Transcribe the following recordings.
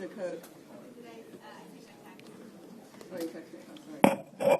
the code? Oh, you texted me. I'm sorry.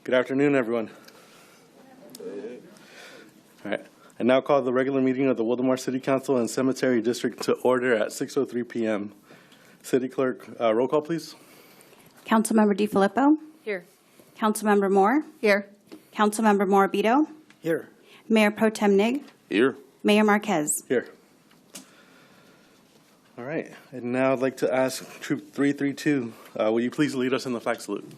Good afternoon, everyone. All right. I now call the regular meeting of the Wildomar City Council and Cemetery District to order at 6:03 p.m. City Clerk, roll call, please. Councilmember DiFilippo. Here. Councilmember Moore. Here. Councilmember Morabito. Here. Mayor Pro Tem Nig. Here. Mayor Marquez. Here. All right. And now I'd like to ask Troop 332, will you please lead us in the flag salute?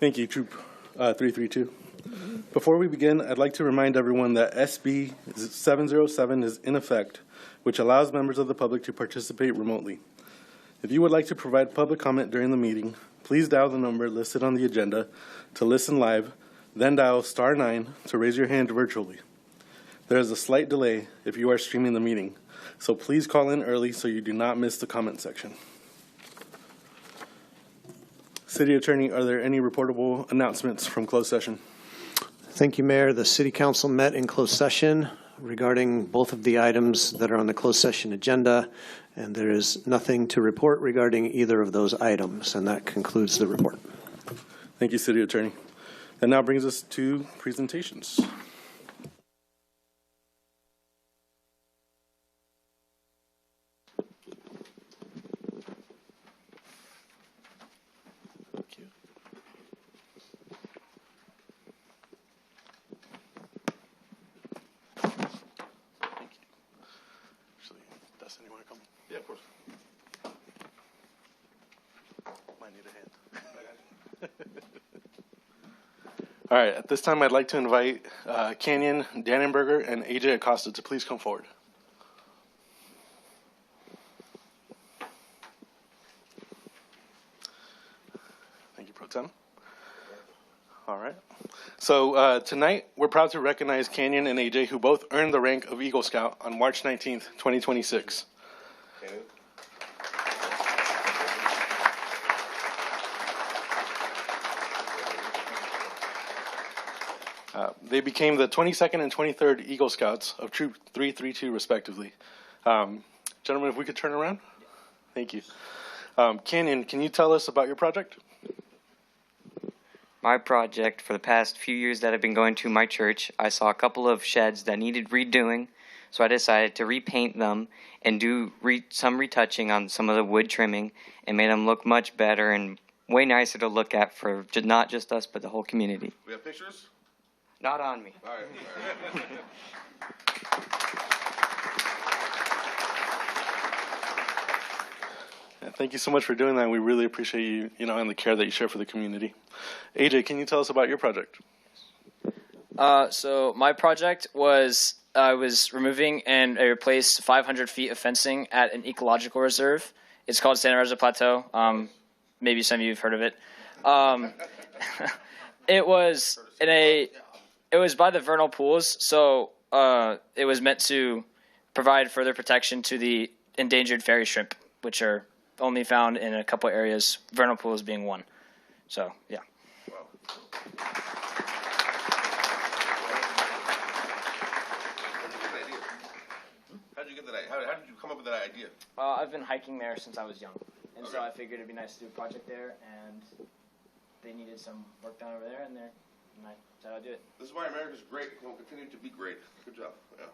Thank you, Troop 332. Before we begin, I'd like to remind everyone that SB 707 is in effect, which allows members of the public to participate remotely. If you would like to provide public comment during the meeting, please dial the number listed on the agenda to listen live, then dial *9 to raise your hand virtually. There is a slight delay if you are streaming the meeting, so please call in early so you do not miss the comment section. City Attorney, are there any reportable announcements from closed session? Thank you, Mayor. The City Council met in closed session regarding both of the items that are on the closed session agenda, and there is nothing to report regarding either of those items, and that concludes the report. Thank you, City Attorney. That now brings us to presentations. want to come? Yeah, of course. Might need a hand. All right, at this time, I'd like to invite Canyon Dannenberger and AJ Acosta to please come forward. Thank you, Pro Tem. All right. So tonight, we're proud to recognize Canyon and AJ, who both earned the rank of Eagle Scout on March 19th, 2026. Canyon. They became the 22nd and 23rd Eagle Scouts of Troop 332, respectively. Gentlemen, if we could turn around. Thank you. Canyon, can you tell us about your project? My project, for the past few years that I've been going to my church, I saw a couple of sheds that needed redoing, so I decided to repaint them and do some retouching on some of the wood trimming and made them look much better and way nicer to look at for not just us, but the whole community. We have pictures? Not on me. All right. All right. Yeah, thank you so much for doing that. We really appreciate you, and the care that you share for the community. AJ, can you tell us about your project? So my project was I was removing and I replaced 500 feet of fencing at an ecological reserve. It's called Santa Rosa Plateau. Maybe some of you have heard of it. It was it was by the vernal pools, so it was meant to provide further protection to the endangered fairy shrimp, which are only found in a couple areas, vernal pools being one. So, yeah. How did you get that idea? How did you come up with that idea? I've been hiking there since I was young, and so I figured it'd be nice to do a project there, and they needed some work done over there, and I said I'd do it. This is why America's great. It will continue to be great. Good job. Yeah.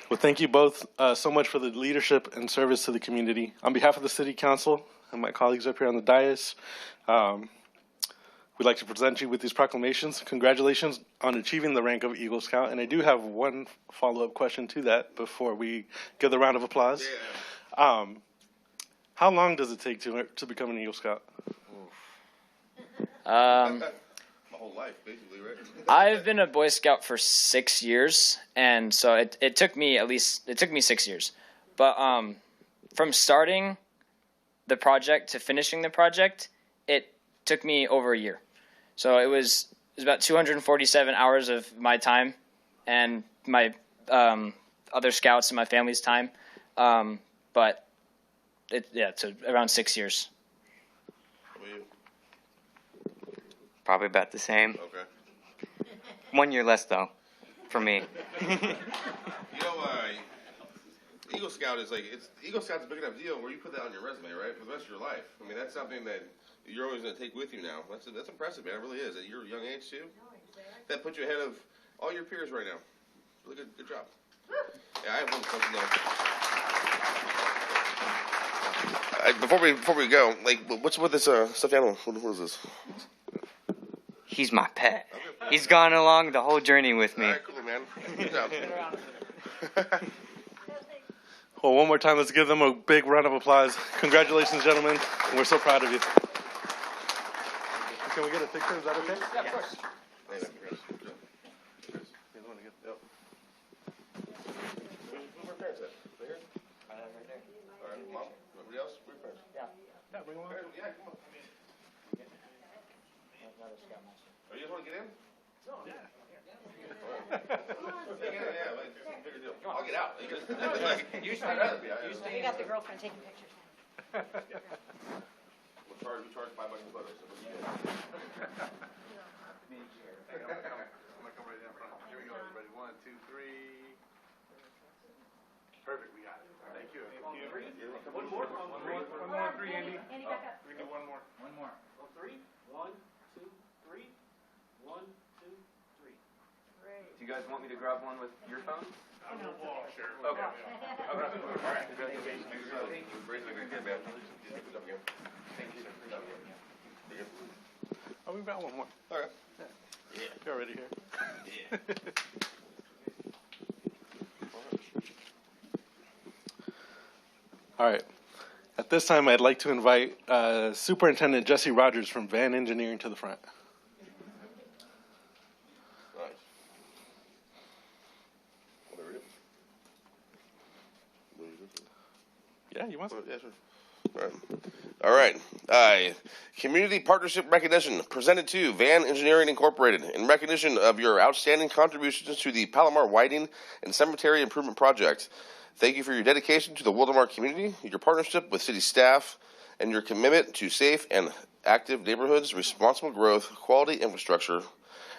Well, thank you both so much for the leadership and service to the community. On behalf of the City Council and my colleagues up here on the dais, we'd like to present you with these proclamations. Congratulations on achieving the rank of Eagle Scout. And I do have one follow-up question to that before we give the round of applause. Yeah. How long does it take to become an Eagle Scout? My whole life, basically, right? I've been a Boy Scout for 6 years, and so it took me 6 years. But from starting the project to finishing the project, it took me over a year. So it was about 247 hours of my time and my other scouts and my family's time. But it's around 6 years. How about you? Probably about the same. Okay. 1 year less, though, for me. Eagle Scout is Eagle Scout's a big enough deal where you put that on your resume, right, for the rest of your life. I mean, that's something that you're always going to take with you now. That's impressive, man. It really is. At your young age, too. That puts you ahead of all your peers right now. Really good job. Yeah, I have one question though. Before we go, what's with this stuffed animal? What is this? He's my pet. He's gone along the whole journey with me. All right, cool, man. Good job. Well, one more time, let's give them a big round of applause. Congratulations, gentlemen. We're so proud of you. Can we get a picture? Is that okay? Yeah, of course. Hey, man, congrats. Good job. Cheers. Yep. Who are parents at? Right here? Right there. All right, Mom? Everybody else? Where are your parents? Yeah. Yeah, bring them on. Yeah, come on. Another scoutmaster. Oh, you guys want to get in? No, yeah. Yeah, it's a bigger deal. I'll get out. You I'd rather be out. We got the girlfriend taking pictures. We charge $5 a photo. So we'll get it. I'm gonna come right down front. Here we go, everybody. 1, 2, 3. Perfect, we got it. Thank you. One more, 3, Andy. Andy, back up. We can do one more. One more. 3. 1, 2, 3. 1, 2, 3. Do you guys want me to grab one with your phone? We'll share. Okay. All right. Thank you. Great. Good, man. Good job again. Thank you. Good job again. we've got one more. All right. Yeah. You're already here. Yeah. All right. At this time, I'd like to invite Superintendent Jesse Rogers from Van Engineering to the front. Nice. Want to read it? Yeah, you want to? Yeah, sure. All right. Community Partnership Recognition presented to Van Engineering Incorporated in recognition of your outstanding contributions to the Palomar Widening and Cemetery Improvement Project. Thank you for your dedication to the Wildomar community, your partnership with city staff, and your commitment to safe and active neighborhoods, responsible growth, quality infrastructure,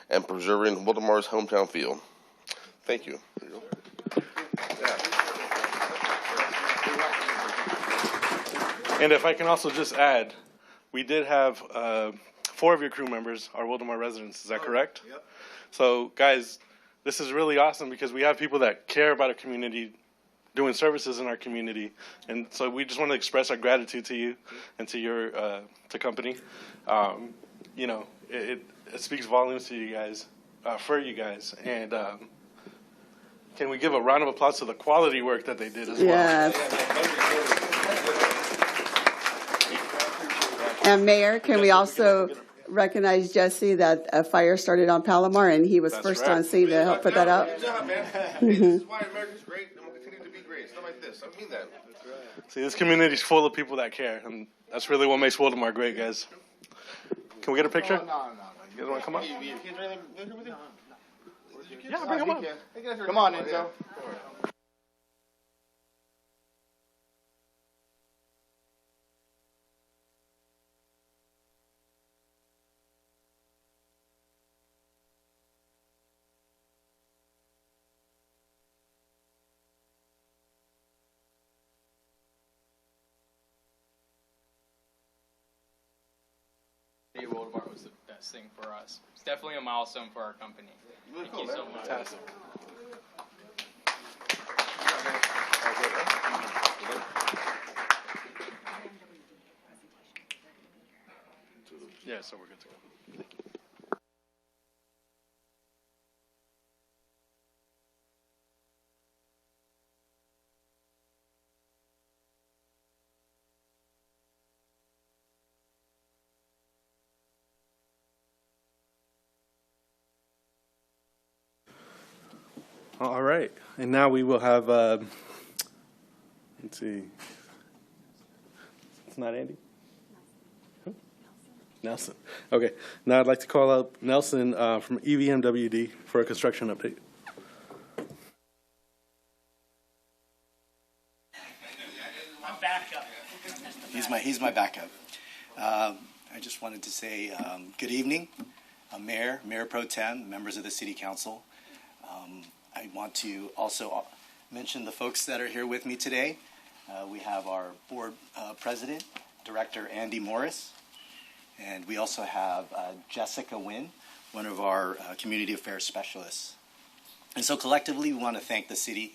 and preserving Wildomar's hometown feel. Thank you. And if I can also just add, we did have 4 of your crew members are Wildomar residents. Is that correct? Yep. So, guys, this is really awesome because we have people that care about our community, doing services in our community, and so we just want to express our gratitude to you and to your to company. You know, it speaks volumes to you guys, for you guys, and can we give a round of applause to the quality work that they did as well? Yes. And Mayor, can we also recognize Jesse that a fire started on Palomar and he was That's first right. on scene to help put that out? Good job, man. Hey, this is why America's great and will continue to be great. Stuff like this. I mean that. See, this community's full of people that care, and that's really what makes Wildomar great, guys. Can we get a picture? No. You guys want to come up? Yeah, Yeah, bring them up. Come on, Enzo. Wildomar was the best thing for us. It's definitely a milestone for our company. Really Thank cool, you man. so much. Fantastic. Yeah, so we're good to go. All right, and now we will have, let's see. It's not Andy? Who? Nelson. Okay, now I'd like to call out Nelson from EVMWD for a construction update. He's my backup. I just wanted to say good evening, Mayor Pro Tem, members of the City Council. I want to also mention the folks that are here with me today. We have our board president, Director Andy Morris, and we also have Jessica Wynn, one of our community affairs specialists. And so collectively, we want to thank the city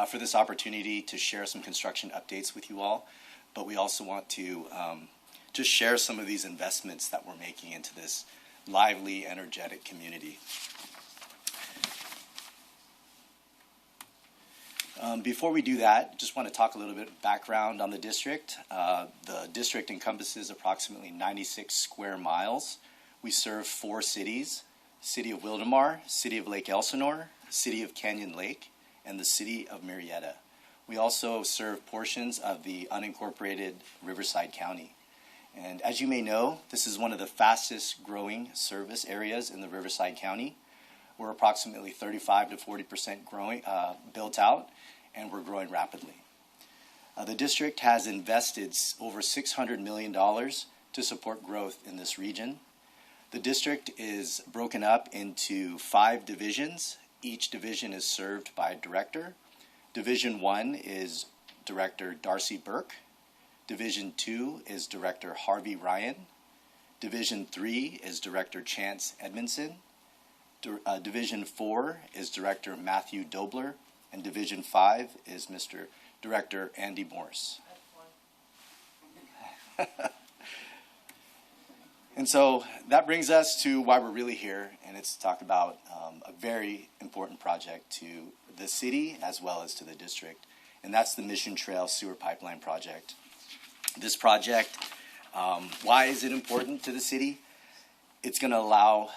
for this opportunity to share some construction updates with you all, but we also want to just share some of these investments that we're making into this lively, energetic community. Before we do that, just want to talk a little bit of background on the district. The district encompasses approximately 96 square miles. We serve 4 cities: City of Wildomar, City of Lake Elsinore, City of Canyon Lake, and the City of Marietta. We also serve portions of the unincorporated Riverside County. And as you may know, this is one of the fastest growing service areas in the Riverside County. We're approximately 35 to 40% growing, built out, and we're growing rapidly. The district has invested over $600 million to support growth in this region. The district is broken up into 5 divisions. Each division is served by a director. Division 1 is Director Darcy Burke. Division 2 is Director Harvey Ryan. Division 3 is Director Chance Edmondson. Division 4 is Director Matthew Dobler, and Division 5 is Mr. Director Andy Morse. And so that brings us to why we're really here, and it's to talk about a very important project to the city as well as to the district, and that's the Mission Trail Sewer Pipeline Project. This project, why is it important to the city? It's going to allow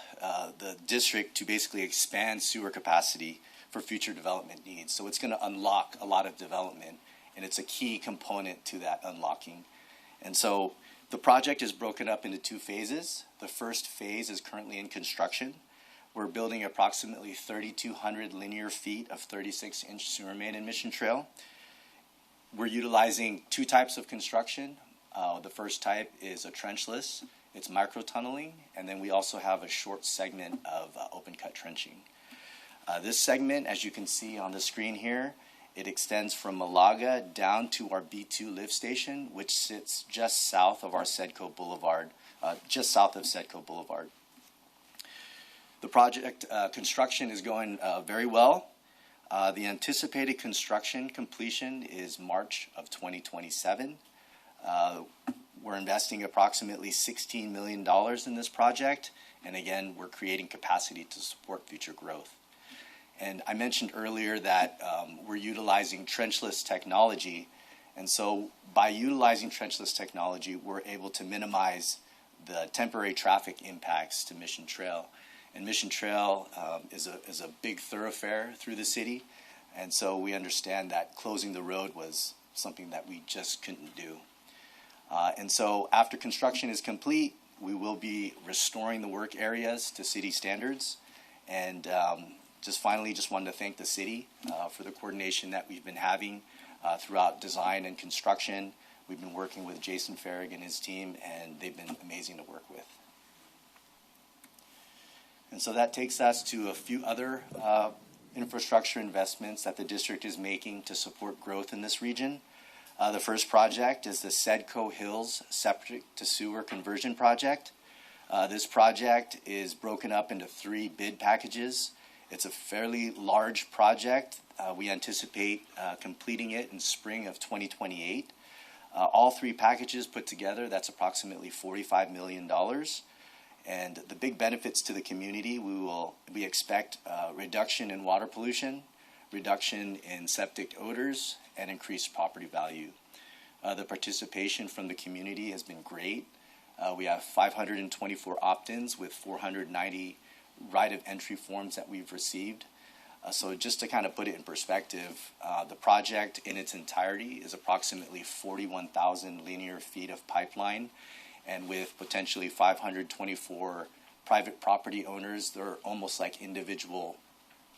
the district to basically expand sewer capacity for future development needs. So it's going to unlock a lot of development, and it's a key component to that unlocking. And so the project is broken up into 2 phases. The first phase is currently in construction. We're building approximately 3,200 linear feet of 36-inch sewer main in Mission Trail. We're utilizing 2 types of construction. The first type is a trenchless. It's micro-tunneling, and then we also have a short segment of open-cut trenching. This segment, as you can see on the screen here, it extends from Malaga down to our B2 lift station, which sits just south of our Sedco Boulevard, just south of Sedco Boulevard. The project construction is going very well. The anticipated construction completion is March of 2027. We're investing approximately $16 million in this project, and again, we're creating capacity to support future growth. And I mentioned earlier that we're utilizing trenchless technology, and so by utilizing trenchless technology, we're able to minimize the temporary traffic impacts to Mission Trail. And Mission Trail is a big thoroughfare through the city, and so we understand that closing the road was something that we just couldn't do. And so after construction is complete, we will be restoring the work areas to city standards. And just wanted to thank the city for the coordination that we've been having throughout design and construction. We've been working with Jason Farrig and his team, and they've been amazing to work with. And so that takes us to a few other infrastructure investments that the district is making to support growth in this region. The first project is the Sedco Hills Septic to Sewer Conversion Project. This project is broken up into 3 bid packages. It's a fairly large project. We anticipate completing it in spring of 2028. All 3 packages put together, that's approximately $45 million. And the big benefits to the community, we expect reduction in water pollution, reduction in septic odors, and increased property value. The participation from the community has been great. We have 524 opt-ins with 490 right of entry forms that we've received. So just to kind of put it in perspective, the project in its entirety is approximately 41,000 linear feet of pipeline, and with potentially 524 private property owners, they're almost like individual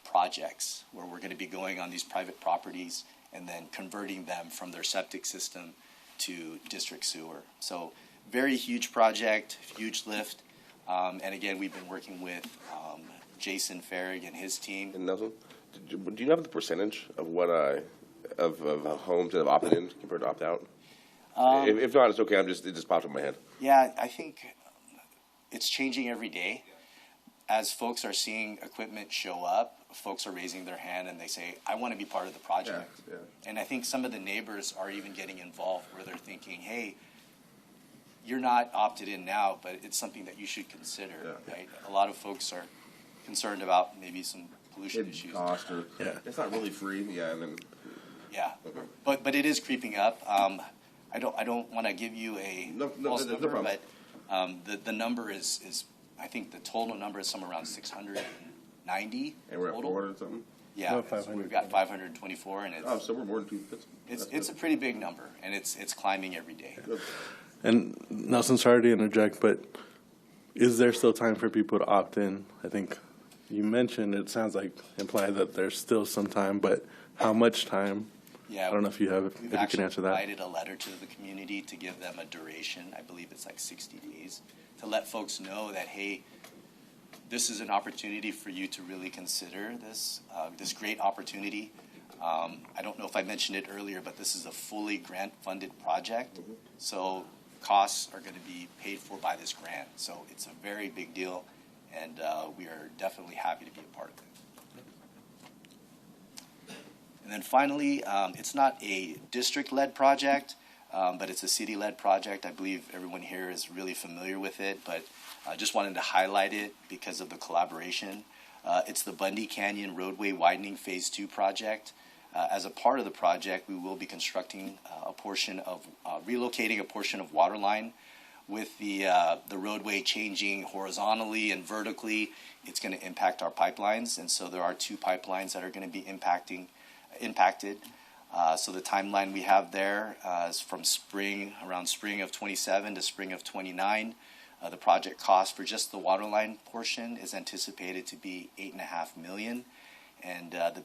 projects where we're going to be going on these private properties and then converting them from their septic system to district sewer. So very huge project, huge lift. And again, we've been working with Jason Farrig and his team. And Nelson, do you have the percentage of what of homes that have opted in compared to opt out? If not, it's okay. It just popped in my head. Yeah, I think it's changing every day. As folks are seeing equipment show up, folks are raising their hand and they say, I want to be part of the project. Yeah. And I think some of the neighbors are even getting involved where they're thinking, hey, you're not opted in now, but it's something that you should consider. Yeah. Right? A lot of folks are concerned about maybe some pollution issues. Cost or it's not really free. Yeah, and then Okay. But it is creeping up. I don't want to give you a false number, but the number is I think the total number is somewhere around 690. And we're at total. 400 something. Yeah, No, so 500. we've got 524, and it's So we're more than 2. it's a pretty big number, and it's climbing every day. And Nelson, sorry to interject, but is there still time for people to opt in? I think you mentioned, it sounds like implied that there's still some time, but how much time? Yeah, I don't know if you have, if we've you actually can answer that. provided a letter to the community to give them a duration. I believe it's like 60 days to let folks know that, hey, this is an opportunity for you to really consider this great opportunity. I don't know if I mentioned it earlier, but this is a fully grant-funded project, so costs are going to be paid for by this grant. So it's a very big deal, and we are definitely happy to be a part of it. And then finally, it's not a district-led project, but it's a city-led project. I believe everyone here is really familiar with it, but Just wanted to highlight it because of the collaboration. It's the Bundy Canyon Roadway Widening Phase 2 project. As a part of the project, we will be constructing relocating a portion of water line. With the roadway changing horizontally and vertically, it's going to impact our pipelines, and so there are 2 pipelines that are going to be impacted. So the timeline we have there is from around spring of 27 to spring of 29. The project cost for just the water line portion is anticipated to be $8.5 million. And the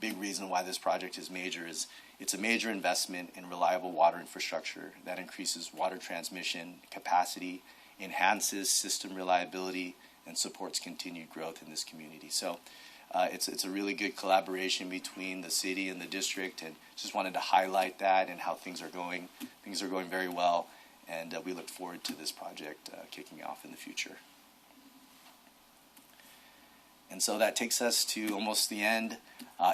big reason why this project is major is it's a major investment in reliable water infrastructure that increases water transmission capacity, enhances system reliability, and supports continued growth in this community. So it's a really good collaboration between the city and the district, and just wanted to highlight that and how things are going. Things are going very well, and we look forward to this project kicking off in the future. And so that takes us to almost the end.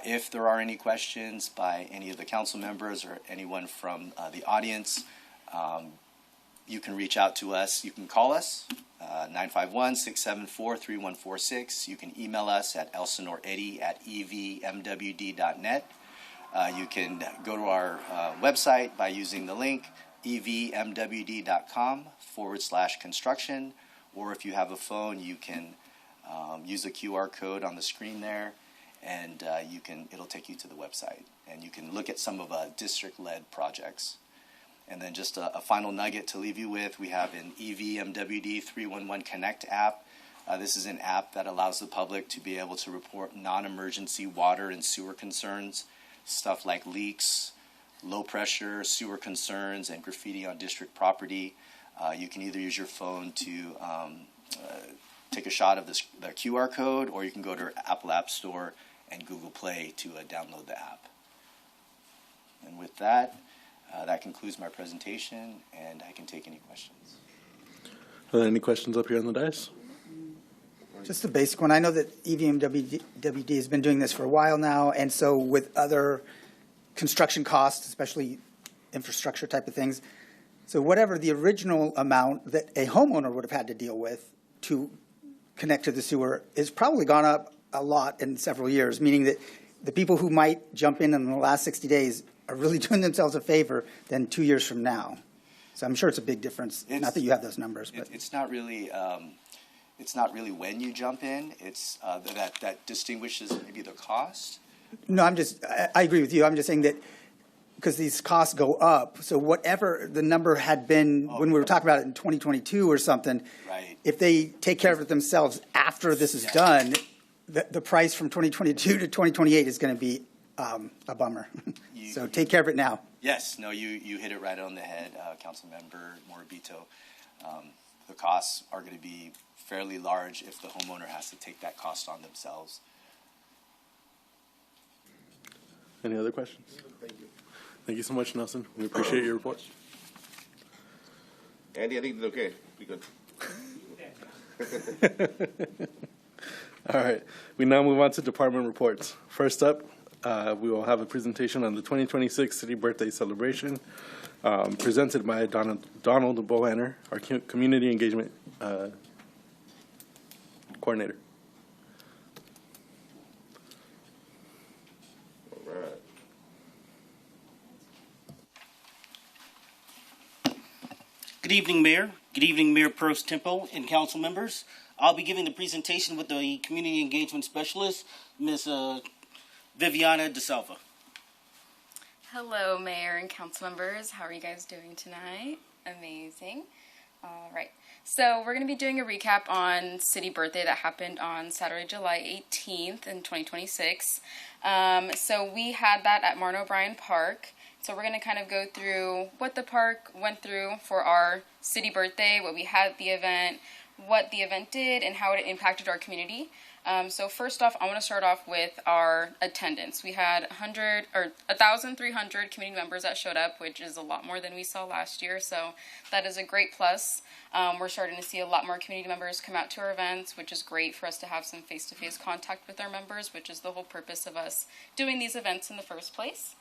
If there are any questions by any of the council members or anyone from the audience, you can reach out to us. You can call us, 951-674-3146. You can email us at elsinoreddie@evmwd.net. You can go to our website by using the link evmwd.com/construction, or if you have a phone, you can use the QR code on the screen there, and it'll take you to the website, and you can look at some of district-led projects. And then just a final nugget to leave you with, we have an EVMWD 311 Connect app. This is an app that allows the public to be able to report non-emergency water and sewer concerns, stuff like leaks, low pressure sewer concerns, and graffiti on district property. You can either use your phone to take a shot of the QR code, or you can go to Apple App Store and Google Play to download the app. And with that, that concludes my presentation, and I can take any questions. Are there any questions up here on the dais? Just a basic one. I know that EVMWD has been doing this for a while now, and so with other construction costs, especially infrastructure type of things, so whatever the original amount that a homeowner would have had to deal with to connect to the sewer is probably gone up a lot in several years, meaning that the people who might jump in the last 60 days are really doing themselves a favor than 2 years from now. So I'm sure it's a big difference. Not that you have those numbers, but it's not really when you jump in. It's that distinguishes maybe the cost. No, I agree with you. I'm just saying that because these costs go up, so whatever the number had been when we were talking about it in 2022 or something, right. If they take care of it themselves after this is done, the price from 2022 to 2028 is going to be a bummer. So take care of it now. Yes, no, you hit it right on the head, Councilmember Morabito. The costs are going to be fairly large if the homeowner has to take that cost on themselves. Any other questions? Thank you so much, Nelson. We appreciate your report. Andy, I think it's okay. Be good. All right. We now move on to department reports. First up, we will have a presentation on the 2026 City Birthday Celebration, presented by Donald Bohanner, our Community Engagement Coordinator. All right. Good evening, Mayor. Good evening, Mayor Pros Tempo and council members. I'll be giving the presentation with the Community Engagement Specialist, Ms. Viviana DeSalva. Hello, Mayor and council members. How are you guys doing tonight? Amazing. All right. So we're going to be doing a recap on City Birthday that happened on Saturday, July 18th in 2026. So we had that at Martin O'Brien Park. So we're going to kind of go through what the park went through for our City Birthday, what we had at the event, what the event did, and how it impacted our community. So first off, I want to start off with our attendance. We had 1,300 community members that showed up, which is a lot more than we saw last year. So that is a great plus. We're starting to see a lot more community members come out to our events, which is great for us to have some face-to-face contact with our members, which is the whole purpose of us doing these events in the first place.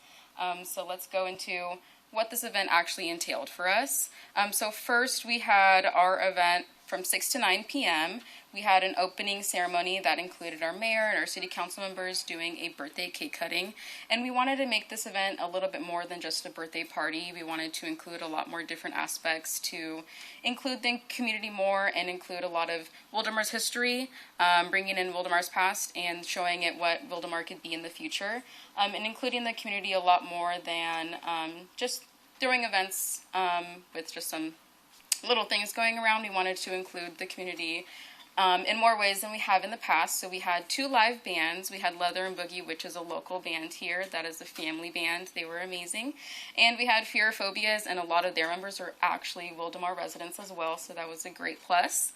So let's go into what this event actually entailed for us. So first we had our event from 6 to 9 p.m. We had an opening ceremony that included our mayor and our city council members doing a birthday cake cutting. And we wanted to make this event a little bit more than just a birthday party. We wanted to include a lot more different aspects to include the community more and include a lot of Wildomar's history, bringing in Wildomar's past and showing it what Wildomar could be in the future, and including the community a lot more than just throwing events with just some little things going around. We wanted to include the community in more ways than we have in the past. So we had 2 live bands. We had Leather and Boogie, which is a local band here. That is a family band. They were amazing. And we had Fear Phobias, and a lot of their members are actually Wildomar residents as well, so that was a great plus.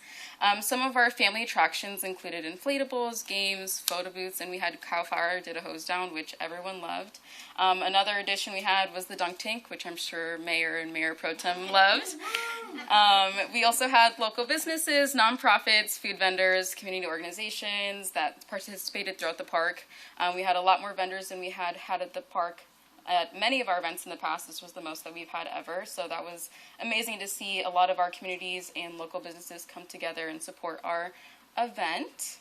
Some of our family attractions included inflatables, games, photo booths, and we had Cow Fire did a hose down, which everyone loved. Another addition we had was the dunk tank, which I'm sure Mayor and Mayor Pro Tem loved. We also had local businesses, nonprofits, food vendors, community organizations that participated throughout the park. We had a lot more vendors than we had at the park at many of our events in the past. This was the most that we've had ever, so that was amazing to see a lot of our communities and local businesses come together and support our event.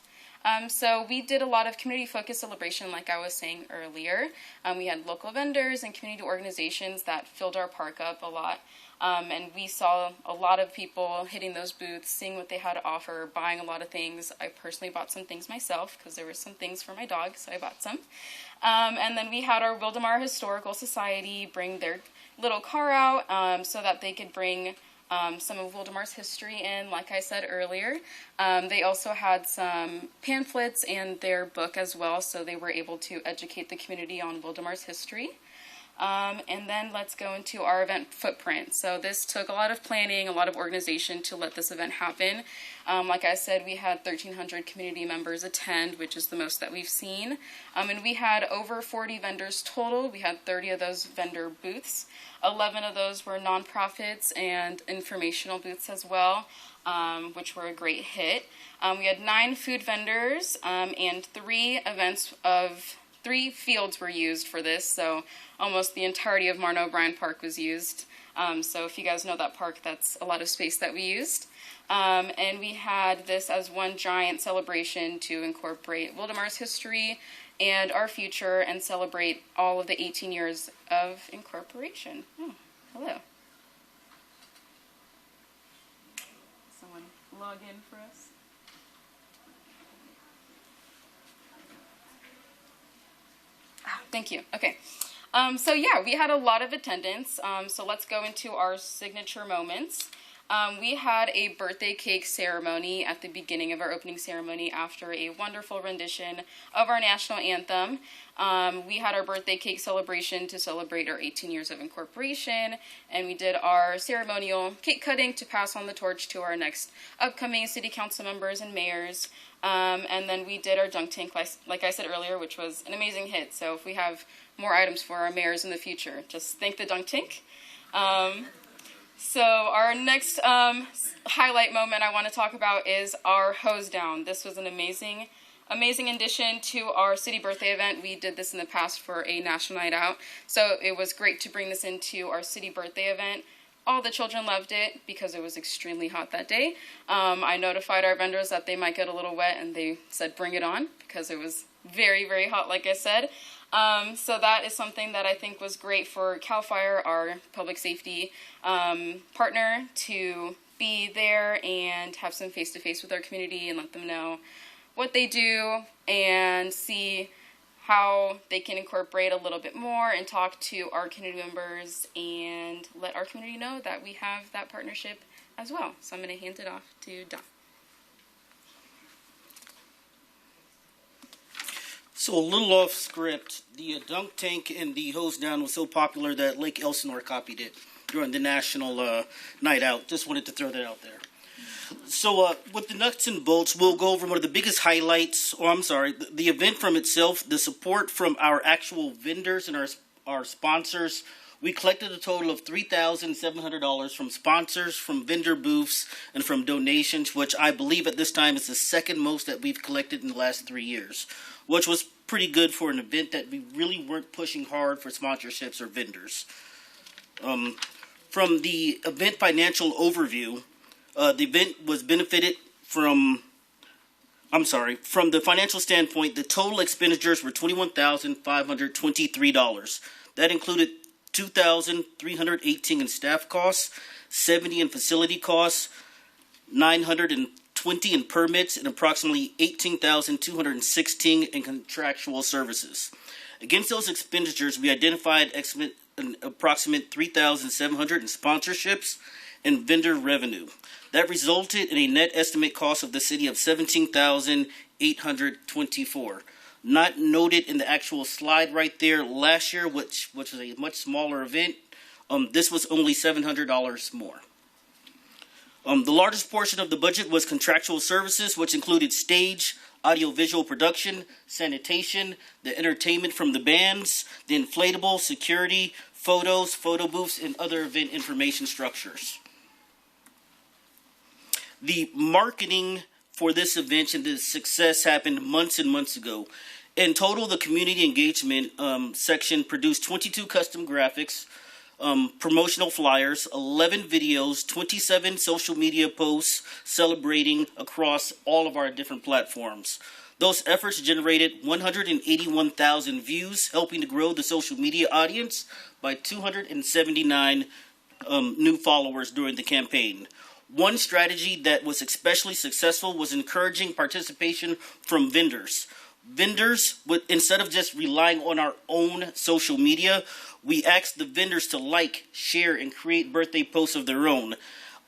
So we did a lot of community-focused celebration, like I was saying earlier. We had local vendors and community organizations that filled our park up a lot. And we saw a lot of people hitting those booths, seeing what they had to offer, buying a lot of things. I personally bought some things myself because there were some things for my dog, so I bought some. And then we had our Wildomar Historical Society bring their little car out so that they could bring some of Wildomar's history in, like I said earlier. They also had some pamphlets and their book as well, so they were able to educate the community on Wildomar's history. And then let's go into our event footprint. So this took a lot of planning, a lot of organization to let this event happen. Like I said, we had 1,300 community members attend, which is the most that we've seen. And we had over 40 vendors total. We had 30 of those vendor booths. 11 of those were nonprofits and informational booths as well, which were a great hit. We had 9 food vendors and 3 fields were used for this, so almost the entirety of Marno O'Brien Park was used. So if you guys know that park, that's a lot of space that we used. And we had this as one giant celebration to incorporate Wildomar's history and our future and celebrate all of the 18 years of incorporation. Oh, hello. Someone log in for us. Thank you. Okay. So yeah, we had a lot of attendance. So let's go into our signature moments. We had a birthday cake ceremony at the beginning of our opening ceremony after a wonderful rendition of our national anthem. We had our birthday cake celebration to celebrate our 18 years of incorporation, and we did our ceremonial cake cutting to pass on the torch to our next upcoming city council members and mayors. And then we did our dunk tank, like I said earlier, which was an amazing hit. So if we have more items for our mayors in the future, just thank the dunk tank. So our next highlight moment I want to talk about is our hose down. This was an amazing addition to our city birthday event. We did this in the past for a national night out, so it was great to bring this into our city birthday event. All the children loved it because it was extremely hot that day. I notified our vendors that they might get a little wet, and they said bring it on because it was very, very hot, like I said. So that is something that I think was great for CAL FIRE, our public safety partner, to be there and have some face-to-face with our community and let them know what they do and see how they can incorporate a little bit more and talk to our community members and let our community know that we have that partnership as well. So I'm going to hand it off to Don. So a little off script, the dunk tank and the hose down was so popular that Lake Elsinore copied it during the national night out. Just wanted to throw that out there. So with the nuts and bolts, we'll go over one of the biggest highlights, the event from itself, the support from our actual vendors and our sponsors. We collected a total of $3,700 from sponsors, from vendor booths, and from donations, which I believe at this time is the second most that we've collected in the last 3 years, which was pretty good for an event that we really weren't pushing hard for sponsorships or vendors. From the event financial overview, The event was benefited from the financial standpoint, the total expenditures were $21,523. That included $2,318 in staff costs, $70 in facility costs, $920 in permits, and approximately $18,216 in contractual services. Against those expenditures, we identified an approximate $3,700 in sponsorships and vendor revenue. That resulted in a net estimate cost of the city of $17,824. Not noted in the actual slide right there, last year, which was a much smaller event, this was only $700 more. The largest portion of the budget was contractual services, which included stage, audiovisual production, sanitation, the entertainment from the bands, the inflatable, security, photos, photo booths, and other event information structures. The marketing for this event and the success happened months and months ago. In total, the community engagement section produced 22 custom graphics, promotional flyers, 11 videos, 27 social media posts celebrating across all of our different platforms. Those efforts generated 181,000 views, helping to grow the social media audience by 279 new followers during the campaign. One strategy that was especially successful was encouraging participation from vendors. Vendors, instead of just relying on our own social media, we asked the vendors to like, share, and create birthday posts of their own.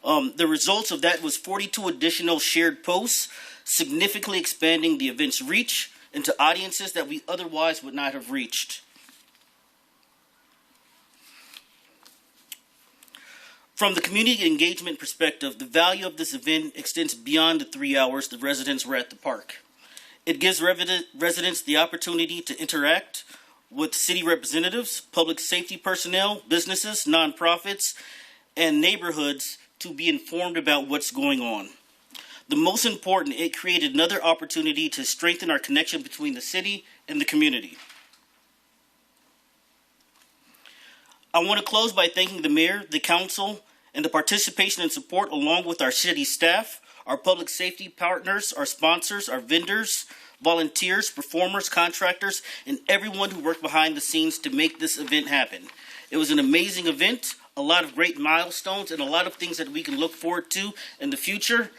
The results of that was 42 additional shared posts, significantly expanding the event's reach into audiences that we otherwise would not have reached. From the community engagement perspective, the value of this event extends beyond the 3 hours the residents were at the park. It gives residents the opportunity to interact with city representatives, public safety personnel, businesses, nonprofits, and neighborhoods to be informed about what's going on. The most important, it created another opportunity to strengthen our connection between the city and the community. I want to close by thanking the mayor, the council, and the participation and support along with our city staff, our public safety partners, our sponsors, our vendors, volunteers, performers, contractors, and everyone who worked behind the scenes to make this event happen. It was an amazing event, a lot of great milestones, and a lot of things that we can look forward to in the future.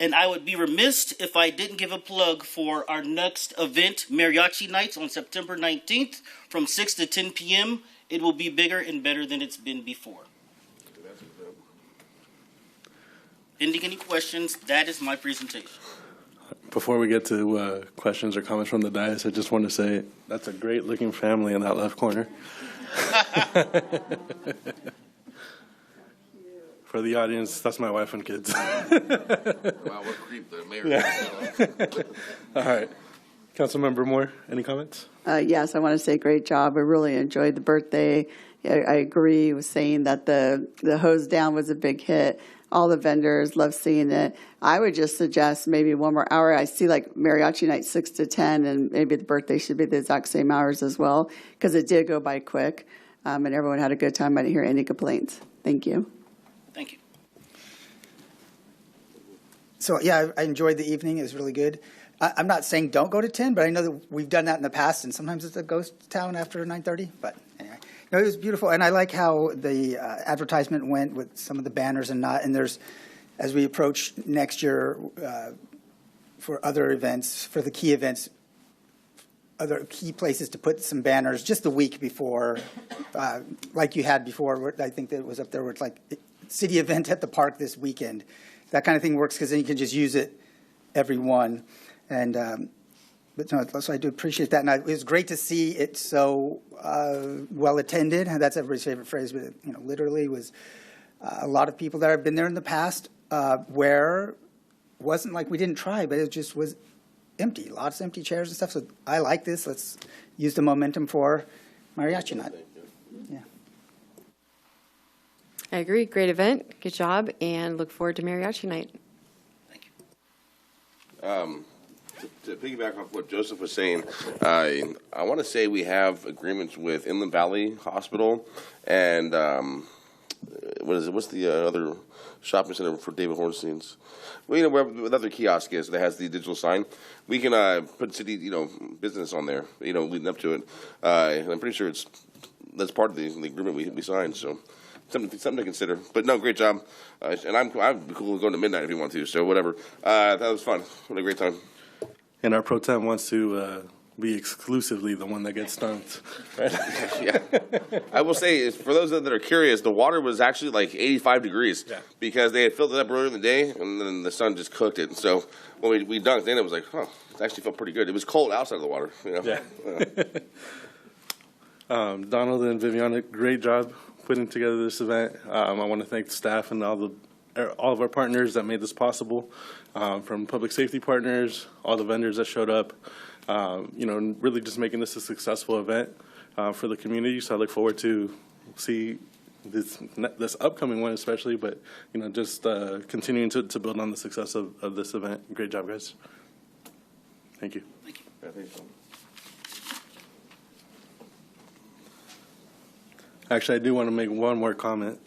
And I would be remiss if I didn't give a plug for our next event, Mariachi Nights, on September 19th from 6 to 10 p.m. It will be bigger and better than it's been before. Pending any questions, that is my presentation. Before we get to questions or comments from the dais, I just want to say that's a great looking family in that left corner. For the audience, that's my wife and kids. Wow, what a creep the mayor. Yeah. All right. Councilmember Moore, any comments? Yes, I want to say great job. I really enjoyed the birthday. I agree with saying that the hose down was a big hit. All the vendors love seeing it. I would just suggest maybe one more hour. I see like mariachi night 6 to 10, and maybe the birthday should be the exact same hours as well, because it did go by quick, and everyone had a good time. I didn't hear any complaints. Thank you. Thank you. So, yeah, I enjoyed the evening. It was really good. I'm not saying don't go to 10, but I know that we've done that in the past, and sometimes it's a ghost town after 9:30. But anyway, no, it was beautiful, and I like how the advertisement went with some of the banners and not. And there's, as we approach next year for other events, for the key events, other key places to put some banners just the week before, like you had before. Where I think that it was up there where it's like city event at the park this weekend. That kind of thing works because then you can just use it every one. And but no, so I do appreciate that, and it was great to see it so well attended. And that's everybody's favorite phrase, but literally was a lot of people that have been there in the past. Where it wasn't like we didn't try, but it just was empty, lots of empty chairs and stuff. So I like this. Let's use the momentum for mariachi night. Yeah. I agree. Great event. Good job, and look forward to mariachi night. Thank you. To piggyback off what Joseph was saying, I want to say we have agreements with Inland Valley Hospital and what is it? What's the other shopping center for David Hornstein's? Well, where another kiosk is that has the digital sign. We can put city, business on there, leading up to it. And I'm pretty sure that's part of the agreement we signed. So something to consider. But no, great job. And I'm cool going to midnight if you want to. So whatever. That was fun. What a great time. And our pro tem wants to be exclusively the one that gets dunked. Right? Yeah. I will say, for those that are curious, the water was actually like 85 degrees because they had filled it up earlier in the day, and then the sun just cooked it. And so when we dunked in, it was like, it actually felt pretty good. It was cold outside of the water. Yeah. Donald and Viviana, great job putting together this event. I want to thank the staff and all of our partners that made this possible, from public safety partners, all the vendors that showed up. Really just making this a successful event for the community. So I look forward to see this upcoming one especially, but, just continuing to build on the success of this event. Great job, guys. Thank you. Thank you. Yeah, thank you. Actually, I do want to make one more comment.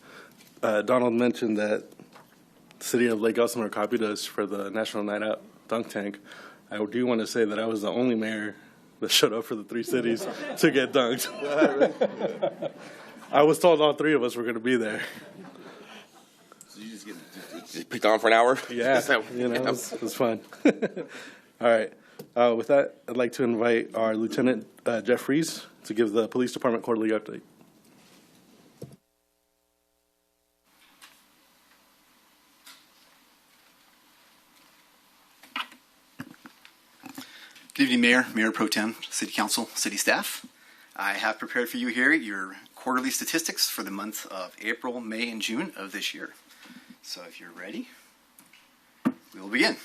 Donald mentioned that the city of Lake Elsinore copied us for the National Night Out Dunk Tank. I do want to say that I was the only mayor that showed up for the 3 cities to get dunked. I was told all 3 of us were going to be there. So you just picked on for an hour? Yeah, it was fun. All right. With that, I'd like to invite our Lieutenant Jeff Rees to give the police department quarterly update. Good evening, Mayor, Mayor Pro Tem, City Council, City staff. I have prepared for you here your quarterly statistics for the month of April, May, and June of this year. So if you're ready, we will begin.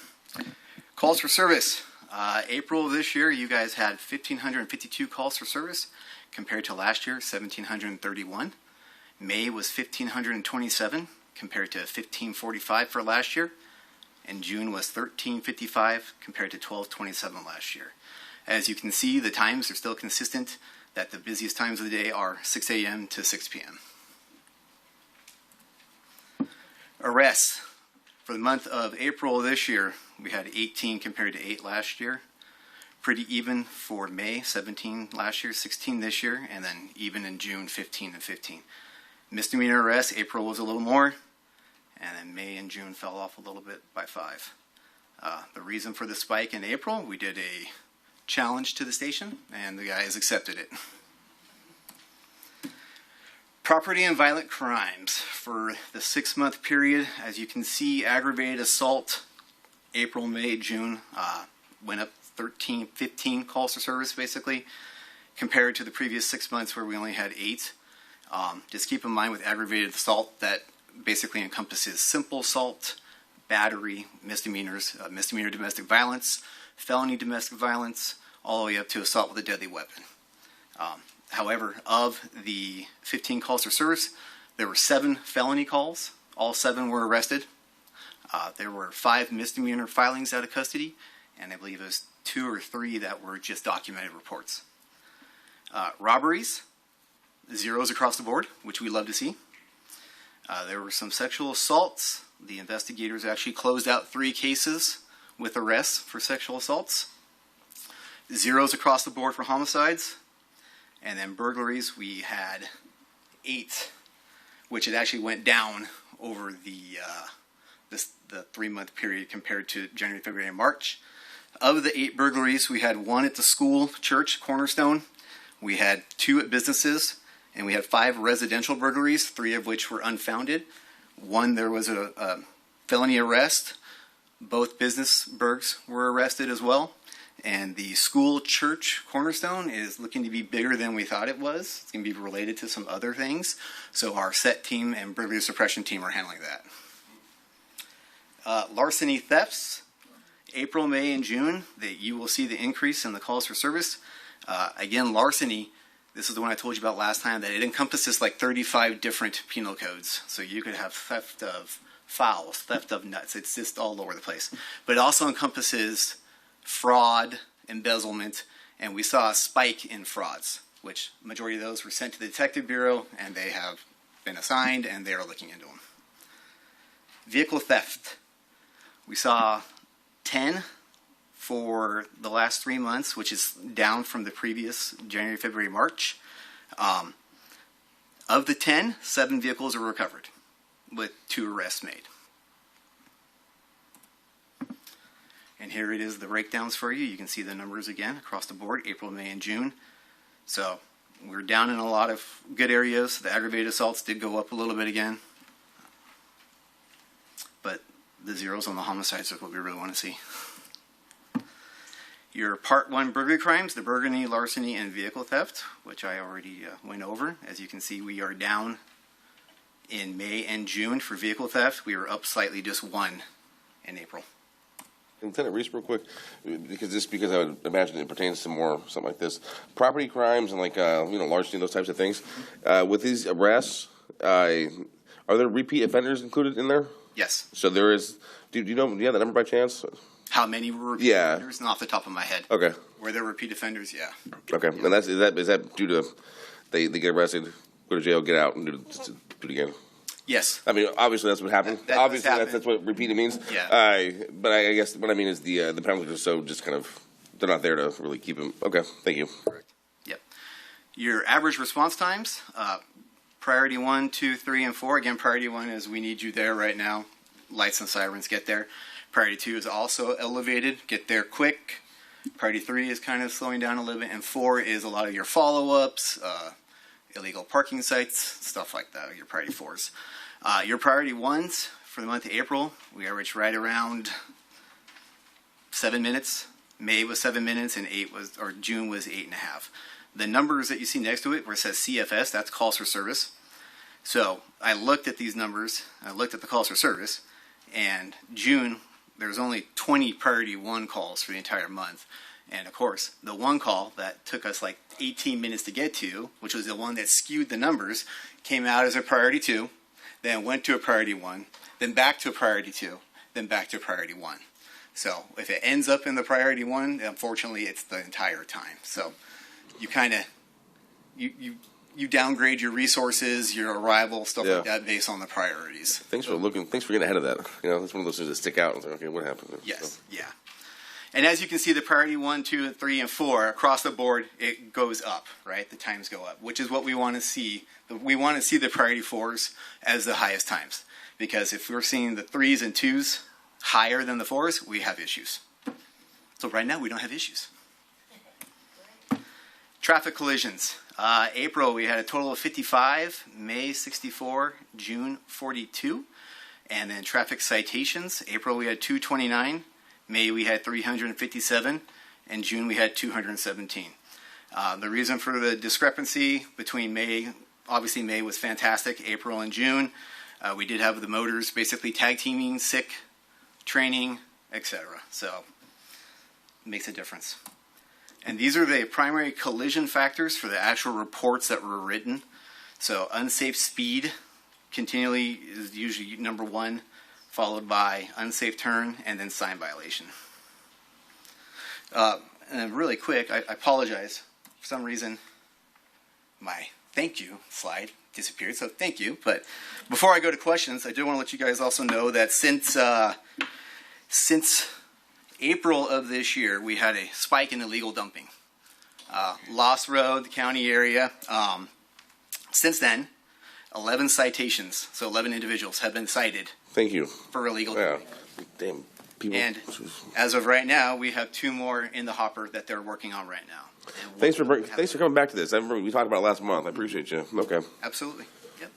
Calls for service. April of this year, you guys had 1,552 calls for service compared to last year, 1,731. May was 1,527 compared to 1,545 for last year. And June was 13:55 compared to 12:27 last year. As you can see, the times are still consistent, that the busiest times of the day are 6 a.m. to 6 p.m. Arrests. For the month of April this year, we had 18 compared to 8 last year. Pretty even for May, 17 last year, 16 this year, and then even in June, 15 and 15. Misdemeanor arrests, April was a little more. And then May and June fell off a little bit by 5. The reason for the spike in April, we did a challenge to the station, and the guys accepted it. Property and violent crimes. For the 6-month period, as you can see, aggravated assault, April, May, June, went up 15 calls for service, basically, compared to the previous 6 months where we only had 8. Just keep in mind with aggravated assault that basically encompasses simple assault, battery, misdemeanors, misdemeanor domestic violence, felony domestic violence, all the way up to assault with a deadly weapon. However, of the 15 calls for service, there were 7 felony calls. All 7 were arrested. There were 5 misdemeanor filings out of custody, and I believe it was 2 or 3 that were just documented reports. Robberies, 0s across the board, which we love to see. There were some sexual assaults. The investigators actually closed out 3 cases with arrests for sexual assaults. 0s across the board for homicides. And then burglaries, we had 8, which it actually went down over the 3-month period compared to January, February, and March. Of the 8 burglaries, we had 1 at the school, church, Cornerstone. We had 2 at businesses. And we had 5 residential burglaries, 3 of which were unfounded. 1, there was a felony arrest. Both business burgs were arrested as well. And the school, church, Cornerstone is looking to be bigger than we thought it was. It's going to be related to some other things. So our SET team and burglary suppression team are handling that. Larceny thefts, April, May, and June, you will see the increase in the calls for service. Again, larceny, this is the one I told you about last time, that it encompasses like 35 different penal codes. So you could have theft of fowls, theft of nuts. It's just all over the place. But it also encompasses fraud, embezzlement, and we saw a spike in frauds, which majority of those were sent to the Detective Bureau, and they have been assigned, and they are looking into them. Vehicle theft. We saw 10 for the last 3 months, which is down from the previous January, February, March. Of the 10, 7 vehicles were recovered, with 2 arrests made. And here it is, the breakdowns for you. You can see the numbers again across the board, April, May, and June. So we're down in a lot of good areas. The aggravated assaults did go up a little bit again. But the zeros on the homicides is what we really want to see. Your Part 1 burglary crimes, the burglary, larceny, and vehicle theft, which I already went over. As you can see, we are down in May and June for vehicle theft. We were up slightly, just 1 in April. Lieutenant Reese, real quick, because I would imagine it pertains to more something like this, property crimes and like larceny, those types of things. With these arrests, are there repeat offenders included in there? Yes. So there is. Do you know? Do you have that number by chance? How many were repeat offenders? Not off the top of my head. Okay. Were there repeat offenders? Yeah. Okay, and is that due to they get arrested, go to jail, get out, and do it again? Yes. I mean, obviously that's what happened. Obviously that's what repeated means. Yeah. But I guess what I mean is the penalties are just kind of, they're not there to really keep them. Okay, thank you. Correct. Yep. Your average response times, priority 1, 2, 3, and 4. Again, priority 1 is we need you there right now. Lights and sirens, get there. Priority 2 is also elevated, get there quick. Priority 3 is kind of slowing down a little bit, and 4 is a lot of your follow-ups, illegal parking sites, stuff like that, your priority 4s. Your priority 1s for the month of April, we averaged right around 7 minutes. May was 7 minutes, and June was 8.5. The numbers that you see next to it, where it says CFS, that's calls for service. So I looked at these numbers, I looked at the calls for service, and June, there was only 20 priority 1 calls for the entire month. And of course, the one call that took us like 18 minutes to get to, which was the one that skewed the numbers, came out as a priority 2, then went to a priority 1, then back to a priority 2, then back to a priority 1. So if it ends up in the priority 1, unfortunately, it's the entire time. So you kind of, you downgrade your resources, your arrival, stuff like that based on the priorities. Thanks for getting ahead of that. That's one of those things that stick out. It's like, okay, what happened? Yes, yeah. And as you can see, the priority 1, 2, 3, and 4 across the board, it goes up, right? The times go up, which is what we want to see. We want to see the priority 4s as the highest times, because if we're seeing the 3s and 2s higher than the 4s, we have issues. So right now, we don't have issues. Traffic collisions. April, we had a total of 55, May 64, June 42. And then traffic citations. April, we had 229. May, we had 357. And June, we had 217. The reason for the discrepancy between May, obviously May was fantastic, April and June. We did have the motors basically tag teaming, sick, training, etc. So it makes a difference. And these are the primary collision factors for the actual reports that were written. So unsafe speed continually is usually number 1, followed by unsafe turn, and then sign violation. And really quick, I apologize. For some reason, my thank you slide disappeared, so thank you. But before I go to questions, I do want to let you guys also know that since April of this year, we had a spike in illegal dumping. Lost Road, the county area. Since then, 11 citations, so 11 individuals have been cited. Thank you. For illegal dumping. Damn people. And as of right now, we have 2 more in the hopper that they're working on right now. Thanks for coming back to this. I remember we talked about it last month. I appreciate you. Okay. Absolutely. Yep.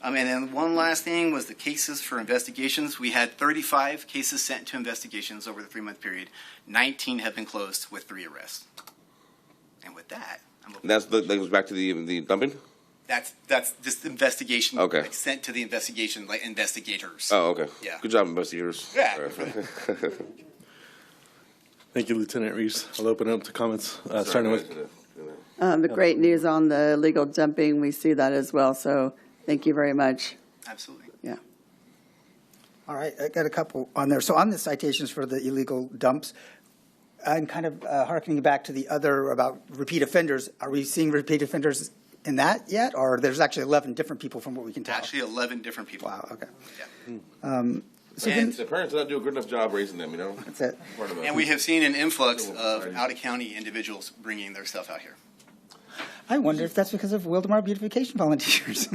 And then one last thing was the cases for investigations. We had 35 cases sent to investigations over the 3-month period. 19 have been closed with 3 arrests. And with that, that goes back to the dumping? That's just investigation. Okay. Like sent to the investigation, like investigators. Oh, okay. Yeah. Good job, investigators. Yeah. Thank you, Lieutenant Reese. I'll open it up to comments, starting with. The great news on the illegal dumping, we see that as well. So thank you very much. Absolutely. Yeah. All right, I got a couple on there. So on the citations for the illegal dumps, and kind of harkening back to the other about repeat offenders, are we seeing repeat offenders in that yet, or there's actually 11 different people from what we can tell? Actually, 11 different people. Wow, okay. Yeah. So and then, the parents don't do a good enough job raising them, you know? that's it. Part of And we have seen an influx of out-of-county individuals bringing their stuff out here. I wonder if that's because of Wildomar beautification volunteers.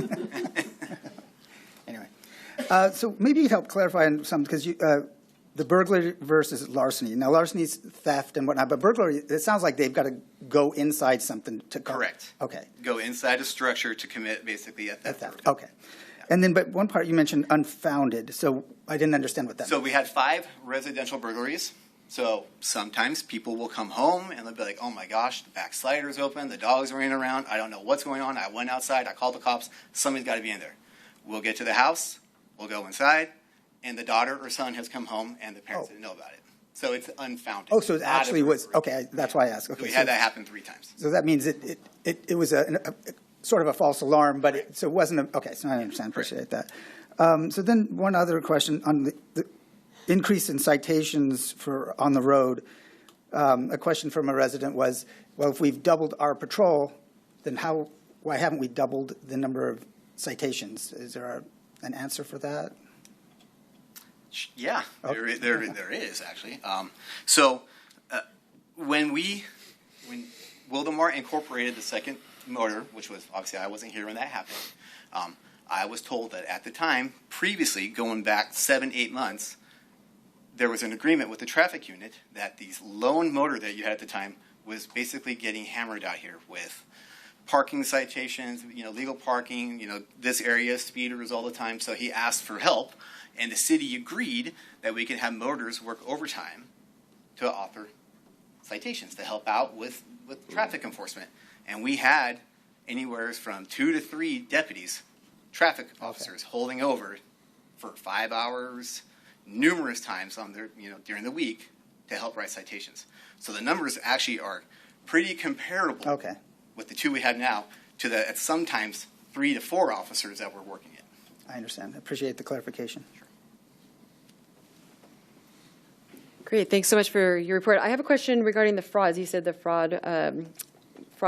Anyway, so maybe you'd help clarify on some, because the burglary versus larceny. Now, larceny is theft and whatnot, but burglary, it sounds like they've got to go inside something to Correct. Okay. Go inside a structure to commit basically a theft. Okay. And then, but one part you mentioned unfounded, so I didn't understand what that So meant. we had 5 residential burglaries. So sometimes people will come home and they'll be like, oh my gosh, the back slider's open, the dog's running around, I don't know what's going on, I went outside, I called the cops, somebody's got to be in there. We'll get to the house, we'll go inside, and the daughter or son has come home and the parents didn't know about it. So it's unfounded. Oh, so it Not a actually was, burglary. okay, that's why I asked. So Okay, we had that happen 3 times. So that means it was a sort of a false alarm, but so it wasn't okay, so I understand, appreciate that. So then one other question on the increase in citations for on the road. A question from a resident was, well, if we've doubled our patrol, then why haven't we doubled the number of citations? Is there an answer for that? Yeah, there is actually. So when Wildomar incorporated the second motor, which was obviously I wasn't here when that happened, I was told that at the time, previously, going back 7-8 months, there was an agreement with the traffic unit that the lone motor that you had at the time was basically getting hammered out here with parking citations, legal parking, this area, speeders all the time. So he asked for help, and the city agreed that we could have motors work overtime to author citations to help out with traffic enforcement. And we had anywhere from 2 to 3 deputies, traffic officers, holding over for 5 hours, numerous times on their, during the week to help write citations. So the numbers actually are pretty comparable with the 2 we have now to the sometimes 3 to 4 officers that were working it. I understand. I appreciate the clarification. Sure. Great. Thanks so much for your report. I have a question regarding the frauds. You said the fraud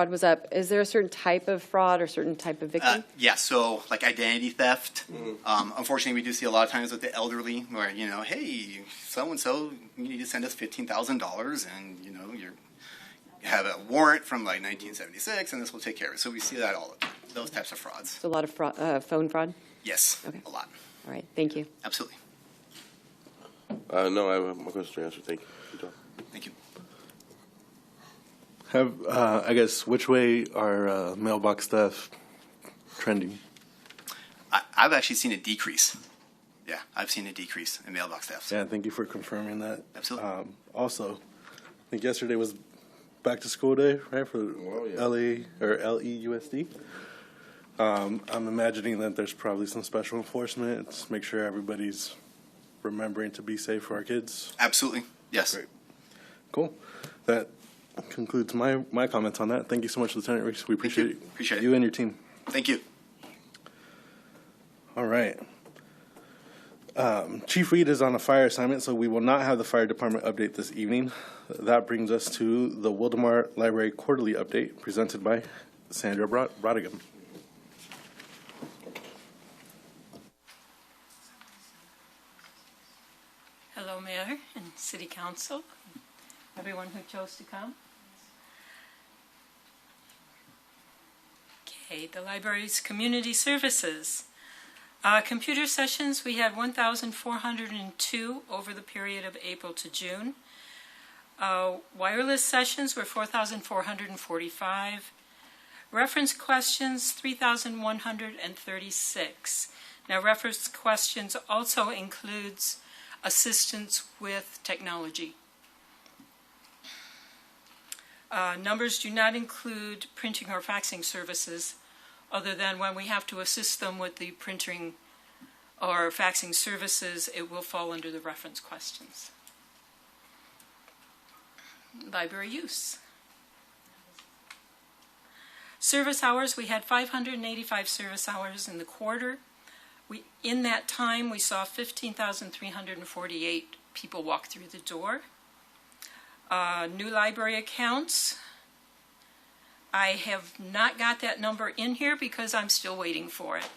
was up. Is there a certain type of fraud or certain type of victim? Yeah, so like identity theft. Unfortunately, we do see a lot of times with the elderly where, hey, so-and-so, you need to send us $15,000 and, you have a warrant from like 1976 and this will take care of it. So we see that all the time, those types of frauds. So a lot of phone fraud? Yes, okay. A lot. All right, thank you. Absolutely. No, I have my question to answer. Thank you. Good job. Thank you. I guess, which way are mailbox theft trending? I've actually seen a decrease. Yeah, I've seen a decrease in mailbox theft. Yeah, thank you for confirming that. Absolutely. Also, I think yesterday was back to school day, right, for LA or LEUSD. I'm imagining that there's probably some special enforcement to make sure everybody's remembering to be safe for our kids. Absolutely. Yes. Great. Cool. That concludes my comments on that. Thank you so much, Lieutenant Reese. We appreciate you and your team. Thank you. All right. Chief Reed is on a fire assignment, so we will not have the fire department update this evening. That brings us to the Wildomar Library Quarterly Update presented by Sandra Brodigan. Hello, Mayor and City Council, everyone who chose to come. Okay, the library's community services. Computer sessions, we had 1,402 over the period of April to June. Wireless sessions were 4,445. Reference questions, 3,136. Now, reference questions also includes assistance with technology. Numbers do not include printing or faxing services, other than when we have to assist them with the printing or faxing services, it will fall under the reference questions. Library use. Service hours, we had 585 service hours in the quarter. In that time, we saw 15,348 people walk through the door. New library accounts, I have not got that number in here because I'm still waiting for it.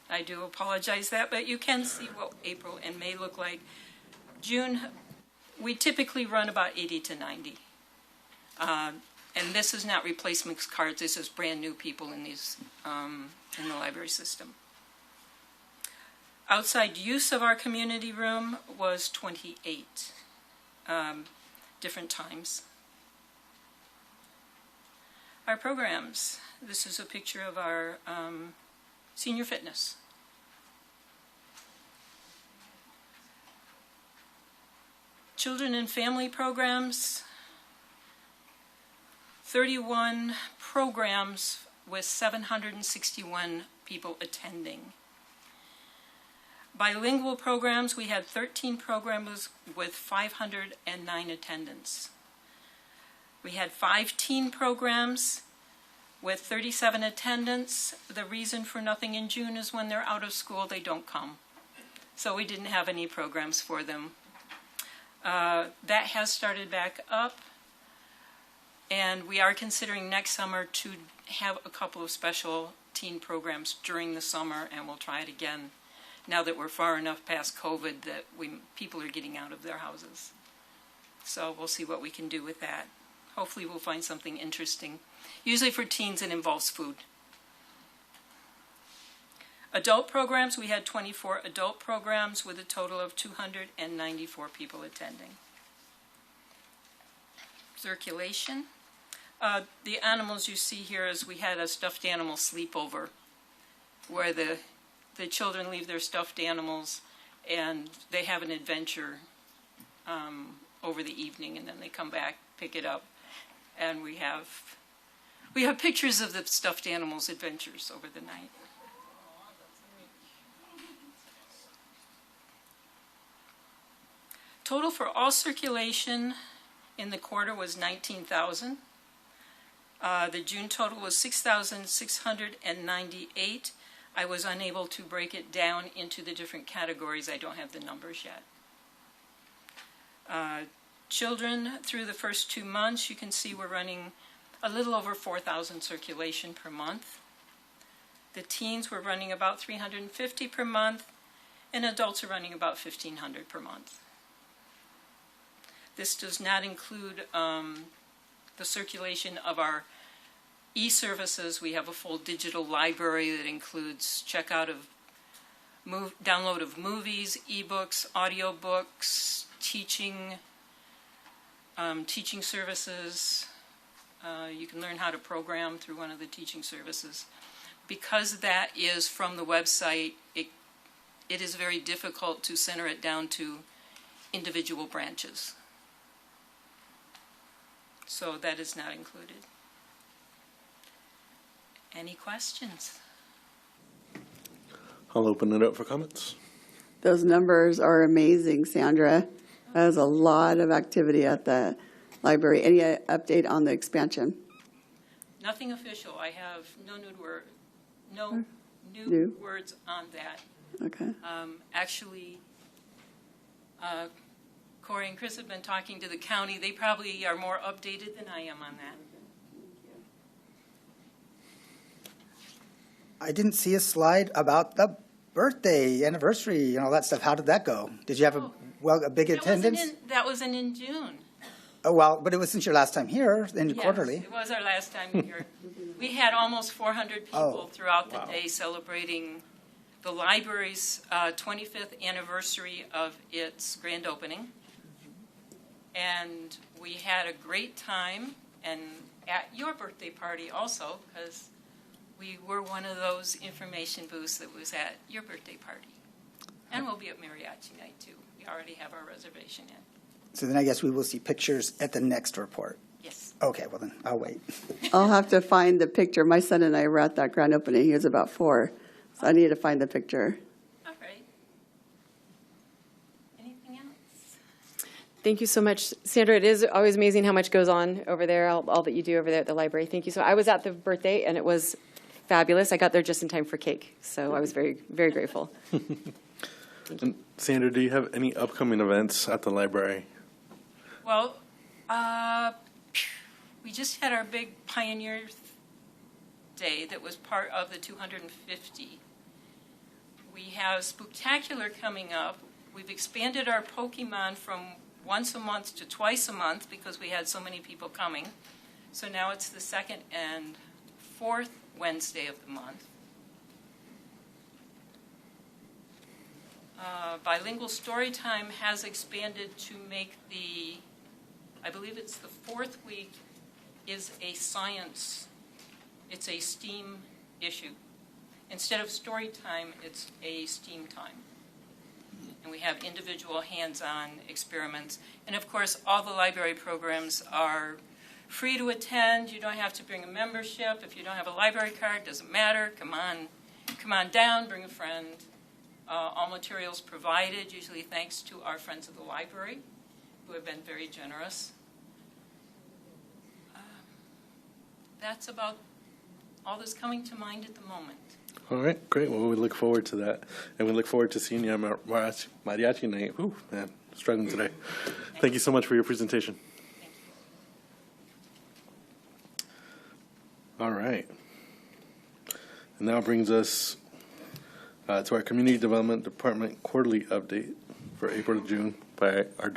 I do apologize that, but you can see what April and May look like. June, we typically run about 80 to 90. And this is not replacement cards, this is brand new people in these, in the library system. Outside use of our community room was 28 different times. Our programs, this is a picture of our senior fitness. Children and family programs, 31 programs with 761 people attending. Bilingual programs, we had 13 programs with 509 attendance. We had 5 teen programs with 37 attendance. The reason for nothing in June is when they're out of school, they don't come. So we didn't have any programs for them. That has started back up. And we are considering next summer to have a couple of special teen programs during the summer, and we'll try it again now that we're far enough past COVID that people are getting out of their houses. So we'll see what we can do with that. Hopefully we'll find something interesting. Usually for teens it involves food. Adult programs, we had 24 adult programs with a total of 294 people attending. Circulation. The animals you see here is we had a stuffed animal sleepover where the children leave their stuffed animals and they have an adventure over the evening, and then they come back, pick it up, and we have pictures of the stuffed animals' adventures over the night. Total for all circulation in the quarter was 19,000. The June total was 6,698. I was unable to break it down into the different categories. I don't have the numbers yet. Children, through the first 2 months, you can see we're running a little over 4,000 circulation per month. The teens were running about 350 per month, and adults are running about 1,500 per month. This does not include the circulation of our e-services. We have a full digital library that includes download of movies, ebooks, audiobooks, teaching services. You can learn how to program through one of the teaching services. Because that is from the website, it is very difficult to center it down to individual branches. So that is not included. Any questions? I'll open it up for comments. Those numbers are amazing, Sandra. That was a lot of activity at the library. Any update on the expansion? Nothing official. I have no new words on that. Okay. Actually, Corey and Chris have been talking to the county. They probably are more updated than I am on that. I didn't see a slide about the birthday, anniversary, and all that stuff. How did that go? Did you have a big attendance? That wasn't in June. Oh, well, but it was since your last time here, in quarterly. Yes, it was our last time here. We had almost 400 people throughout the day celebrating the library's 25th anniversary of its grand opening. And we had a great time, and at your birthday party also, because we were one of those information booths that was at your birthday party. And we'll be at mariachi night, too. We already have our reservation in. So then I guess we will see pictures at the next report. Yes. Okay, well then, I'll wait. I'll have to find the picture. My son and I were at that grand opening. He was about 4, so I need to find the picture. All right. Anything else? Thank you so much, Sandra. It is always amazing how much goes on over there, all that you do over there at the library. Thank you. So I was at the birthday, and it was fabulous. I got there just in time for cake, so I was very, very grateful. And Sandra, do you have any upcoming events at the library? Well, we just had our big Pioneer Day that was part of the 250. We have Spooktacular coming up. We've expanded our Pokemon from once a month to twice a month because we had so many people coming. So now it's the second and fourth Wednesday of the month. Bilingual Storytime has expanded to make I believe it's the fourth week, is a science, it's a STEAM issue. Instead of story time, it's a STEAM time. And we have individual hands-on experiments. And of course, all the library programs are free to attend. You don't have to bring a membership. If you don't have a library card, doesn't matter. Come on down, bring a friend. All materials provided, usually thanks to our friends of the library, who have been very generous. That's about all that's coming to mind at the moment. All right, great. Well, we look forward to that. And we look forward to seeing you at Mariachi Night. Ooh, man, struggling today. Thank you so much for your presentation. Thank you. All right. And now brings us to our Community Development Department quarterly update for April to June by our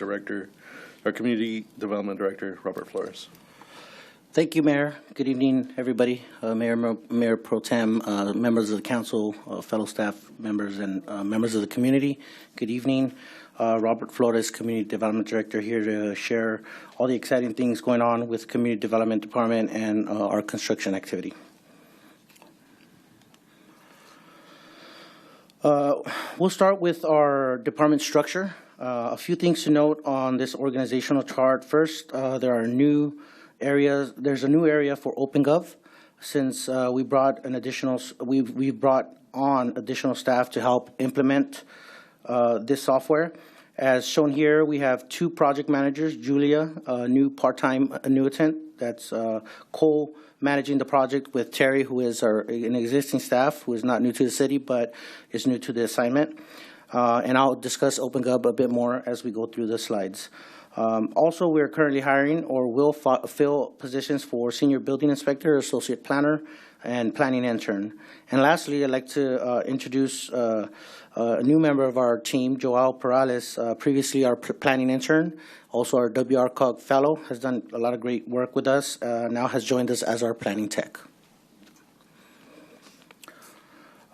Community Development Director, Robert Flores. Thank you, Mayor. Good evening, everybody. Mayor Pro Tem, members of the council, fellow staff members, and members of the community. Good evening. Robert Flores, Community Development Director, here to share all the exciting things going on with Community Development Department and our construction activity. We'll start with our department structure. A few things to note on this organizational chart. First, there's a new area for OpenGov since we brought on additional staff to help implement this software. As shown here, we have 2 project managers, Julia, a new part-time annuitant that's co-managing the project with Terry, who is an existing staff, who is not new to the city, but is new to the assignment. And I'll discuss OpenGov a bit more as we go through the slides. Also, we're currently hiring or will fill positions for senior building inspector, associate planner, and planning intern. And lastly, I'd like to introduce a new member of our team, Joao Perales, previously our planning intern, also our WRCOG fellow, has done a lot of great work with us, now has joined us as our planning tech.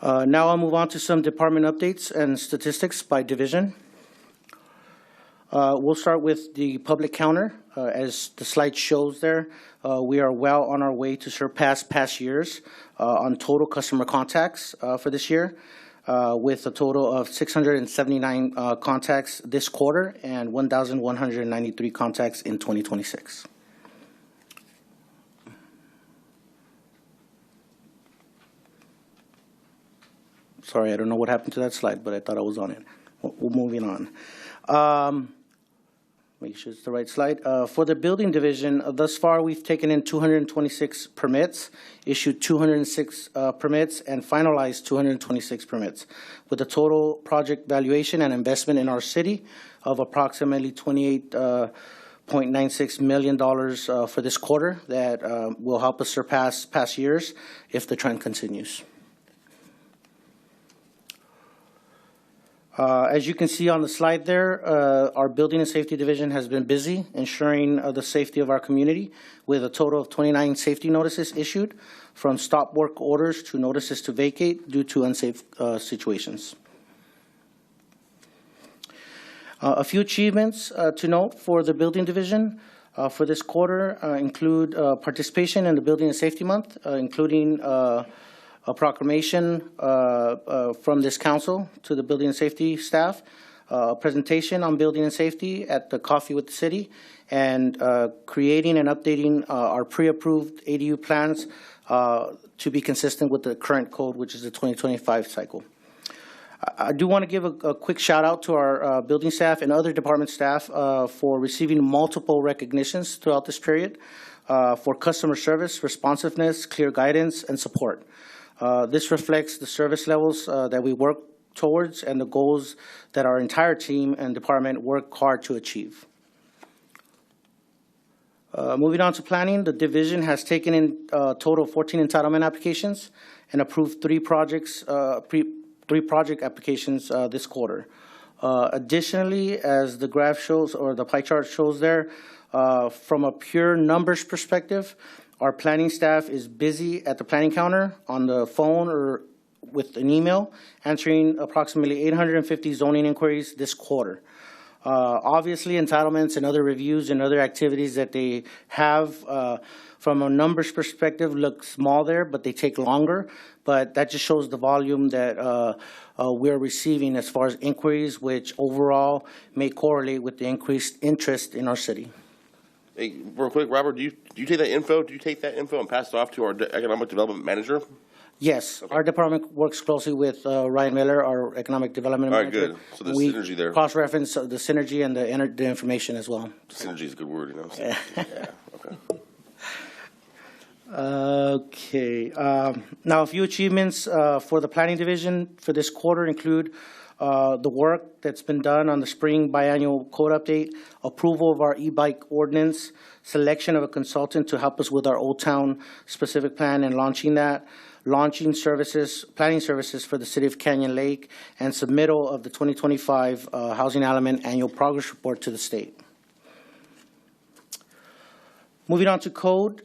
Now I'll move on to some department updates and statistics by division. We'll start with the public counter. As the slide shows there, we are well on our way to surpass past years on total customer contacts for this year, with a total of 679 contacts this quarter and 1,193 contacts in 2026. Sorry, I don't know what happened to that slide, but I thought I was on it. We're moving on. Make sure it's the right slide. For the building division, thus far we've taken in 226 permits, issued 206 permits, and finalized 226 permits, with a total project valuation and investment in our city of approximately $28.96 million for this quarter that will help us surpass past years if the trend continues. As you can see on the slide there, our Building and Safety Division has been busy ensuring the safety of our community with a total of 29 safety notices issued, from stop work orders to notices to vacate due to unsafe situations. A few achievements to note for the Building Division for this quarter include participation in the Building and Safety Month, including a proclamation from this council to the building and safety staff, a presentation on building and safety at the Coffee with the City, and creating and updating our pre-approved ADU plans to be consistent with the current code, which is the 2025 cycle. I do want to give a quick shout out to our building staff and other department staff for receiving multiple recognitions throughout this period for customer service, responsiveness, clear guidance, and support. This reflects the service levels that we work towards and the goals that our entire team and department work hard to achieve. Moving on to planning, the division has taken in a total of 14 entitlement applications and approved three project applications this quarter. Additionally, as the graph shows, or the pie chart shows there, from a pure numbers perspective, our planning staff is busy at the planning counter, on the phone, or with an email, answering approximately 850 zoning inquiries this quarter. Obviously, entitlements and other reviews and other activities that they have from a numbers perspective look small there, but they take longer. But that just shows the volume that we're receiving as far as inquiries, which overall may correlate with the increased interest in our city. Hey, real quick, Robert, do you take that info? Do you take that info and pass it off to our economic development manager? Yes, our department works closely with Ryan Miller, our economic development All right, manager. good. So there's We synergy there. Cross-reference the synergy and the information as well. Synergy is a good word, you know. So, yeah. Okay. Okay. Now, a few achievements for the planning division for this quarter include the work that's been done on the spring biannual code update, approval of our e-bike ordinance, selection of a consultant to help us with our Old Town specific plan and launching that, launching services, planning services for the city of Canyon Lake, and submittal of the 2025 Housing Element Annual Progress Report to the state. Moving on to code.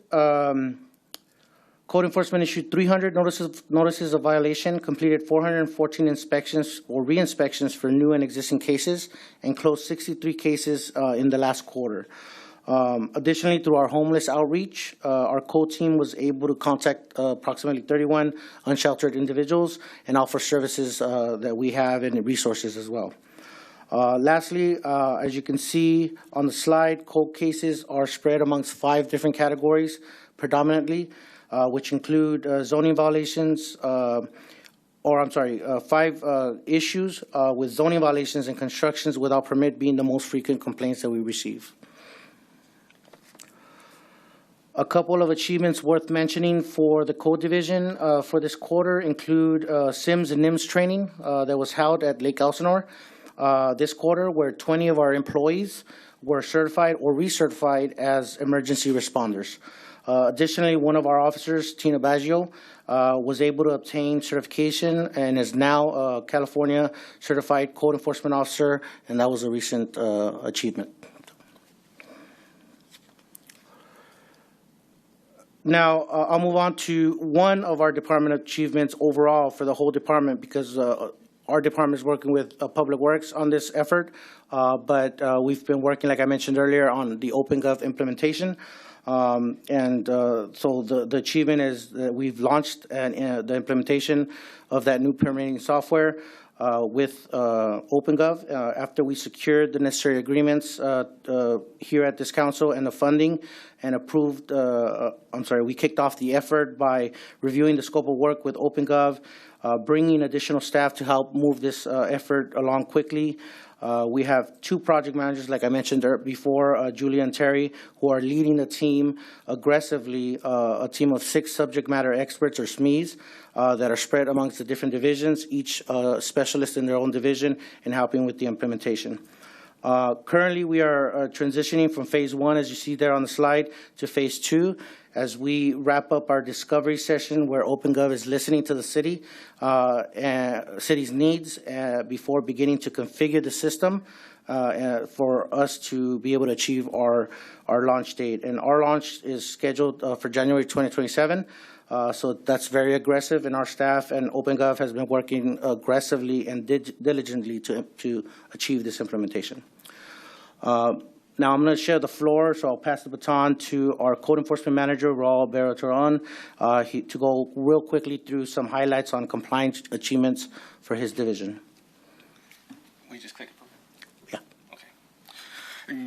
Code enforcement issued 300 notices of violation, completed 414 inspections or re-inspections for new and existing cases, and closed 63 cases in the last quarter. Additionally, through our homeless outreach, our code team was able to contact approximately 31 unsheltered individuals and offer services that we have and resources as well. Lastly, as you can see on the slide, code cases are spread amongst 5 different categories predominantly, which include zoning violations, 5 issues with zoning violations and constructions without permit being the most frequent complaints that we receive. A couple of achievements worth mentioning for the code division for this quarter include SIMS and NIMS training that was held at Lake Elsinore this quarter, where 20 of our employees were certified or recertified as emergency responders. Additionally, one of our officers, Tina Baggio, was able to obtain certification and is now a California certified code enforcement officer, and that was a recent achievement. Now, I'll move on to one of our department achievements overall for the whole department, because our department is working with Public Works on this effort, but we've been working, like I mentioned earlier, on the OpenGov implementation. So the achievement is that we've launched the implementation of that new permitting software with OpenGov after we secured the necessary agreements here at this council and the funding and approved, we kicked off the effort by reviewing the scope of work with OpenGov, bringing additional staff to help move this effort along quickly. We have 2 project managers, like I mentioned before, Julia and Terry, who are leading the team aggressively, a team of 6 subject matter experts, or SMEs, that are spread amongst the different divisions, each specialist in their own division, and helping with the implementation. Currently, we are transitioning from phase 1, as you see there on the slide, to phase 2, as we wrap up our discovery session where OpenGov is listening to the city's needs before beginning to configure the system for us to be able to achieve our launch date. And our launch is scheduled for January 2027. So that's very aggressive, and our staff and OpenGov has been working aggressively and diligently to achieve this implementation. Now I'm going to share the floor, so I'll pass the baton to our Code Enforcement Manager, Raul Beratoran, to go real quickly through some highlights on compliance achievements for his division. We just click it. Yeah. Okay.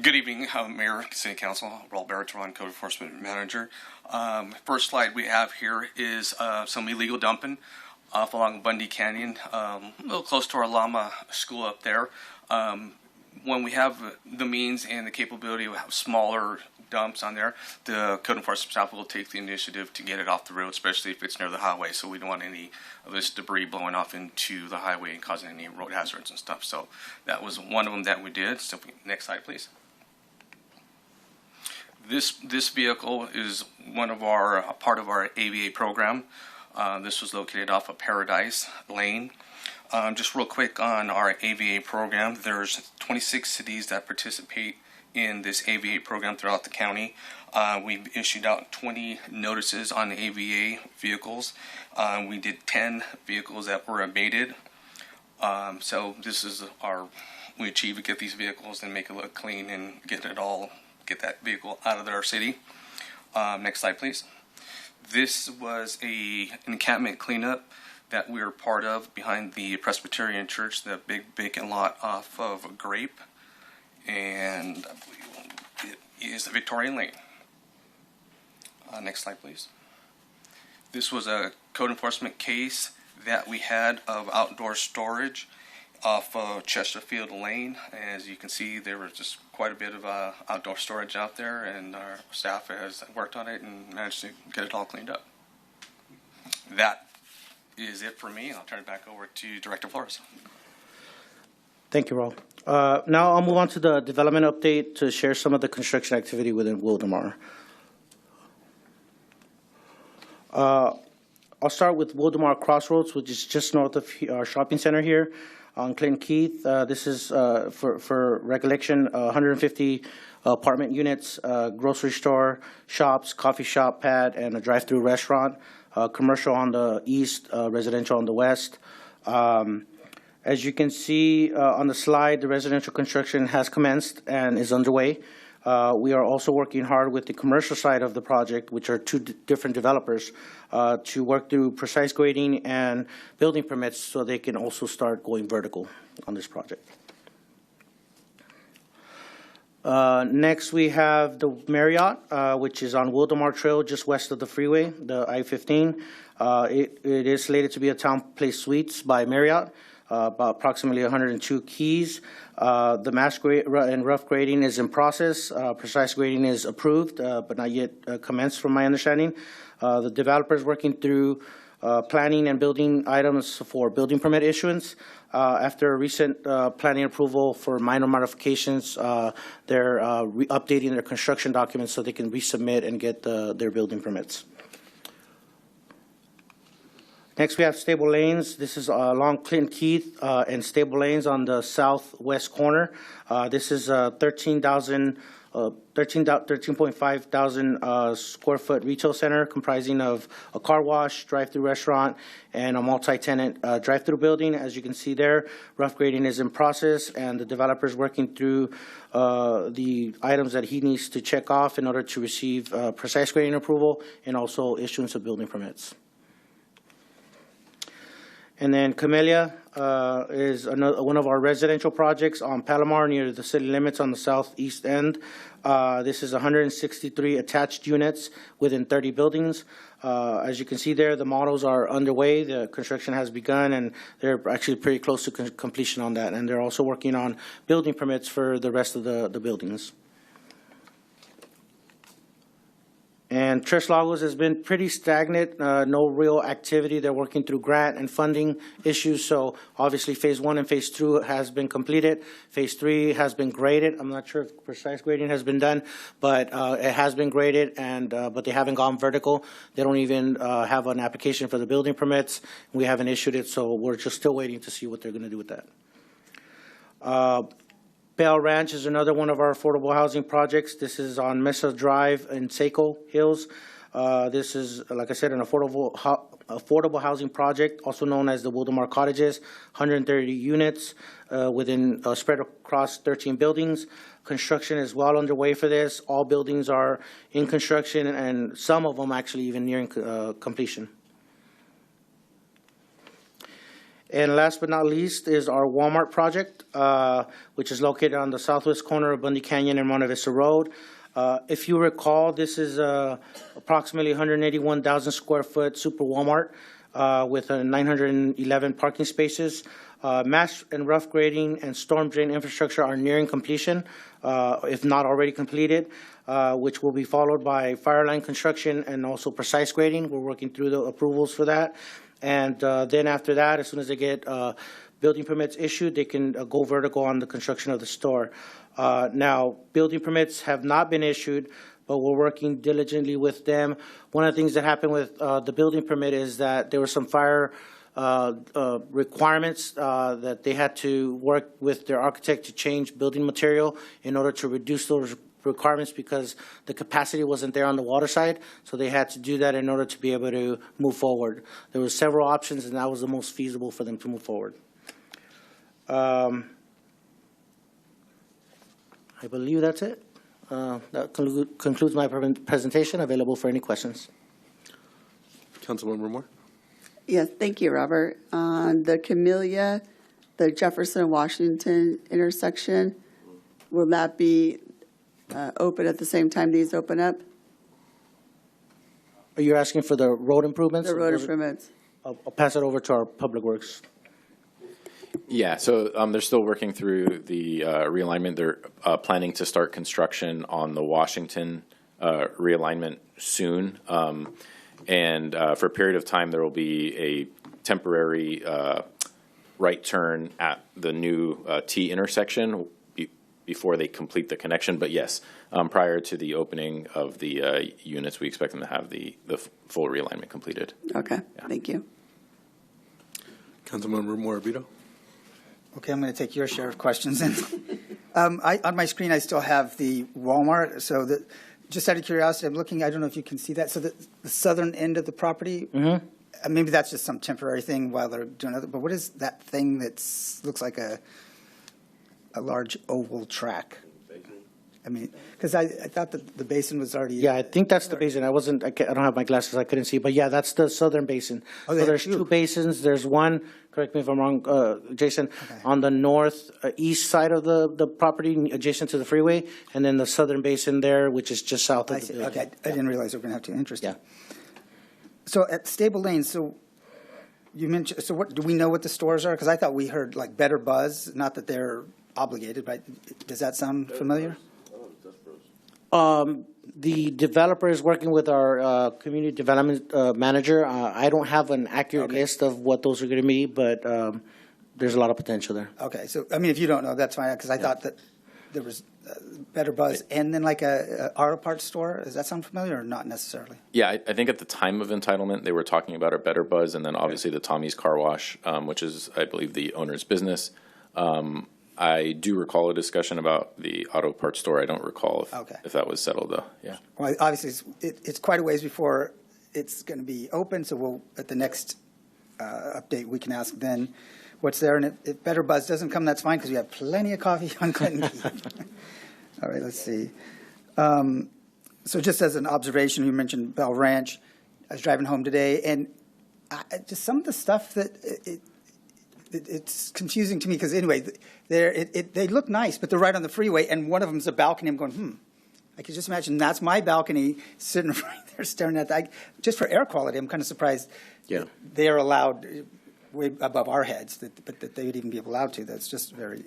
Good evening, Mayor, City Council, Raul Beratoran, Code Enforcement Manager. First slide we have here is some illegal dumping off along Bundy Canyon, a little close to our Llama school up there. When we have the means and the capability of smaller dumps on there, the code enforcement staff will take the initiative to get it off the road, especially if it's near the highway. So we don't want any of this debris blowing off into the highway and causing any road hazards and stuff. So that was one of them that we did. So next slide, please. This vehicle is part of our AVA program. This was located off of Paradise Lane. Just real quick on our AVA program, there's 26 cities that participate in this AVA program throughout the county. We've issued out 20 notices on AVA vehicles. We did 10 vehicles that were abated. So this is we achieve to get these vehicles and make it look clean and get that vehicle out of our city. Next slide, please. This was an encampment cleanup that we were part of behind the Presbyterian Church, the big vacant lot off of Grape, and I believe it is Victoria Lane. Next slide, please. This was a code enforcement case that we had of outdoor storage off of Chesterfield Lane. As you can see, there was just quite a bit of outdoor storage out there, and our staff has worked on it and managed to get it all cleaned up. That is it for me. I'll turn it back over to Director Flores. Thank you, Raul. Now I'll move on to the development update to share some of the construction activity within Wildomar. I'll start with Wildomar Crossroads, which is just north of our shopping center here on Clinton Keith. This is, for recollection, 150 apartment units, grocery store, shops, coffee shop pad, and a drive-through restaurant. Commercial on the east, residential on the west. As you can see on the slide, the residential construction has commenced and is underway. We are also working hard with the commercial side of the project, which are two different developers, to work through precise grading and building permits so they can also start going vertical on this project. Next, we have the Marriott, which is on Wildomar Trail, just west of the freeway, the I-15. It is slated to be a Town Place Suites by Marriott, about approximately 102 keys. The mass grade and rough grading is in process. Precise grading is approved, but not yet commenced, from my understanding. The developer is working through planning and building items for building permit issuance. After a recent planning approval for minor modifications, they're updating their construction documents so they can resubmit and get their building permits. Next, we have Stable Lanes. This is along Clinton Keith and Stable Lanes on the southwest corner. This is a 13.5 thousand square foot retail center comprising of a car wash, drive-through restaurant, and a multi-tenant drive-through building. As you can see there, rough grading is in process, and the developer is working through the items that he needs to check off in order to receive precise grading approval and also issuance of building permits. And then Camellia is one of our residential projects on Palomar near the city limits on the southeast end. This is 163 attached units within 30 buildings. As you can see there, the models are underway. The construction has begun, and they're actually pretty close to completion on that. And they're also working on building permits for the rest of the buildings. And Tres Lagos has been pretty stagnant, no real activity. They're working through grant and funding issues. So obviously phase 1 and phase 2 has been completed. Phase 3 has been graded. I'm not sure if precise grading has been done, but it has been graded, and but they haven't gone vertical. They don't even have an application for the building permits. We haven't issued it, so we're just still waiting to see what they're going to do with that. Bell Ranch is another one of our affordable housing projects. This is on Mesa Drive in Seco Hills. This is, like I said, an affordable housing project, also known as the Wildomar Cottages, 130 units spread across 13 buildings. Construction is well underway for this. All buildings are in construction, and some of them actually even nearing completion. And last but not least is our Walmart project, which is located on the southwest corner of Bundy Canyon and Monte Vista Road. If you recall, this is approximately 181,000 square foot super Walmart with 911 parking spaces. Mass and rough grading and storm drain infrastructure are nearing completion, if not already completed, which will be followed by fire line construction and also precise grading. We're working through the approvals for that. And then after that, as soon as they get building permits issued, they can go vertical on the construction of the store. Now, building permits have not been issued, but we're working diligently with them. One of the things that happened with the building permit is that there were some fire requirements that they had to work with their architect to change building material in order to reduce those requirements because the capacity wasn't there on the water side, so they had to do that in order to be able to move forward. There were several options, and that was the most feasible for them to move forward. I believe that's it. That concludes my presentation. Available for any questions. Councilmember Moore? Yes, thank you, Robert. On the Camellia, the Jefferson and Washington intersection, will that be open at the same time these open up? Are you asking for the road improvements? The road improvements. I'll pass it over to our Public Works. Yeah, so they're still working through the realignment. They're planning to start construction on the Washington realignment soon. And for a period of time, there will be a temporary right turn at the new T intersection before they complete the connection. But yes, prior to the opening of the units, we expect them to have the full realignment completed. Okay, thank you. Councilmember Morabito? Okay, I'm going to take your share of questions. On my screen, I still have the Walmart. So just out of curiosity, I'm looking, I don't know if you can see that. So the southern end of the property, maybe that's just some temporary thing while they're doing other, but what is that thing that looks like a large oval track? I mean, because I thought that the basin was already. Yeah, I think that's the basin. I don't have my glasses. I couldn't see. But yeah, that's the southern basin. Oh, so there's two basins. There's one, correct me if I'm wrong, Jason, on the northeast side of the property, adjacent to the freeway, and then the southern basin there, which is just south of the building. Okay, I didn't realize we were going to have to. Interesting. Yeah. So at Stable Lane, so you mentioned, so what, do we know what the stores are? Because I thought we heard like Better Buzz, not that they're obligated, but does that sound familiar? The developer is working with our community development manager. I don't have an accurate list of what those are going to be, but there's a lot of potential there. Okay, so I mean, if you don't know, that's fine, because I thought that there was Better Buzz and then like a auto parts store. Does that sound familiar or not necessarily? Yeah, I think at the time of entitlement, they were talking about a Better Buzz, and then obviously the Tommy's Car Wash, which is, I believe, the owner's business. I do recall a discussion about the auto parts store. I don't recall if that was settled, though. Yeah. Well, obviously, it's quite a ways before it's going to be open, so we'll, at the next update, we can ask then what's there. And if Better Buzz doesn't come, that's fine, because we have plenty of coffee on Clinton Key. All right, let's see. So just as an observation, you mentioned Bell Ranch. I was driving home today, and just some of the stuff that it's confusing to me, because anyway, they look nice, but they're right on the freeway, and one of them's a balcony. I'm going, I could just imagine that's my balcony sitting right there staring at that. Just for air quality, I'm kind of surprised they are allowed way above our heads, but that they would even be allowed to. That's just very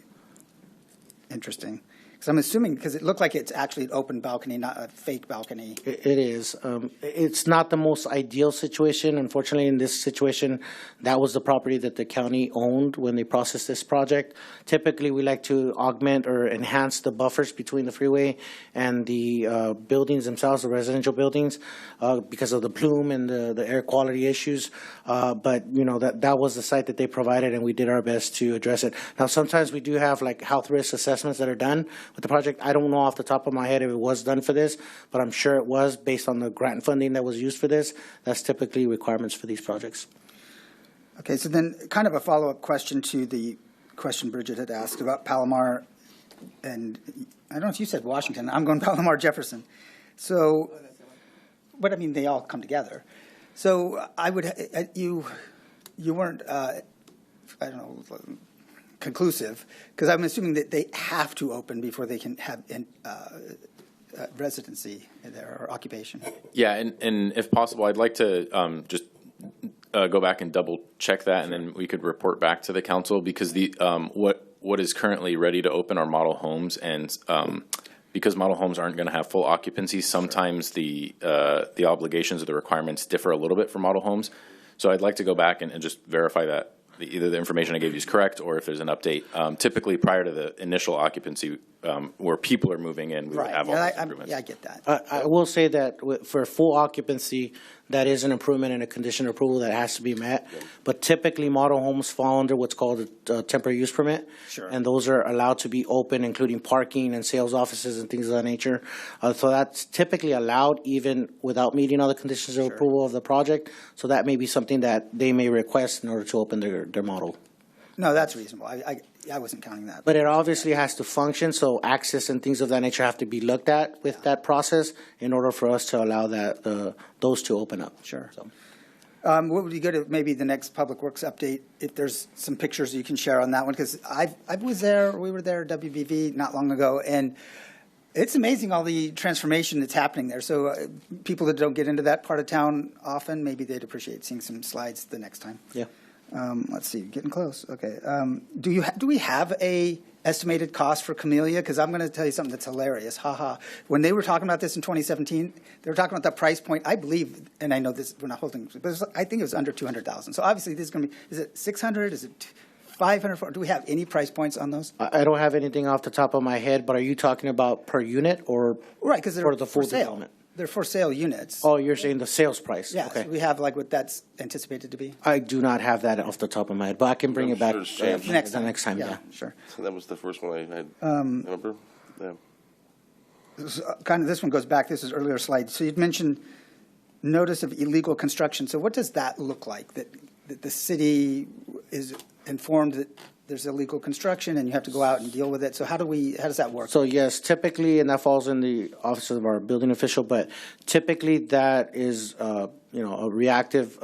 interesting. Because I'm assuming, because it looked like it's actually an open balcony, not a fake balcony. It is. It's not the most ideal situation. Unfortunately, in this situation, that was the property that the county owned when they processed this project. Typically, we like to augment or enhance the buffers between the freeway and the buildings themselves, the residential buildings, because of the plume and the air quality issues. But, you know, that was the site that they provided, and we did our best to address it. Now, sometimes we do have, like, health risk assessments that are done with the project. I don't know off the top of my head if it was done for this, but I'm sure it was based on the grant funding that was used for this. That's typically requirements for these projects. Okay, so then kind of a follow-up question to the question Bridget had asked about Palomar, and I don't know if you said Washington. I'm going Palomar Jefferson. So, but I mean, they all come together. So I would, you weren't, I don't know, conclusive, because I'm assuming that they have to open before they can have residency there or occupation. Yeah, and if possible, I'd like to just go back and double check that, and then we could report back to the council, because the what is currently ready to open are model homes, and because model homes aren't going to have full occupancy, sometimes the obligations or the requirements differ a little bit for model homes. So I'd like to go back and just verify that either the information I gave you is correct or if there's an update. Typically, prior to the initial occupancy, where people are moving in, we would have all those improvements. Yeah, I get that. I will say that for full occupancy, that is an improvement and a condition of approval that has to be met. But typically, model homes fall under what's called a temporary use permit. Sure. And those are allowed to be open, including parking and sales offices and things of that nature. So that's typically allowed even without meeting all the conditions of approval of the project. So that may be something that they may request in order to open their model. No, that's reasonable. I wasn't counting that. But it obviously has to function, so access and things of that nature have to be looked at with that process in order for us to allow those to open up. Sure. So, what would be good at maybe the next Public Works update, if there's some pictures you can share on that one? Because we were there, WVV, not long ago, and it's amazing all the transformation that's happening there. So people that don't get into that part of town often, maybe they'd appreciate seeing some slides the next time. Yeah. Let's see, getting close. Okay. Do we have a estimated cost for Camellia? Because I'm going to tell you something that's hilarious. When they were talking about this in 2017, they were talking about the price point. I believe, and I know this, we're not holding, but I think it was under 200,000. So obviously this is going to be, is it 600? Is it 500? Do we have any price points on those? I don't have anything off the top of my head, but are you talking about per unit or right? Because they're for the full for sale. development? They're for sale units. Oh, you're saying the sales price? Yeah. Okay. So we have like what that's anticipated to be. I do not have that off the top of my head, but I can bring it back next time. Yeah, sure. So that was the first one I had. Remember? Yeah. This one goes back. This is earlier slide. So you'd mentioned notice of illegal construction. So what does that look like? That the city is informed that there's illegal construction and you have to go out and deal with it. So how does that work? So yes, typically, and that falls in the office of our building official, but typically that is, a reactive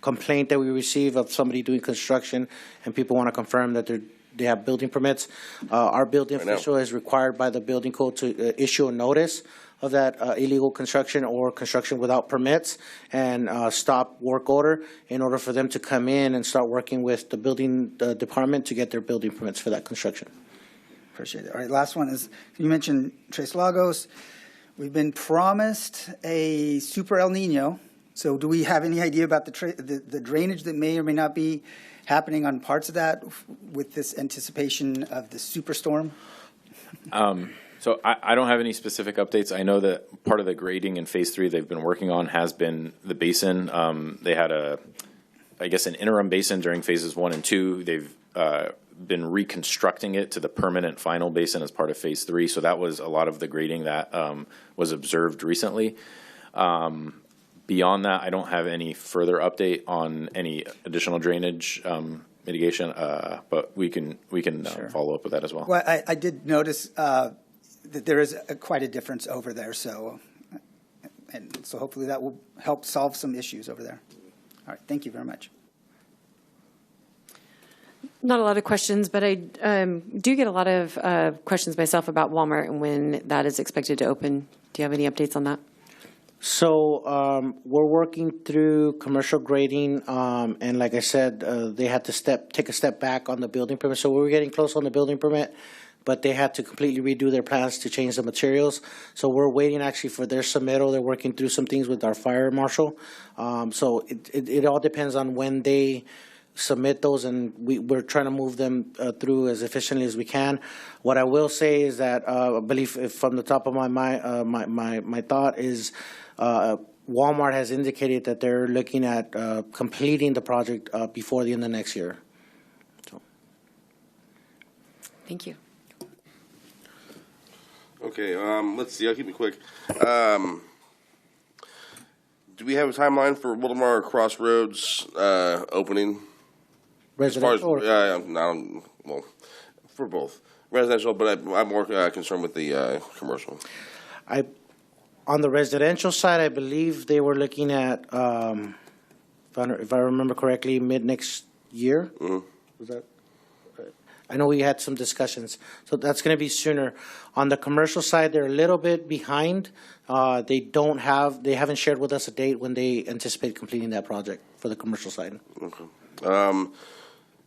complaint that we receive of somebody doing construction and people want to confirm that they have building permits. Our building official is required by the building code to issue a notice of that illegal construction or construction without permits and stop work order in order for them to come in and start working with the building department to get their building permits for that construction. Appreciate it. All right, last one is, you mentioned Tres Lagos. We've been promised a super El Nino. So do we have any idea about the drainage that may or may not be happening on parts of that with this anticipation of the superstorm? So I don't have any specific updates. I know that part of the grading in Phase 3 they've been working on has been the basin. They had an interim basin during Phases 1 and 2. They've been reconstructing it to the permanent final basin as part of Phase 3. So that was a lot of the grading that was observed recently. Beyond that, I don't have any further update on any additional drainage mitigation, but we can follow up with that as well. Well, I did notice that there is quite a difference over there. So hopefully that will help solve some issues over there. All right, thank you very much. Not a lot of questions, but I do get a lot of questions myself about Walmart and when that is expected to open. Do you have any updates on that? So we're working through commercial grading, and like I said, they had to take a step back on the building permit. So we were getting close on the building permit, but they had to completely redo their plans to change the materials. So we're waiting actually for their submittal. They're working through some things with our fire marshal. So it all depends on when they submit those, and we're trying to move them through as efficiently as we can. What I will say is that I believe, if from the top of my thought is, Walmart has indicated that they're looking at completing the project before the end of next year. So. Thank you. Okay, let's see. I'll keep it quick. Do we have a timeline for Wildomar Crossroads opening? Residential? Well, for both. Residential, but I'm more concerned with the commercial. On the residential side, I believe they were looking at, if I remember correctly, mid-next year. Mm-hmm. Was that? I know we had some discussions, so that's going to be sooner. On the commercial side, they're a little bit behind. They haven't shared with us a date when they anticipate completing that project for the commercial side. Okay.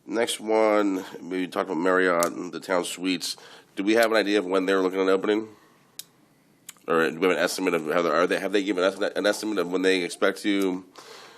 Next one, we talked about Marriott and the town suites. Do we have an idea of when they're looking at opening? Or do we have an estimate of have they given us an estimate of when they expect to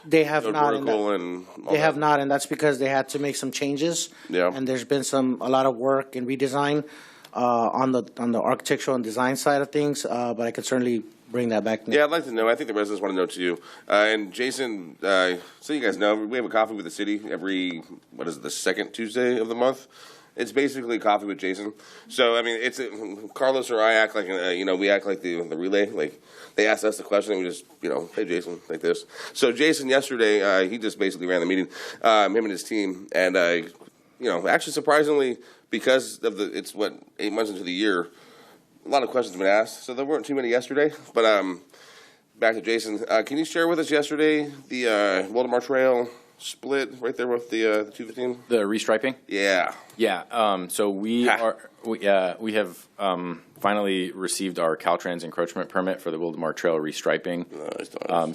They have go not. And vertical and all they that? have not, and that's because they had to make some changes. Yeah. And there's been a lot of work and redesign on the architectural and design side of things. But I could certainly bring that back. Yeah, I'd like to know. I think the residents want to know too. And Jason, so you guys know, we have a coffee with the city every, what is it, the second Tuesday of the month? It's basically coffee with Jason. So, I mean, it's Carlos or I act like, we act like the relay. Like, they ask us the question and we just, hey, Jason, like this. So, Jason, yesterday, he just basically ran the meeting, him and his team. And, actually, surprisingly, because of it's 8 months into the year, a lot of questions have been asked. So, there weren't too many yesterday. But back to Jason. Can you share with us yesterday the Wildomar Trail split right there with the 215? The restriping? Yeah. Yeah. So we have finally received our Caltrans encroachment permit for the Wildomar Trail restriping. Nice.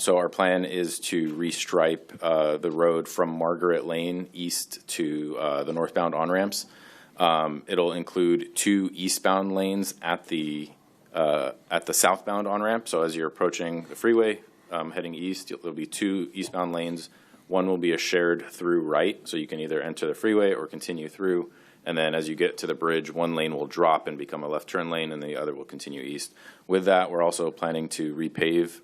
So our plan is to restripe the road from Margaret Lane east to the northbound on-ramps. It'll include 2 eastbound lanes at the southbound on-ramp. So as you're approaching the freeway heading east, there'll be 2 eastbound lanes. One will be a shared through right, so you can either enter the freeway or continue through. And then as you get to the bridge, one lane will drop and become a left turn lane, and the other will continue east. With that, we're also planning to repave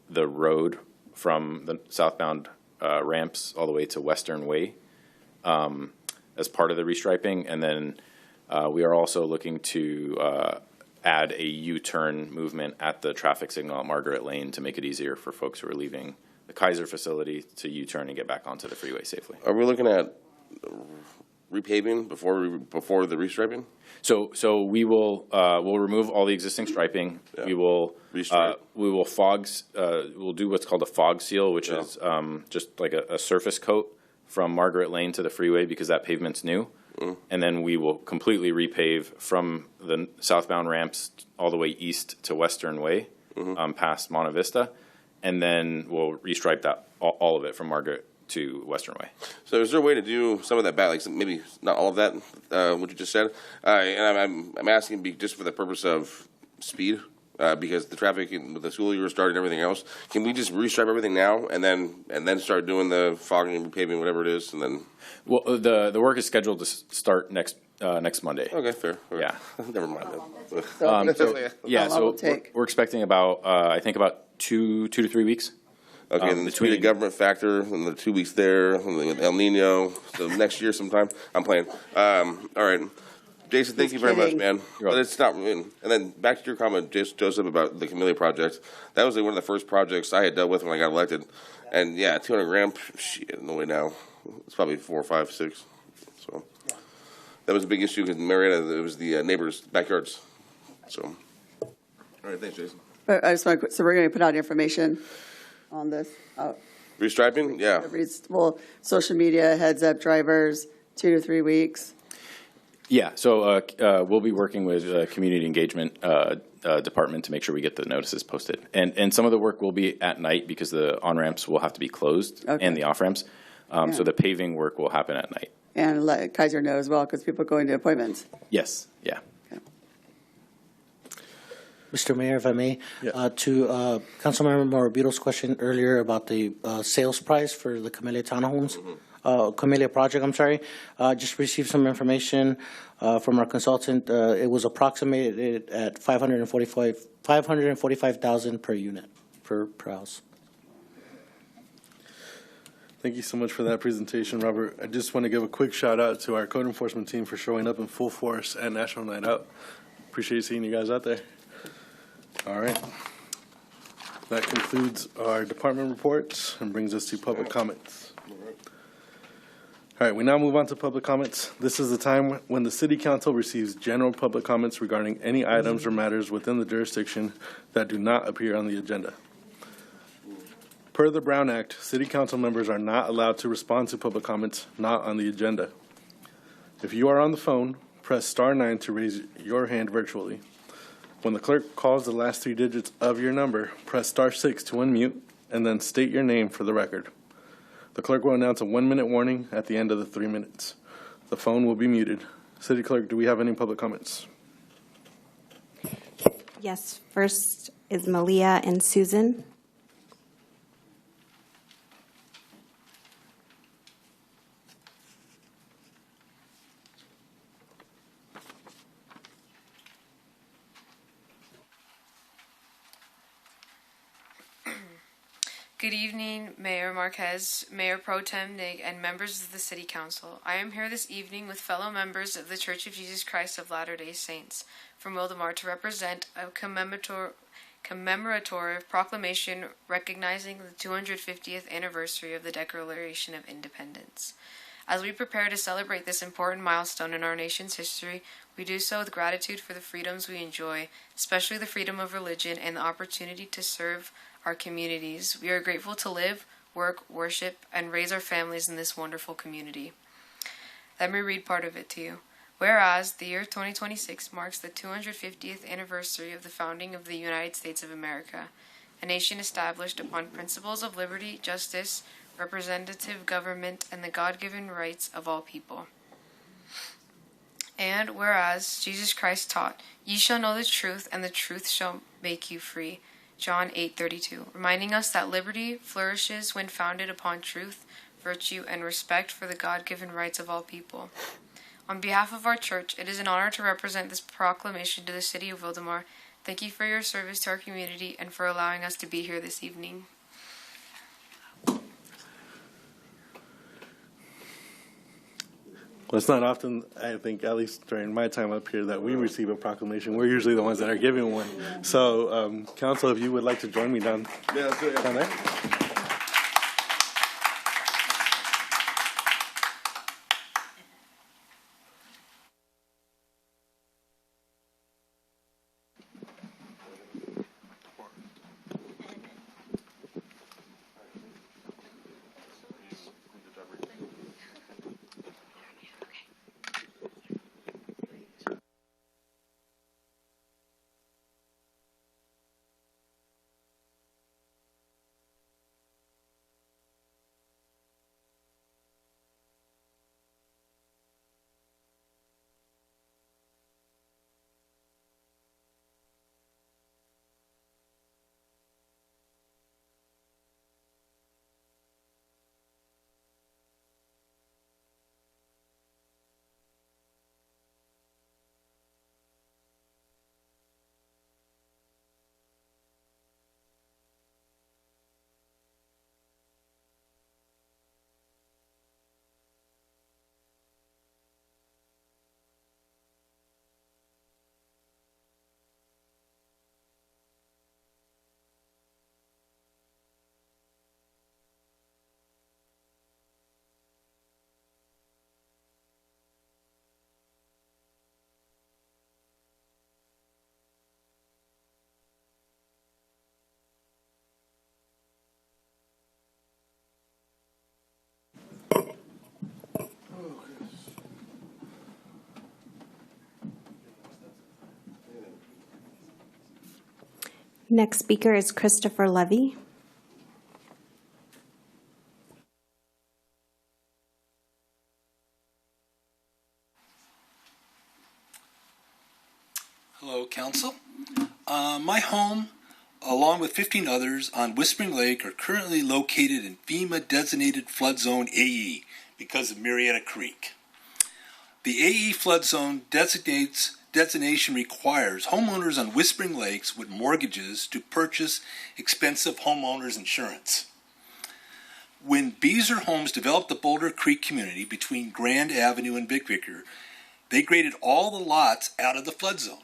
the road from the southbound ramps all the way to Western Way as part of the restriping. And then we are also looking to add a U-turn movement at the traffic signal at Margaret Lane to make it easier for folks who are leaving the Kaiser facility to U-turn and get back onto the freeway safely. Are we looking at repaving before the restriping? So we will we'll remove all the existing striping. Yeah. We will we'll do what's called a fog seal, which is just like a surface coat from Margaret Lane to the freeway because that pavement's new. And then we will completely repave from the southbound ramps all the way east to Western Way, past Monte Vista. And then we'll restripe that all of it from Margaret to Western Way. So is there a way to do some of that back, like maybe not all of that, what you just said? And I'm asking just for the purpose of speed, because the traffic with the school year started and everything else. Can we just restripe everything now and then start doing the fogging and repaving, whatever it is, and then? Well, the work is scheduled to start next Monday. Okay, fair. Okay. Yeah. Never mind then. So we're expecting about I think about 2 to 3 weeks. Okay, and between the government factor and the 2 weeks there, and the El Nino, so next year sometime. I'm playing. All right. Jason, thank you very much, man. But it's not, and then back to your comment, Joseph, about the Camellia project. That was one of the first projects I had dealt with when I got elected. And yeah, 200 grand, shit, no way now. It's probably 4, 5, 6. So that was a big issue because Marietta, it was the neighbors' backyards. So, all right, thanks, Jason. But I just want to, so we're going to put out information on this. Restriping? Yeah. Well, social media, heads up drivers, 2 to 3 weeks. Yeah, so we'll be working with community engagement department to make sure we get the notices posted. And some of the work will be at night because the on-ramps will have to be closed and the off-ramps. So the paving work will happen at night. And let Kaiser know as well because people go into appointments. Yes, yeah. Mr. Mayor, if I may, to Councilmember Morabito's question earlier about the sales price for the Camellia Townhomes, Camellia project, I'm sorry, just received some information from our consultant. It was approximated at $545,000 per unit, per house. Thank you so much for that presentation, Robert. I just want to give a quick shout out to our code enforcement team for showing up in full force at National Night Out. Appreciate seeing you guys out there. All right. That concludes our department reports and brings us to public comments. All right, we now move on to public comments. This is the time when the City Council receives general public comments regarding any items or matters within the jurisdiction that do not appear on the agenda. Per the Brown Act, City Council members are not allowed to respond to public comments not on the agenda. If you are on the phone, press *9 to raise your hand virtually. When the clerk calls the last 3 digits of your number, press *6 to unmute, and then state your name for the record. The clerk will announce a 1-minute warning at the end of the 3 minutes. The phone will be muted. City Clerk, do we have any public comments? Yes, first is Malia and Susan. Good evening, Mayor Marquez, Mayor Pro Tem Nig, and members of the City Council. I am here this evening with fellow members of the Church of Jesus Christ of Latter-day Saints from Wildomar to represent a commemorative proclamation recognizing the 250th anniversary of the Declaration of Independence. As we prepare to celebrate this important milestone in our nation's history, we do so with gratitude for the freedoms we enjoy, especially the freedom of religion and the opportunity to serve our communities. We are grateful to live, work, worship, and raise our families in this wonderful community. Let me read part of it to you. Whereas the year 2026 marks the 250th anniversary of the founding of the United States of America, a nation established upon principles of liberty, justice, representative government, and the God-given rights of all people. And whereas Jesus Christ taught, "Ye shall know the truth, and the truth shall make you free," John 8:32, reminding us that liberty flourishes when founded upon truth, virtue, and respect for the God-given rights of all people. On behalf of our church, it is an honor to represent this proclamation to the city of Wildomar. Thank you for your service to our community and for allowing us to be here this evening. Well, it's not often, I think, at least during my time up here, that we receive a proclamation. We're usually the ones that are giving one. So, Council, if you would like to join me down there. Next speaker is Christopher Levy. Hello, Council. My home, along with 15 others on Whispering Lake, are currently located in FEMA-designated flood zone AE because of Marietta Creek. The AE flood zone designation requires homeowners on Whispering Lakes with mortgages to purchase expensive homeowners insurance. When Beezer Homes developed the Boulder Creek community between Grand Avenue and Big Vicar, they graded all the lots out of the flood zone.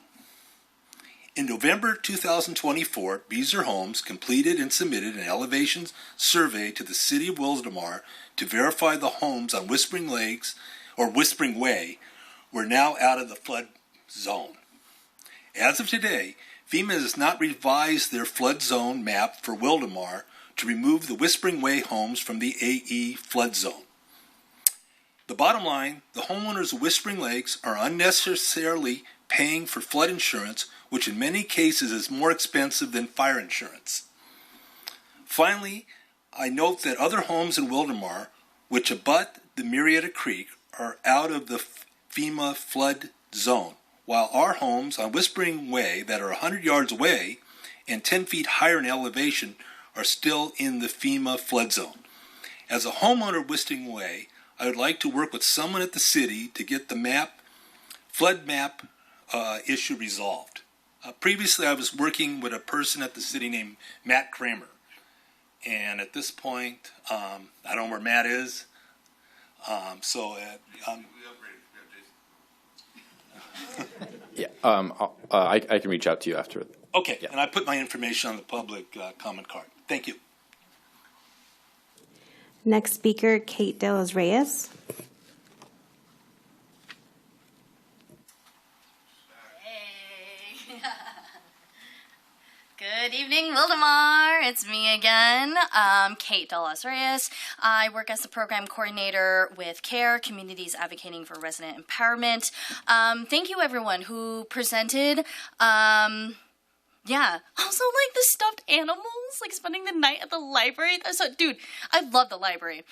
In November 2024, Beezer Homes completed and submitted an elevation survey to the City of Wildomar to verify the homes on Whispering Lakes or Whispering Way were now out of the flood zone. As of today, FEMA has not revised their flood zone map for Wildomar to remove the Whispering Way homes from the AE flood zone. The bottom line, the homeowners of Whispering Lakes are unnecessarily paying for flood insurance, which in many cases is more expensive than fire insurance. Finally, I note that other homes in Wildomar, which abut the Marietta Creek, are out of the FEMA flood zone, while our homes on Whispering Way that are 100 yards away and 10 feet higher in elevation are still in the FEMA flood zone. As a homeowner of Whispering Way, I would like to work with someone at the city to get the flood map issue resolved. Previously, I was working with a person at the city named Matt Kramer. And at this point, I don't know where Matt is. Yeah, I can reach out to you after. Okay, and I put my information on the public comment card. Thank you. Next speaker, Kate De Los Reyes. Good evening, Wildomar. It's me again, Kate De Los Reyes. I work as the program coordinator with CARE, Communities Advocating for Resident Empowerment. Thank you, everyone who presented. Yeah. Also, like, the stuffed animals, like, spending the night at the library. That's so, dude, I love the library.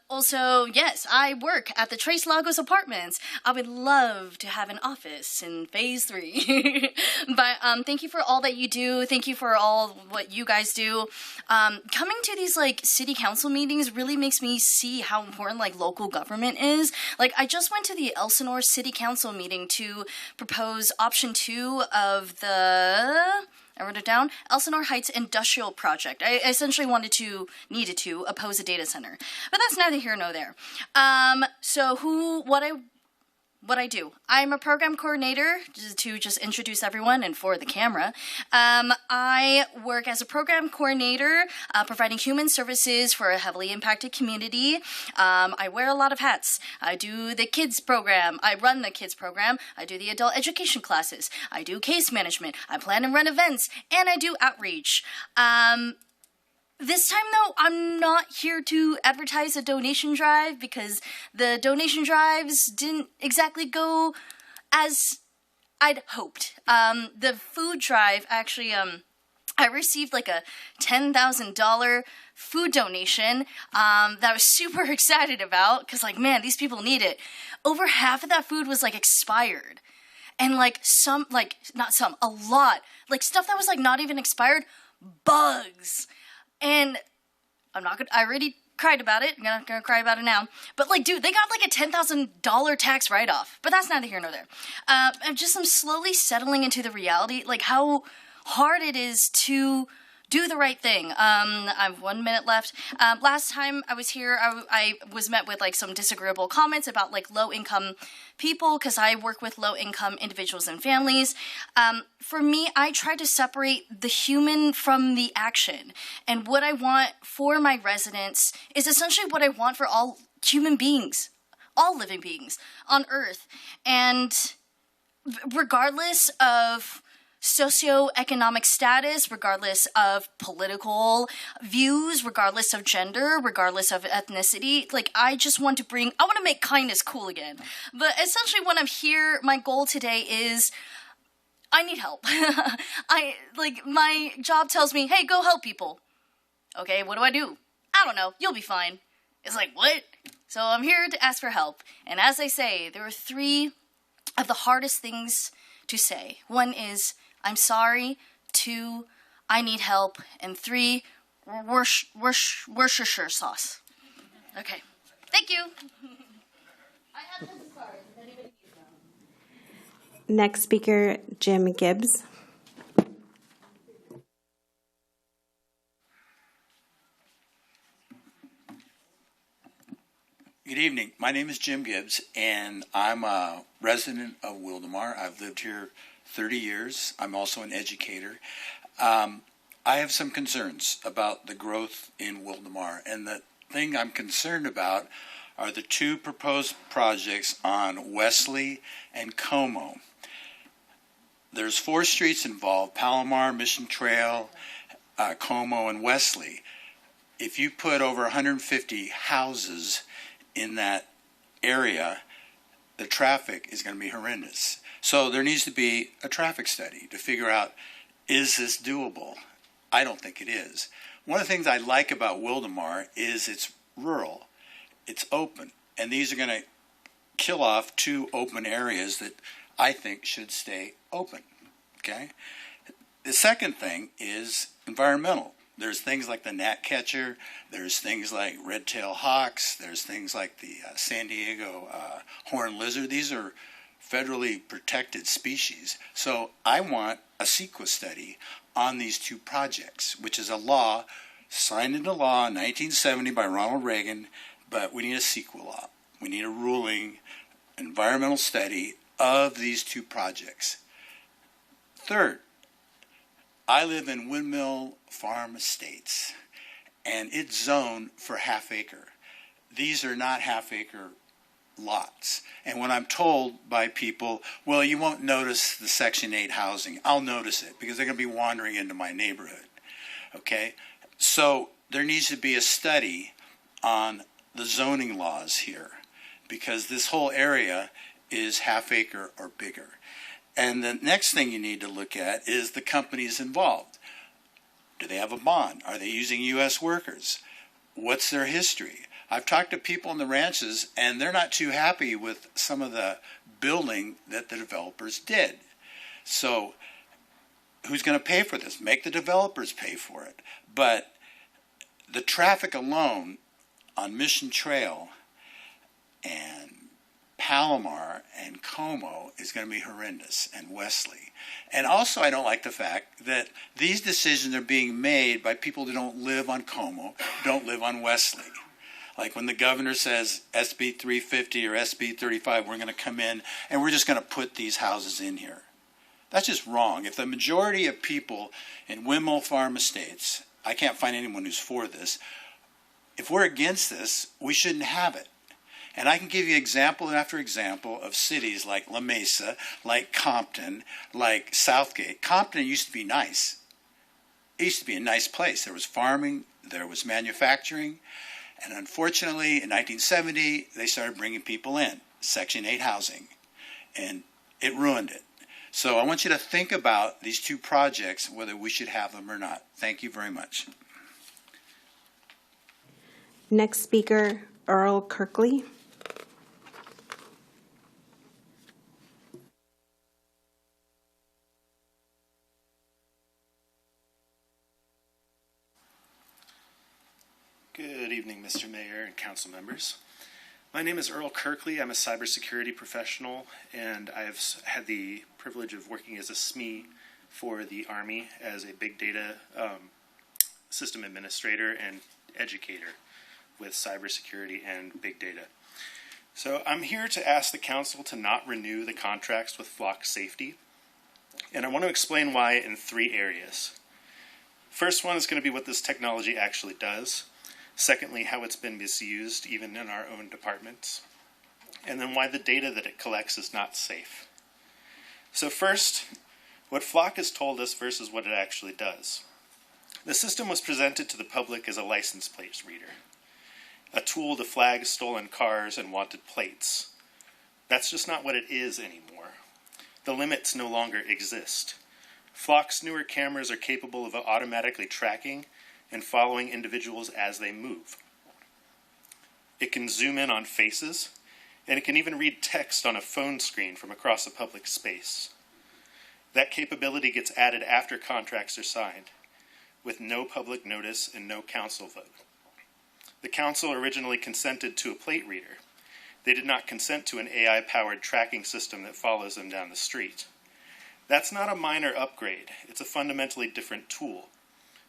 Also, yes, I work at the Tres Lagos Apartments. I would love to have an office in Phase 3. But thank you for all that you do. Thank you for all what you guys do. Coming to these, like, city council meetings really makes me see how important, like, local government is. Like, I just went to the Elsinore City Council meeting to propose option 2 of I wrote it down, Elsinore Heights Industrial Project. I essentially needed to oppose a data center. But that's neither here nor there. What I do. I'm a program coordinator, to just introduce everyone and for the camera. I work as a program coordinator, providing human services for a heavily impacted community. I wear a lot of hats. I do the kids program. I run the kids program. I do the adult education classes. I do case management. I plan and run events. And I do outreach. This time, though, I'm not here to advertise a donation drive because the donation drives didn't exactly go as I'd hoped. The food drive, actually, I received like a $10,000 food donation that I was super excited about because, like, man, these people need it. Over half of that food was, like, expired. And, like, a lot. Like, stuff that was, like, not even expired, bugs. And I already cried about it. I'm not gonna cry about it now. But, like, dude, they got, like, a $10,000 tax write-off. But that's neither here nor there. I'm slowly settling into the reality, like, how hard it is to do the right thing. I have 1 minute left. Last time I was here, I was met with, like, some disagreeable comments about, like, low-income people, because I work with low-income individuals and families. For me, I try to separate the human from the action. And what I want for my residents is essentially what I want for all human beings, all living beings on Earth. And regardless of socioeconomic status, regardless of political views, regardless of gender, regardless of ethnicity, like, I want to make kindness cool again. But essentially when I'm here, my goal today is I need help. My job tells me, hey, go help people. Okay, what do? I don't know, you'll be fine. It's like, what? So I'm here to ask for help. And as I say, there are 3 of the hardest things to say. 1 is, I'm sorry. 2, I need help. And 3, Worcestershire sauce. Okay. Thank you. I have this card. Does anybody need them? Next speaker, Jim Gibbs. Good evening. My name is Jim Gibbs, and I'm a resident of Wildomar. I've lived here 30 years. I'm also an educator. I have some concerns about the growth in Wildomar, and the thing I'm concerned about are the 2 proposed projects on Wesley and Como. There's 4 streets involved: Palomar, Mission Trail, Como, and Wesley. If you put over 150 houses in that area, the traffic is going to be horrendous. So there needs to be a traffic study to figure out, is this doable? I don't think it is. One of the things I like about Wildomar is it's rural, it's open, and these are going to kill off 2 open areas that I think should stay open. Okay? The second thing is environmental. There's things like the gnatcatcher, there's things like red-tailed hawks, there's things like the San Diego horned lizard. These are federally protected species. So I want a CEQA study on these 2 projects, which is a law signed into law in 1970 by Ronald Reagan, but we need a sequel law. We need a ruling, environmental study of these two projects. Third, I live in Windmill Farm Estates, and it's zoned for half acre. These are not half acre lots. And when I'm told by people, well, you won't notice the Section 8 housing, I'll notice it because they're going to be wandering into my neighborhood. Okay? So there needs to be a study on the zoning laws here because this whole area is half acre or bigger. And the next thing you need to look at is the companies involved. Do they have a bond? Are they using U.S. workers? What's their history? I've talked to people in the ranches, and they're not too happy with some of the building that the developers did. So who's going to pay for this? Make the developers pay for it. But the traffic alone on Mission Trail and Palomar and Como is going to be horrendous, and Wesley. And also I don't like the fact that these decisions are being made by people that don't live on Como, don't live on Wesley. Like when the governor says SB 350 or SB 35, we're going to come in and we're just going to put these houses in here. That's just wrong. If the majority of people in Windmill Farm Estates, I can't find anyone who's for this, if we're against this, we shouldn't have it. And I can give you example after example of cities like La Mesa, like Compton, like Southgate. Compton used to be nice. It used to be a nice place. There was farming, there was manufacturing, and unfortunately in 1970 they started bringing people in, Section 8 housing, and it ruined it. So I want you to think about these two projects, whether we should have them or not. Thank you very much. Next speaker, Earl Kirkley. Good evening, Mr. Mayor and council members. My name is Earl Kirkley. I'm a cybersecurity professional, and I've had the privilege of working as a SME for the Army as a big data system administrator and educator with cybersecurity and big data. So I'm here to ask the council to not renew the contracts with Flock Safety, and I want to explain why in 3 areas. First one is going to be what this technology actually does. Secondly, how it's been misused even in our own departments. And then why the data that it collects is not safe. So first, what Flock has told us versus what it actually does. The system was presented to the public as a license plate reader, a tool to flag stolen cars and wanted plates. That's just not what it is anymore. The limits no longer exist. Flock's newer cameras are capable of automatically tracking and following individuals as they move. It can zoom in on faces, and it can even read text on a phone screen from across a public space. That capability gets added after contracts are signed, with no public notice and no council vote. The council originally consented to a plate reader. They did not consent to an AI-powered tracking system that follows them down the street. That's not a minor upgrade. It's a fundamentally different tool,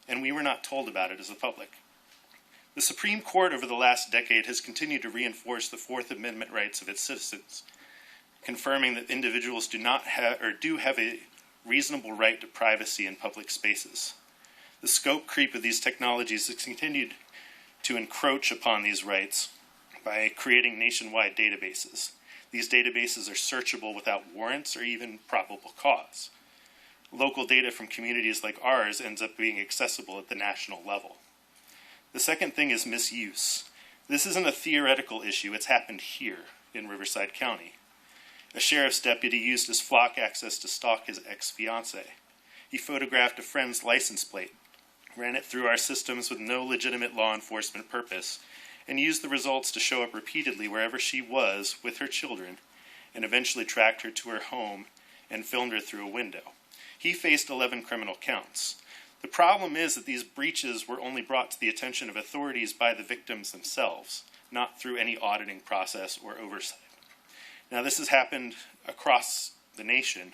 and we were not told about it as the public. The Supreme Court over the last decade has continued to reinforce the Fourth Amendment rights of its citizens, confirming that individuals do have a reasonable right to privacy in public spaces. The scope creep of these technologies has continued to encroach upon these rights by creating nationwide databases. These databases are searchable without warrants or even probable cause. Local data from communities like ours ends up being accessible at the national level. The second thing is misuse. This isn't a theoretical issue, it's happened here in Riverside County. A sheriff's deputy used his Flock access to stalk his ex-fiancée. He photographed a friend's license plate, ran it through our systems with no legitimate law enforcement purpose, and used the results to show up repeatedly wherever she was with her children, and eventually tracked her to her home and filmed her through a window. He faced 11 criminal counts. The problem is that these breaches were only brought to the attention of authorities by the victims themselves, not through any auditing process or oversight. Now, this has happened across the nation.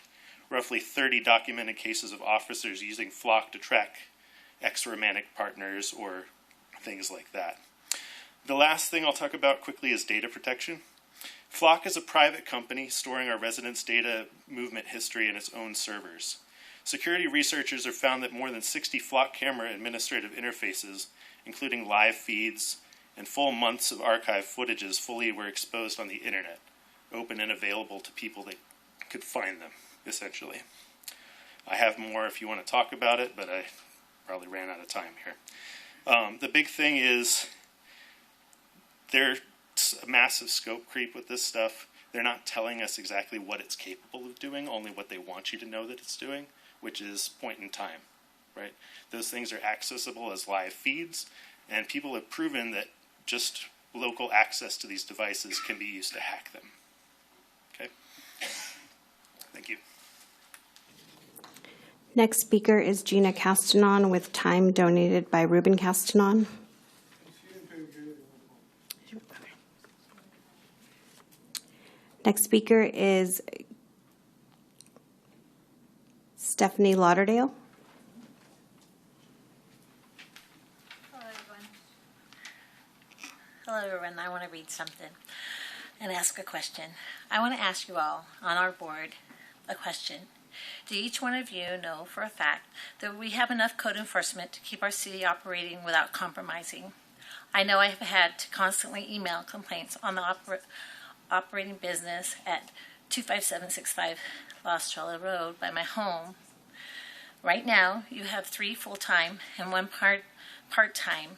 Roughly 30 documented cases of officers using Flock to track ex-romantic partners or things like that. The last thing I'll talk about quickly is data protection. Flock is a private company storing our residents' data movement history in its own servers. Security researchers have found that more than 60 Flock camera administrative interfaces, including live feeds and full months of archive footages, fully were exposed on the internet, open and available to people that could find them, essentially. I have more if you want to talk about it, but I probably ran out of time here. The big thing is there's a massive scope creep with this stuff. They're not telling us exactly what it's capable of doing, only what they want you to know that it's doing, which is point in time, right? Those things are accessible as live feeds, and people have proven that just local access to these devices can be used to hack them. Okay? Thank you. Next speaker is Gina Castanon with time donated by Ruben Castanon. Next speaker is Stephanie Lauderdale. Hello, everyone. I want to read something and ask a question. I want to ask you all on our board a question. Do each one of you know for a fact that we have enough code enforcement to keep our city operating without compromising? I know I have had to constantly email complaints on the operating business at 25765 Lost Trella Road by my home. Right now, you have 3 full-time and 1 part-time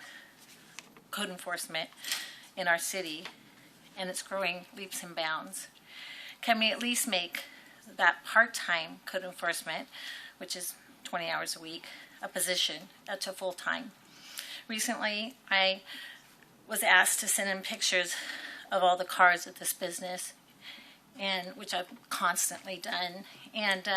code enforcement in our city, and it's growing leaps and bounds. Can we at least make that part-time code enforcement, which is 20 hours a week, a position to full-time? Recently, I was asked to send in pictures of all the cars at this business, and which I've constantly done. And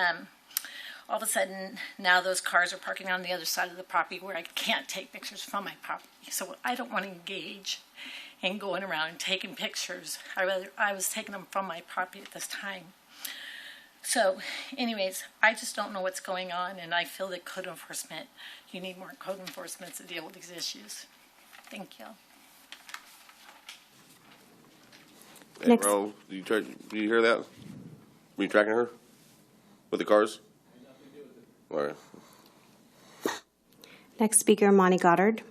all of a sudden, now those cars are parking on the other side of the property where I can't take pictures from my property. So I don't want to engage in going around and taking pictures. I was taking them from my property at this time. So anyways, I just don't know what's going on, and I feel that code enforcement, you need more code enforcement to deal with these issues. Thank you. Hey, bro, do you hear that? Were you tracking her with the cars? All right. Next speaker, Monty Goddard.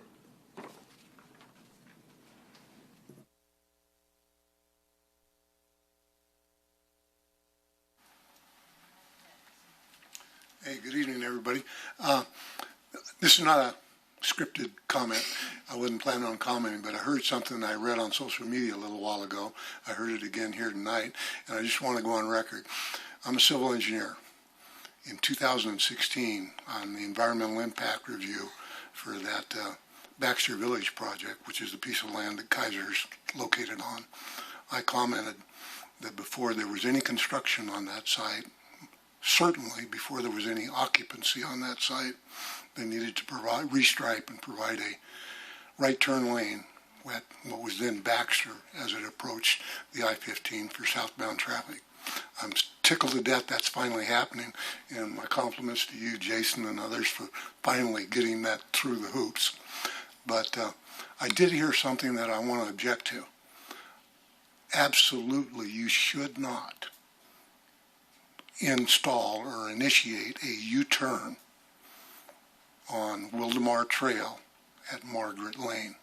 Hey, good evening, everybody. This is not a scripted comment. I wasn't planning on commenting, but I heard something I read on social media a little while ago. I heard it again here tonight, and I just want to go on record. I'm a civil engineer. In 2016, on the environmental impact review for that Baxter Village project, which is the piece of land that Kaiser's located on, I commented that before there was any construction on that site, certainly before there was any occupancy on that site, they needed to restripe and provide a right turn lane at what was then Baxter as it approached the I-15 for southbound traffic. I'm tickled to death that's finally happening, and my compliments to you, Jason, and others for finally getting that through the hoops. But I did hear something that I want to object to. Absolutely, you should not install or initiate a U-turn on Wildomar Trail at Margaret Lane.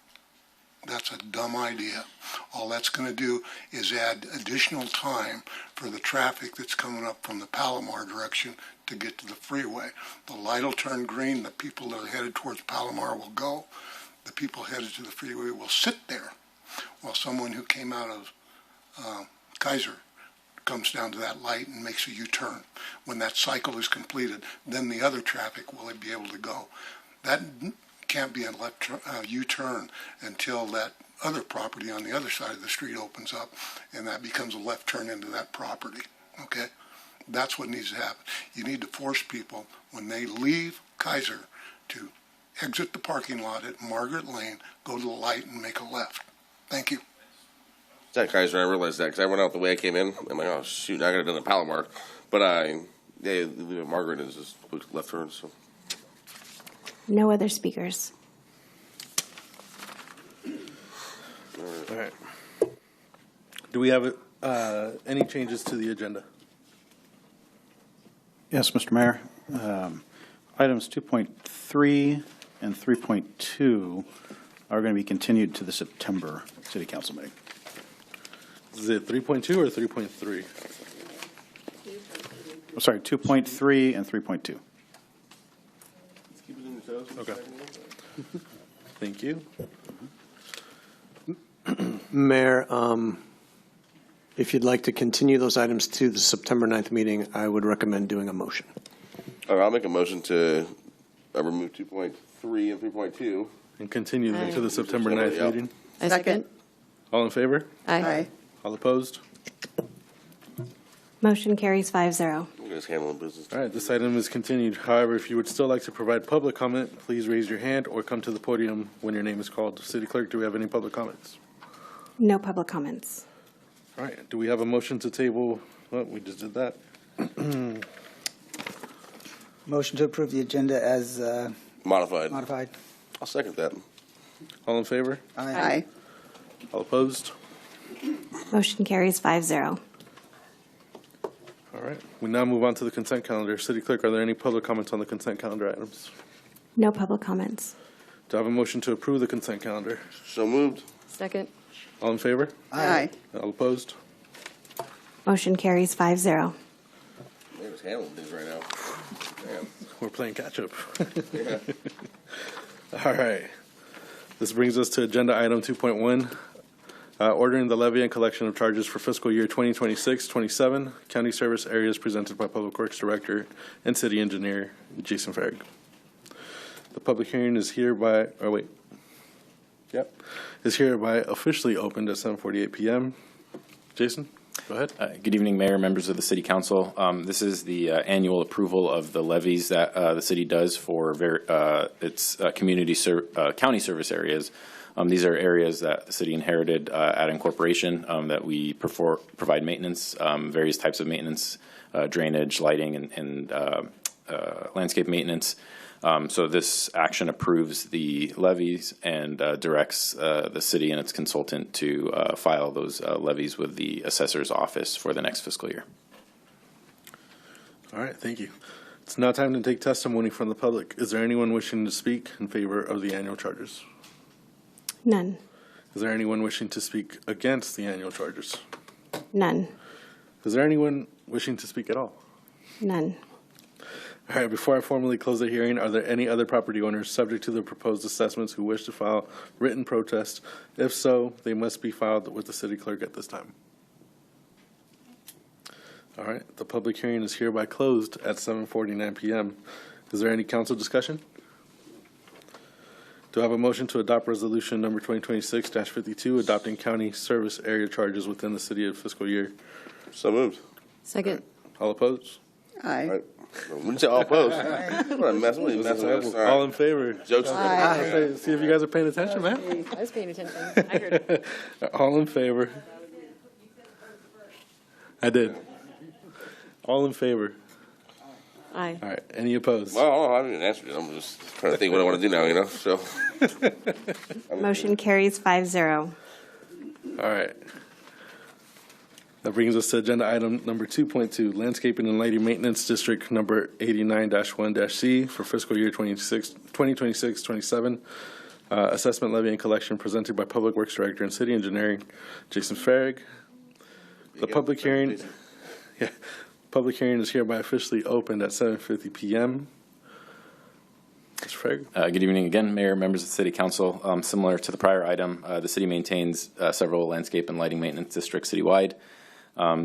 That's a dumb idea. All that's going to do is add additional time for the traffic that's coming up from the Palomar direction to get to the freeway. The light will turn green. The people that are headed towards Palomar will go. The people headed to the freeway will sit there while someone who came out of Kaiser comes down to that light and makes a U-turn. When that cycle is completed, then the other traffic will be able to go. That can't be a left U-turn until that other property on the other side of the street opens up, and that becomes a left turn into that property. Okay? That's what needs to happen. You need to force people, when they leave Kaiser, to exit the parking lot at Margaret Lane, go to the light, and make a left. Thank you. That Kaiser, I realized that because I went out the way I came in. I'm like, oh shoot, I got to done a Palomar, but leave it Margaret is just left turn. So No other speakers. All right. Do we have any changes to the agenda? Yes, Mr. Mayor. Items 2.3 and 3.2 are going to be continued to the September City Council meeting. Is it 3.2 or 3.3? I'm sorry, 2.3 and 3.2. Okay. Thank you. Mayor, if you'd like to continue those items to the September 9th meeting, I would recommend doing a motion. All right, I'll make a motion to remove 2.3 and 3.2. And continue to the September 9th Yep. meeting. I second. All in favor? Aye. All opposed? Motion carries 5-0. We're just handling business. All right, this item is continued. However, if you would still like to provide public comment, please raise your hand or come to the podium when your name is called. City Clerk, do we have any public comments? No public comments. All right, do we have a motion to table? Well, we just did that. Motion to approve the agenda as Modified. modified. I'll second that. All in favor? Aye. All opposed? Motion carries 5-0. All right, we now move on to the consent calendar. City Clerk, are there any public comments on the consent calendar items? No public comments. Do I have a motion to approve the consent calendar? So moved. Second. All in favor? Aye. All opposed? Motion carries 5-0. We're just handling things right now. Damn. We're playing catch up. Yeah. All right. This brings us to agenda item 2.1, ordering the levy and collection of charges for fiscal year 2026-27, county service areas presented by Public Works Director and City Engineer Jason Farag. The public hearing is hereby, is hereby officially opened at 7:48 p.m. Jason, go ahead. Good evening, Mayor, members of the City Council. This is the annual approval of the levies that the city does for its county service areas. These are areas that the city inherited at incorporation that we provide maintenance, various types of maintenance, drainage, lighting, and landscape maintenance. So this action approves the levies and directs the city and its consultant to file those levies with the assessor's office for the next fiscal year. All right, thank you. It's now time to take testimony from the public. Is there anyone wishing to speak in favor of the annual charges? None. Is there anyone wishing to speak against the annual charges? None. Is there anyone wishing to speak at all? None. All right, before I formally close the hearing, are there any other property owners subject to the proposed assessments who wish to file written protest? If so, they must be filed with the city clerk at this time. All right, the public hearing is hereby closed at 7:49 p.m. Is there any council discussion? Do I have a motion to adopt resolution number 2026-52, adopting county service area charges within the city of fiscal year? So moved. Second. All opposed? Aye. Right. When you say all opposed, what a mess. What are you messing with us? All in favor? Jokes. Aye. See if you guys are paying attention, man. I was paying attention. I heard. All in favor? I did. All in favor? Aye. All right. Any opposed? Well, I didn't answer it. I'm just trying to think what I want to do now, you know? So. Motion carries 5-0. All right. That brings us to agenda item number 2.2, Landscaping and Lighting Maintenance District number 89-1-C for fiscal year 2026-27. Assessment, levy, and collection presented by Public Works Director and City Engineering, Jason Farag. The public hearing, public hearing is hereby officially opened at 7:50 p.m. Mr. Farag. Good evening again, Mayor, members of the City Council. Similar to the prior item, the city maintains several landscape and lighting maintenance districts citywide.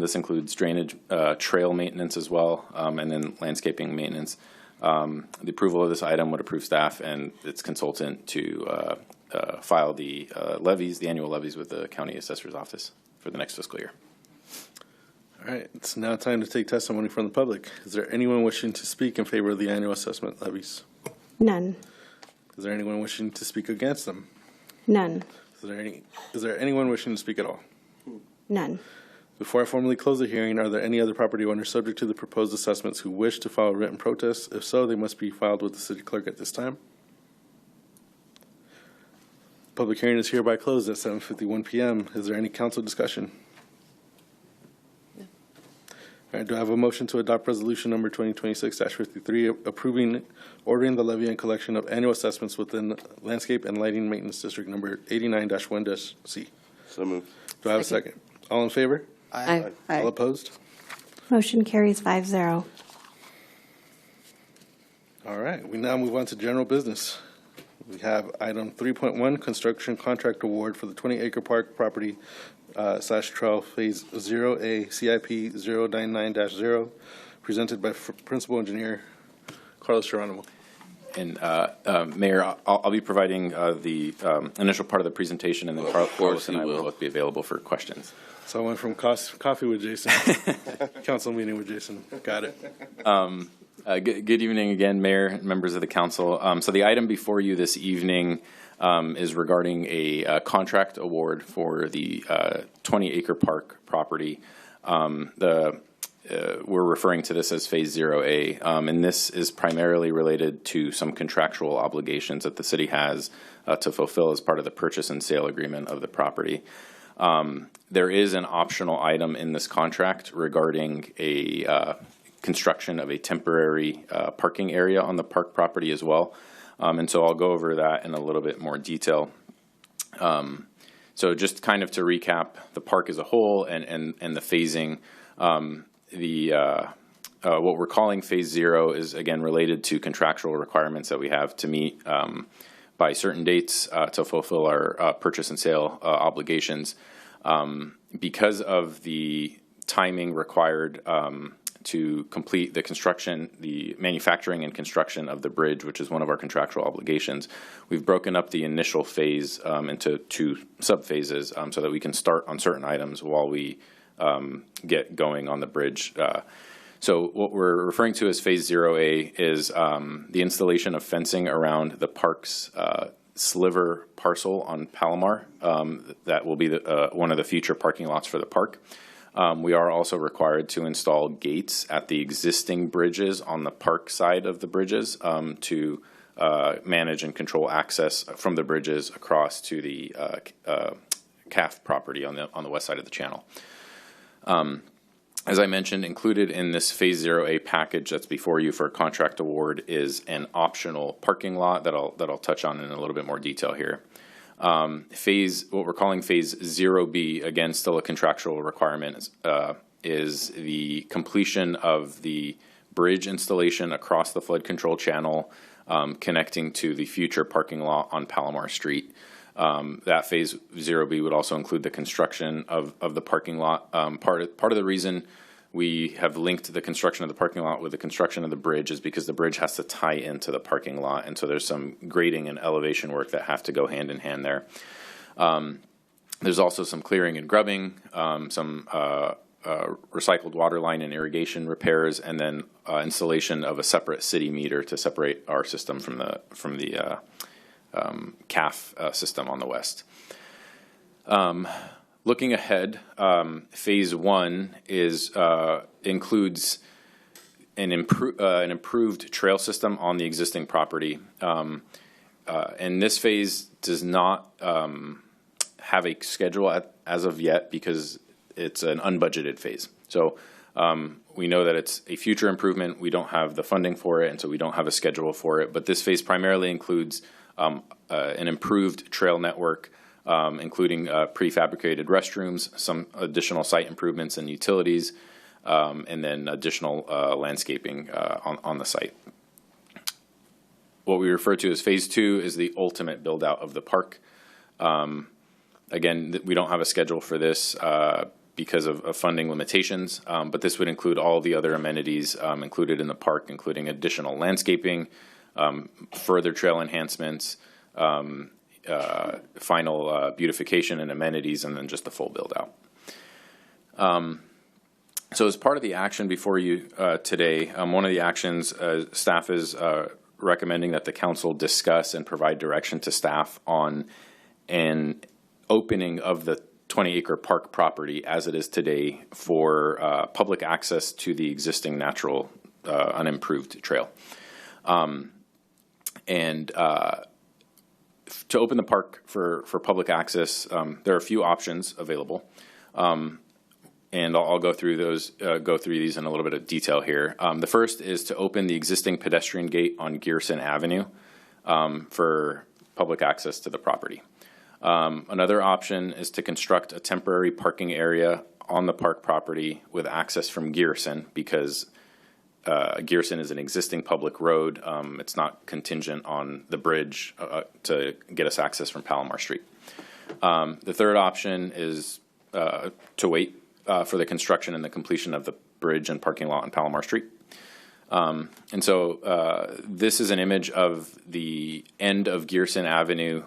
This includes drainage, trail maintenance as well, and then landscaping maintenance. The approval of this item would approve staff and its consultant to file the levies, the annual levies, with the county assessor's office for the next fiscal year. All right, it's now time to take testimony from the public. Is there anyone wishing to speak in favor of the annual assessment levies? None. Is there anyone wishing to speak against them? None. Is there anyone wishing to speak at all? None. Before I formally close the hearing, are there any other property owners subject to the proposed assessments who wish to file written protests? If so, they must be filed with the city clerk at this time. public hearing is hereby closed at 7:51 p.m. Is there any council discussion? All right, do I have a motion to adopt resolution number 2026-53 approving, ordering the levy and collection of annual assessments within landscape and lighting maintenance district number 89-1-C? So moved. Do I have a second? All in favor? Aye. All opposed? Motion carries 5-0. All right, we now move on to general business. We have item 3.1, construction contract award for the 20-acre park property / trail phase 0A CIP 099-0, presented by Principal Engineer Carlos Geronimo. And Mayor, I'll be providing the initial part of the presentation, and then Carlos and I will both be available for questions. So I went from coffee with Jason, council meeting with Jason. Got it. Good evening again, Mayor and members of the council. So the item before you this evening is regarding a contract award for the 20-acre park property. We're referring to this as Phase 0A, and this is primarily related to some contractual obligations that the city has to fulfill as part of the purchase and sale agreement of the property. There is an optional item in this contract regarding a construction of a temporary parking area on the park property as well. And so I'll go over that in a little bit more detail. So just kind of to recap the park as a whole and the phasing, what we're calling Phase 0 is, again, related to contractual requirements that we have to meet by certain dates to fulfill our purchase and sale obligations. Because of the timing required to complete the construction, the manufacturing and construction of the bridge, which is one of our contractual obligations, we've broken up the initial phase into 2 sub-phases so that we can start on certain items while we get going on the bridge. So what we're referring to as Phase 0A is the installation of fencing around the park's sliver parcel on Palomar. That will be one of the future parking lots for the park. We are also required to install gates at the existing bridges on the park side of the bridges to manage and control access from the bridges across to the CAF property on the west side of the channel. As I mentioned, included in this Phase 0A package that's before you for a contract award is an optional parking lot that I'll touch on in a little bit more detail here. What we're calling Phase 0B, again, still a contractual requirement, is the completion of the bridge installation across the flood control channel connecting to the future parking lot on Palomar Street. That Phase 0B would also include the construction of the parking lot. Part of the reason we have linked the construction of the parking lot with the construction of the bridge is because the bridge has to tie into the parking lot, and so there's some grading and elevation work that have to go hand in hand there. There's also some clearing and grubbing, some recycled water line and irrigation repairs, and then installation of a separate city meter to separate our system from the CAF system on the west. Looking ahead, Phase 1 includes an improved trail system on the existing property. And this phase does not have a schedule as of yet because it's an unbudgeted phase. So we know that it's a future improvement. We don't have the funding for it, and so we don't have a schedule for it. But this phase primarily includes an improved trail network, including prefabricated restrooms, some additional site improvements and utilities, and then additional landscaping on the site. What we refer to as Phase 2 is the ultimate build-out of the park. Again, we don't have a schedule for this because of funding limitations, but this would include all the other amenities included in the park, including additional landscaping, further trail enhancements, final beautification and amenities, and then just the full build-out. So as part of the action before you today, one of the actions staff is recommending that the council discuss and provide direction to staff on an opening of the 20-acre park property as it is today for public access to the existing natural To open the park for public access, there are a few options available. And I'll go through these in a little bit of detail here. The first is to open the existing pedestrian gate on Gearson Avenue for public access to the property. Another option is to construct a temporary parking area on the park property with access from Gearson, because Gearson is an existing public road. It's not contingent on the bridge to get us access from Palomar Street. The third option is to wait for the construction and the completion of the bridge and parking lot on Palomar Street. And so this is an image of the end of Gearson Avenue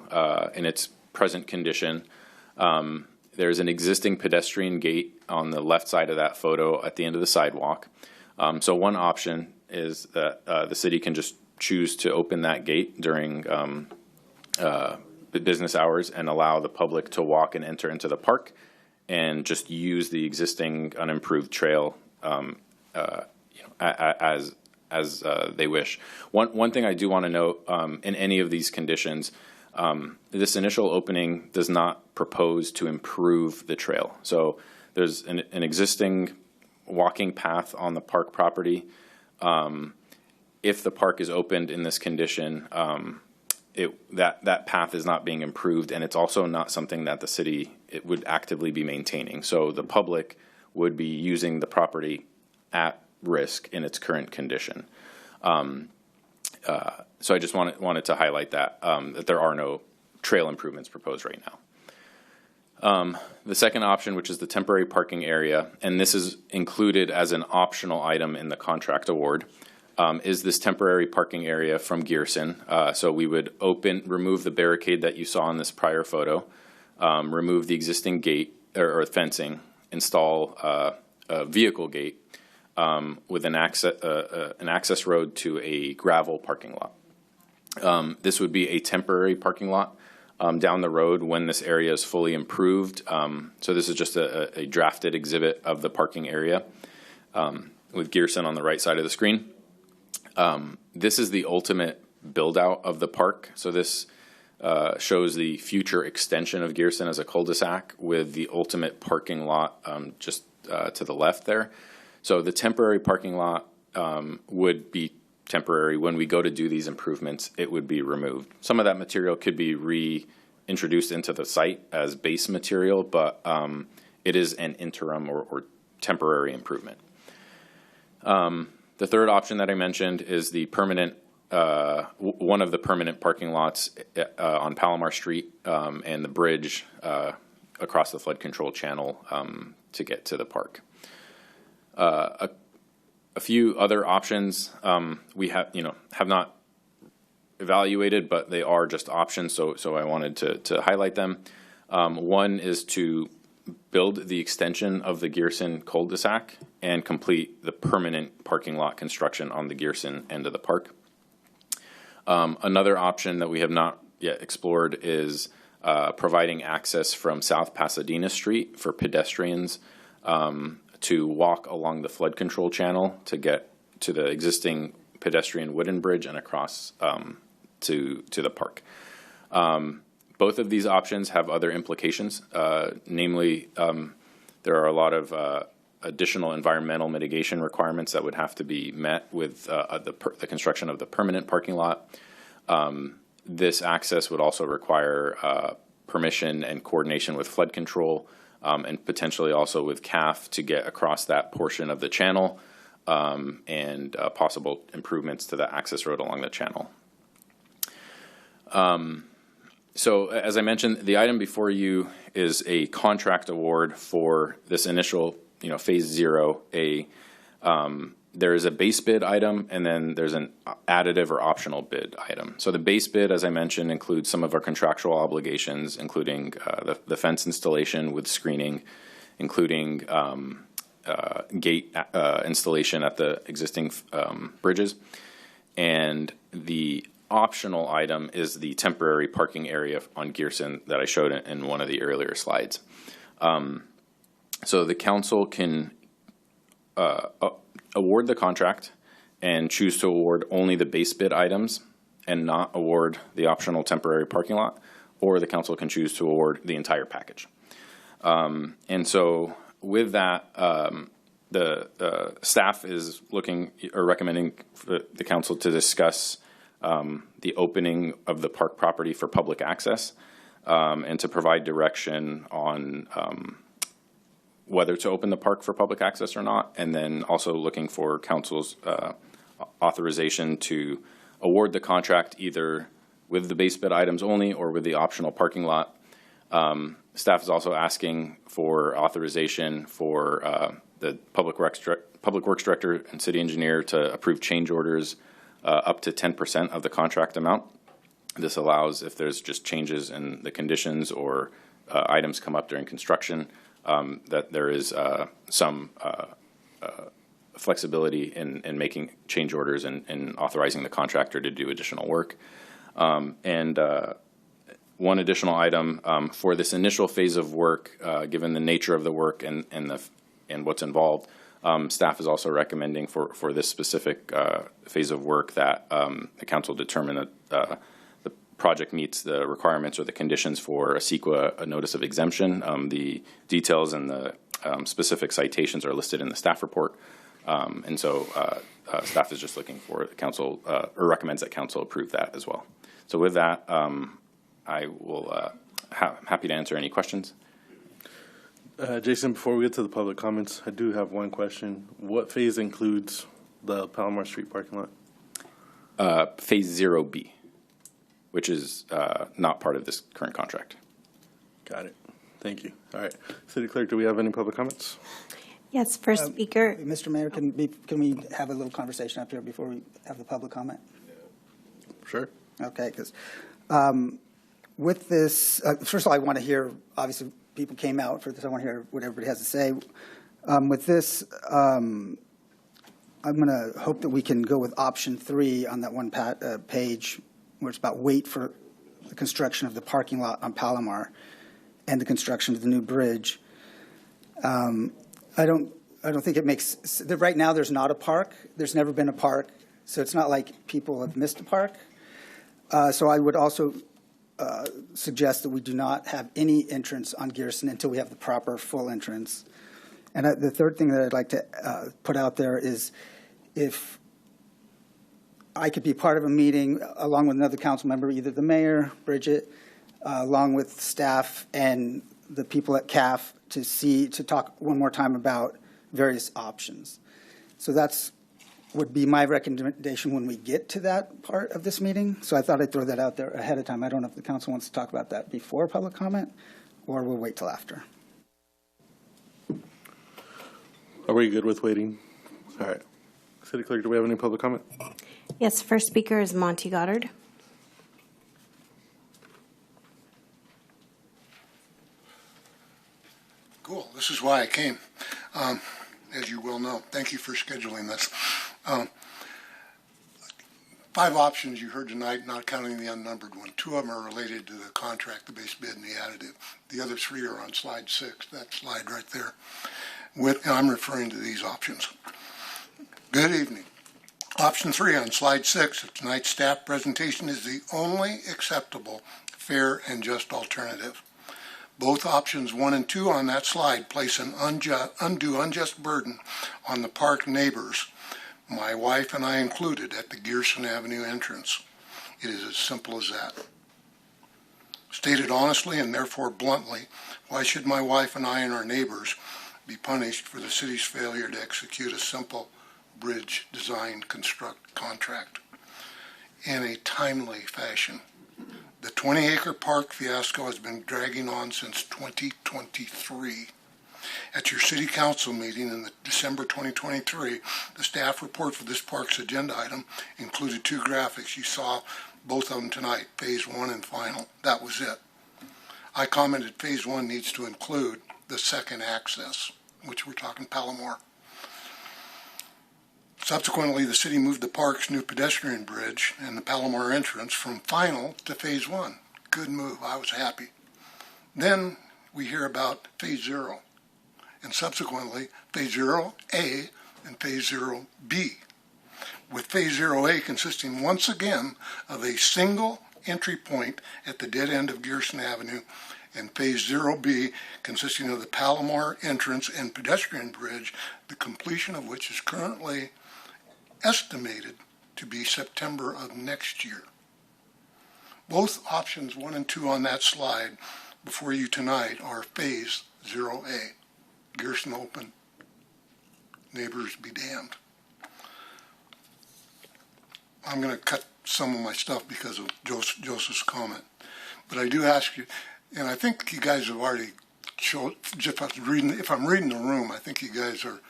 in its present condition. There's an existing pedestrian gate on the left side of that photo at the end of the sidewalk. So one option is that the city can just choose to open that gate during the business hours and allow the public to walk and enter into the park, and just use the existing unimproved trail as they wish. One thing I do want to note, in any of these conditions, this initial opening does not propose to improve the trail. So there's an existing walking path on the park property. If the park is opened in this condition, that path is not being improved, and it's also not something that the city would actively be maintaining. So the public would be using the property at risk in its current condition. So I just wanted to highlight that there are no trail improvements proposed right now. The second option, which is the temporary parking area, and this is included as an optional item in the contract award, is this temporary parking area from Gearson. So we would remove the barricade that you saw in this prior photo, remove the existing gate or fencing, install a vehicle gate with an access road to a gravel parking lot. This would be a temporary parking lot down the road when this area is fully improved. So this is just a drafted exhibit of the parking area with Gearson on the right side of the screen. This is the ultimate build out of the park. So this shows the future extension of Gearson as a cul-de-sac with the ultimate parking lot just to the left there. So the temporary parking lot would be temporary. When we go to do these improvements, it would be removed. Some of that material could be reintroduced into the site as base material, but it is an interim or temporary improvement. The third option that I mentioned is the permanent, one of the permanent parking lots on Palomar Street and the bridge across the flood control channel to get to the park. A few other options we have not evaluated, but they are just options, so I wanted to highlight them. One is to build the extension of the Gearson cul-de-sac and complete the permanent parking lot construction on the Gearson end of the park. Another option that we have not yet explored is providing access from South Pasadena Street for pedestrians to walk along the flood control channel to get to the existing pedestrian wooden bridge and across to the park. Both of these options have other implications, namely there are a lot of additional environmental mitigation requirements that would have to be met with the construction of the permanent parking lot. This access would also require permission and coordination with flood control and potentially also with CAF to get across that portion of the channel and possible improvements to the access road along the channel. So as I mentioned, the item before you is a contract award for this initial, phase 0A. There is a base bid item, and then there's an additive or optional bid item. So the base bid, as I mentioned, includes some of our contractual obligations, including the fence installation with screening, including gate installation at the existing bridges. And the optional item is the temporary parking area on Gearson that I showed in one of the earlier slides. So the council can award the contract and choose to award only the base bid items and not award the optional temporary parking lot, or the council can choose to award the entire package. And so with that, the staff is looking or recommending for the council to discuss the opening of the park property for public access, and to provide direction on whether to open the park for public access or not, and then also looking for council's authorization to award the contract either with the base bid items only or with the optional parking lot. Staff is also asking for authorization for the Public Works Director and City Engineer to approve change orders up to 10% of the contract amount. This allows, if there's just changes in the conditions or items come up during construction, that there is some flexibility in making change orders and authorizing the contractor to do additional work. And one additional item for this initial phase of work, given the nature of the work and what's involved, staff is also recommending for this specific phase of work that the council determine that the project meets the requirements or the conditions for a CEQA, a notice of exemption. The details and the specific citations are listed in the staff report. And so staff is just looking for the council, or recommends that council approve that as well. So with that, I will happy to answer any questions. Jason, before we get to the public comments, I do have one question. What phase includes the Palomar Street parking lot? Phase 0B, which is not part of this current contract. Got it. Thank you. All right. City Clerk, do we have any public comments? Yes, first speaker. Mr. Mayor, can we have a little conversation up here before we have the public comment? Sure. Okay, because with this, first of all, I want to hear, obviously, people came out for this. I want to hear what everybody has to say. With this, I'm going to hope that we can go with option 3 on that one page where it's about wait for the construction of the parking lot on Palomar and the construction of the new bridge. I don't think it makes, right now there's not a park. There's never been a park. So it's not like people have missed a park. So I would also suggest that we do not have any entrance on Gearson until we have the proper full entrance. And the third thing that I'd like to put out there is if I could be part of a meeting along with another council member, either the mayor, Bridget, along with staff and the people at CAF to talk one more time about various options. So that's would be my recommendation when we get to that part of this meeting. So I thought I'd throw that out there ahead of time. I don't know if the council wants to talk about that before public comment or we'll wait till after. Are we good with waiting? All right. City Clerk, do we have any public comment? Yes, first speaker is Monty Goddard. Cool. This is why I came, as you well know. Thank you for scheduling this. 5 options you heard tonight, not counting the unnumbered one. 2 of them are related to the contract, the base bid, and the additive. The other 3 are on slide 6, that slide right there. And I'm referring to these options. Good evening. Option 3 on slide 6 of tonight's staff presentation is the only acceptable, fair, and just alternative. Both options 1 and 2 on that slide place an undue unjust burden on the park neighbors, my wife and I included, at the Gearson Avenue entrance. It is as simple as that. Stated honestly and therefore bluntly, why should my wife and I and our neighbors be punished for the city's failure to execute a simple bridge design construct contract in a timely fashion? The 20-acre park fiasco has been dragging on since 2023. At your city council meeting in December 2023, the staff report for this park's agenda item included 2 graphics. You saw both of them tonight, phase 1 and final. That was it. I commented phase 1 needs to include the second access, which we're talking Palomar. Subsequently, the city moved the park's new pedestrian bridge and the Palomar entrance from final to phase 1. Good move. I was happy. Then we hear about phase 0 and subsequently phase 0A and phase 0B. with Phase 0A consisting once again of a single entry point at the dead end of Gerson Avenue, and Phase 0B consisting of the Palomar entrance and pedestrian bridge, the completion of which is currently estimated to be September of next year. Both options 1 and 2 on that slide before you tonight are Phase 0A. Gerson open, neighbors be damned. I'm going to cut some of my stuff because of Joseph's comment. But I do ask you, and I think you guys have already showed, if I'm reading the room, I think you guys have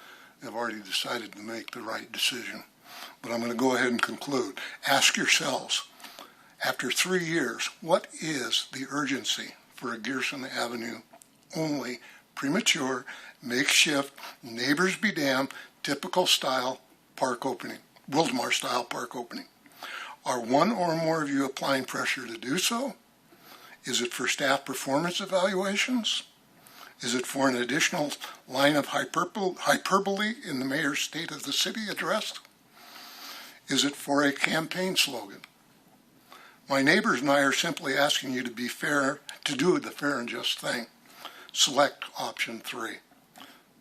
already decided to make the right decision. But I'm going to go ahead and conclude. Ask yourselves, after 3 years, what is the urgency for a Gerson Avenue only premature, makeshift, neighbors be damned, typical style park opening, Wildomar style park opening? Are one or more of you applying pressure to do so? Is it for staff performance evaluations? Is it for an additional line of hyperbole in the mayor's State of the City address? Is it for a campaign slogan? My neighbors and I are simply asking you to be fair, to do the fair and just thing. Select option 3.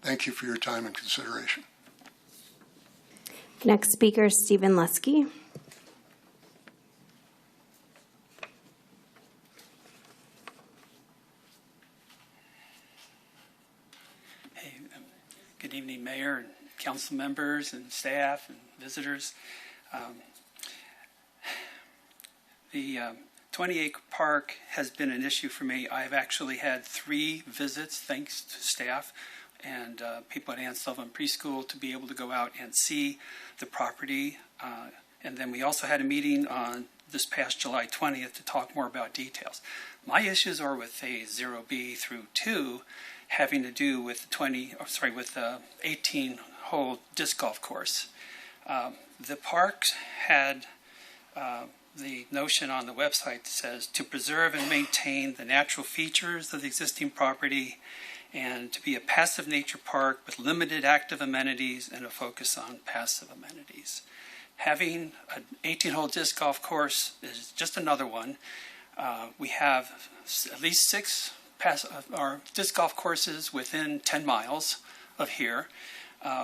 Thank you for your time and consideration. Next speaker is Stephen Lusky. Good evening, Mayor and council members and staff and visitors. The 20-acre park has been an issue for me. I've actually had 3 visits, thanks to staff and people at Ann Sullivan Preschool, to be able to go out and see the property. And then we also had a meeting on this past July 20th to talk more about details. My issues are with Phase 0B through 2, having to do with the 18-hole disc golf course. The park had the notion on the website that says to preserve and maintain the natural features of the existing property and to be a passive nature park with limited active amenities and a focus on passive amenities. Having an 18-hole disc golf course is just another one. We have at least 6 our disc golf courses within 10 miles of here.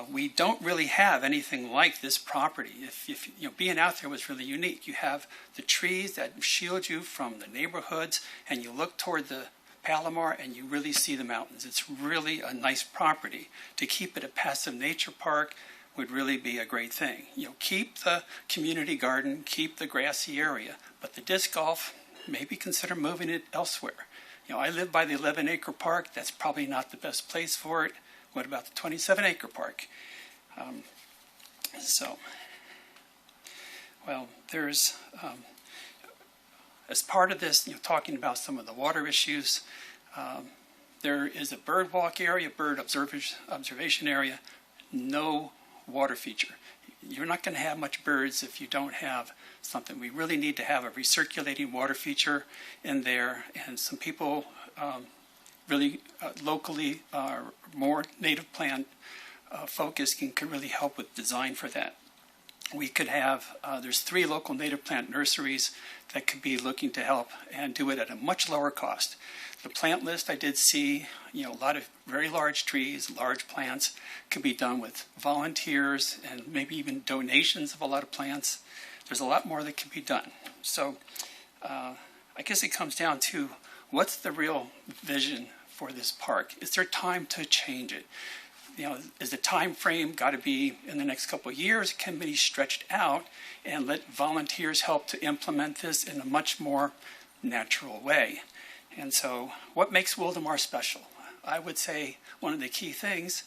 We don't really have anything like this property. If you know, being out there was really unique. You have the trees that shield you from the neighborhoods, and you look toward the Palomar and you really see the mountains. It's really a nice property. To keep it a passive nature park would really be a great thing. You know, keep the community garden, keep the grassy area, but the disc golf, maybe consider moving it elsewhere. You know, I live by the 11-acre park. That's probably not the best place for it. What about the 27-acre park? There's, as part of this, you know, talking about some of the water issues, there is a bird walk area, bird observation area, no water feature. You're not going to have much birds if you don't have something. We really need to have a recirculating water feature in there, and some people locally more native plant focus can really help with design for that. We could have, there's 3 local native plant nurseries that could be looking to help and do it at a much lower cost. The plant list I did see, you know, a lot of very large trees, large plants could be done with volunteers and maybe even donations of a lot of plants. There's a lot more that can be done. So I guess it comes down to what's the real vision for this park? Is there time to change it? You know, is the time frame got to be in the next couple of years? Can be stretched out and let volunteers help to implement this in a much more natural way? And so what makes Wildomar special? I would say one of the key things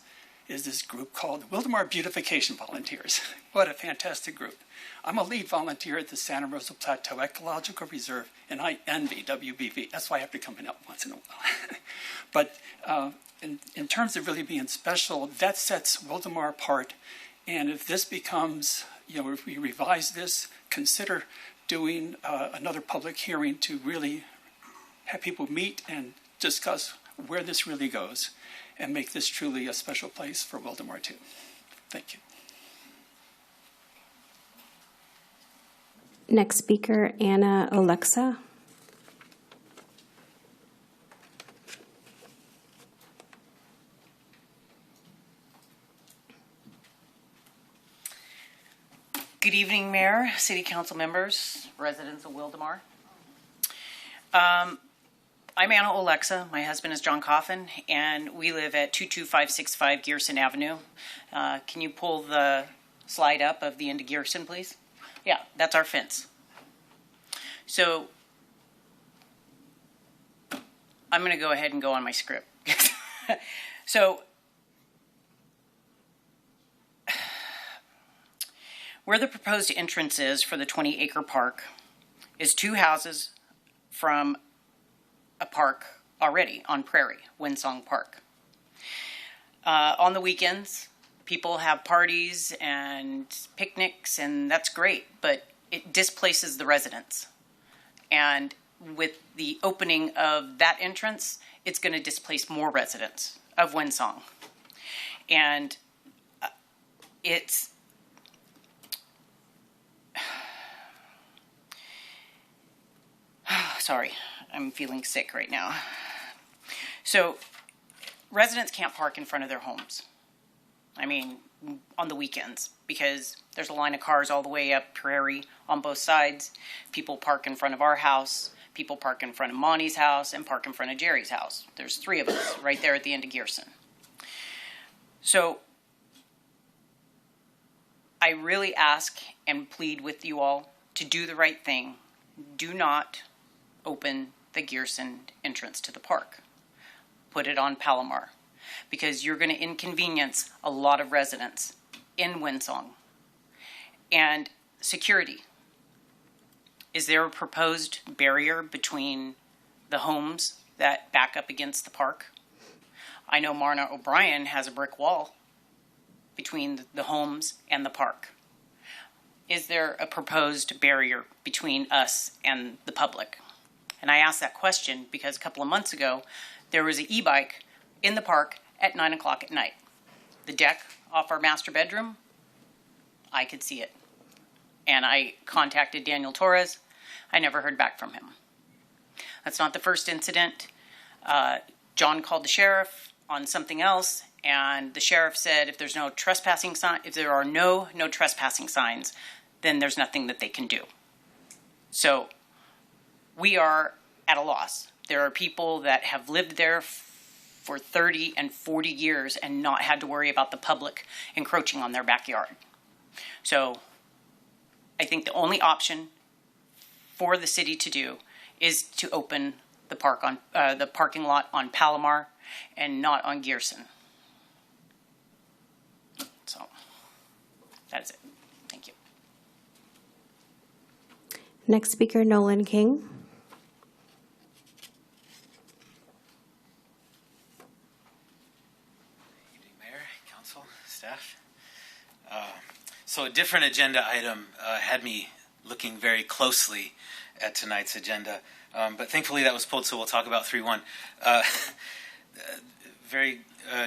is this group called Wildomar Beautification Volunteers. What a fantastic group. I'm a lead volunteer at the Santa Rosa Plateau Ecological Reserve, and I envy WBV. That's why I have to come in up once in a while. But in terms of really being special, that sets Wildomar apart. And if this becomes, you know, if we revise this, consider doing another public hearing to really have people meet and discuss where this really goes and make this truly a special place for Wildomar too. Thank you. Next speaker, Anna Alexa. Good evening, Mayor, City Council members, residents of Wildomar. I'm Anna Alexa. My husband is John Coffin, and we live at 22565 Gearson Avenue. Can you pull the slide up of the end of Gearson, please? Yeah, that's our fence. So I'm going to go ahead and go on my script. So where the proposed entrance is for the 20-acre park is 2 houses from a park already on Prairie, Winsong Park. On the weekends, people have parties and picnics, and that's great, but it displaces the residents. And with the opening of that entrance, it's going to displace more residents of Winsong. And it's sorry, I'm feeling sick right now. So residents can't park in front of their homes. I mean, on the weekends, because there's a line of cars all the way up Prairie on both sides. People park in front of our house, people park in front of Monty's house, and park in front of Jerry's house. There's 3 of us right there at the end of Gearson. So I really ask and plead with you all to do the right thing. Do not open the Gearson entrance to the park. Put it on Palomar, because you're going to inconvenience a lot of residents in Winsong. And security. Is there a proposed barrier between the homes that back up against the park? I know Marna O'Brien has a brick wall between the homes and the park. Is there a proposed barrier between us and the public? And I asked that question because a couple of months ago, there was an e-bike in the park at 9 o'clock at night. The deck off our master bedroom, I could see it. And I contacted Daniel Torres. I never heard back from him. That's not the first incident. John called the sheriff on something else, and the sheriff said if there's no trespassing sign, if there are no trespassing signs, then there's nothing that they can do. So we are at a loss. There are people that have lived there for 30 and 40 years and not had to worry about the public encroaching on their backyard. So I think the only option for the city to do is to open the park on the parking lot on Palomar and not on Gearson. So that is it. Thank you. Next speaker, Nolan King. Staff. So a different agenda item had me looking very closely at tonight's agenda, but thankfully that was pulled, so we'll talk about 3-1. Very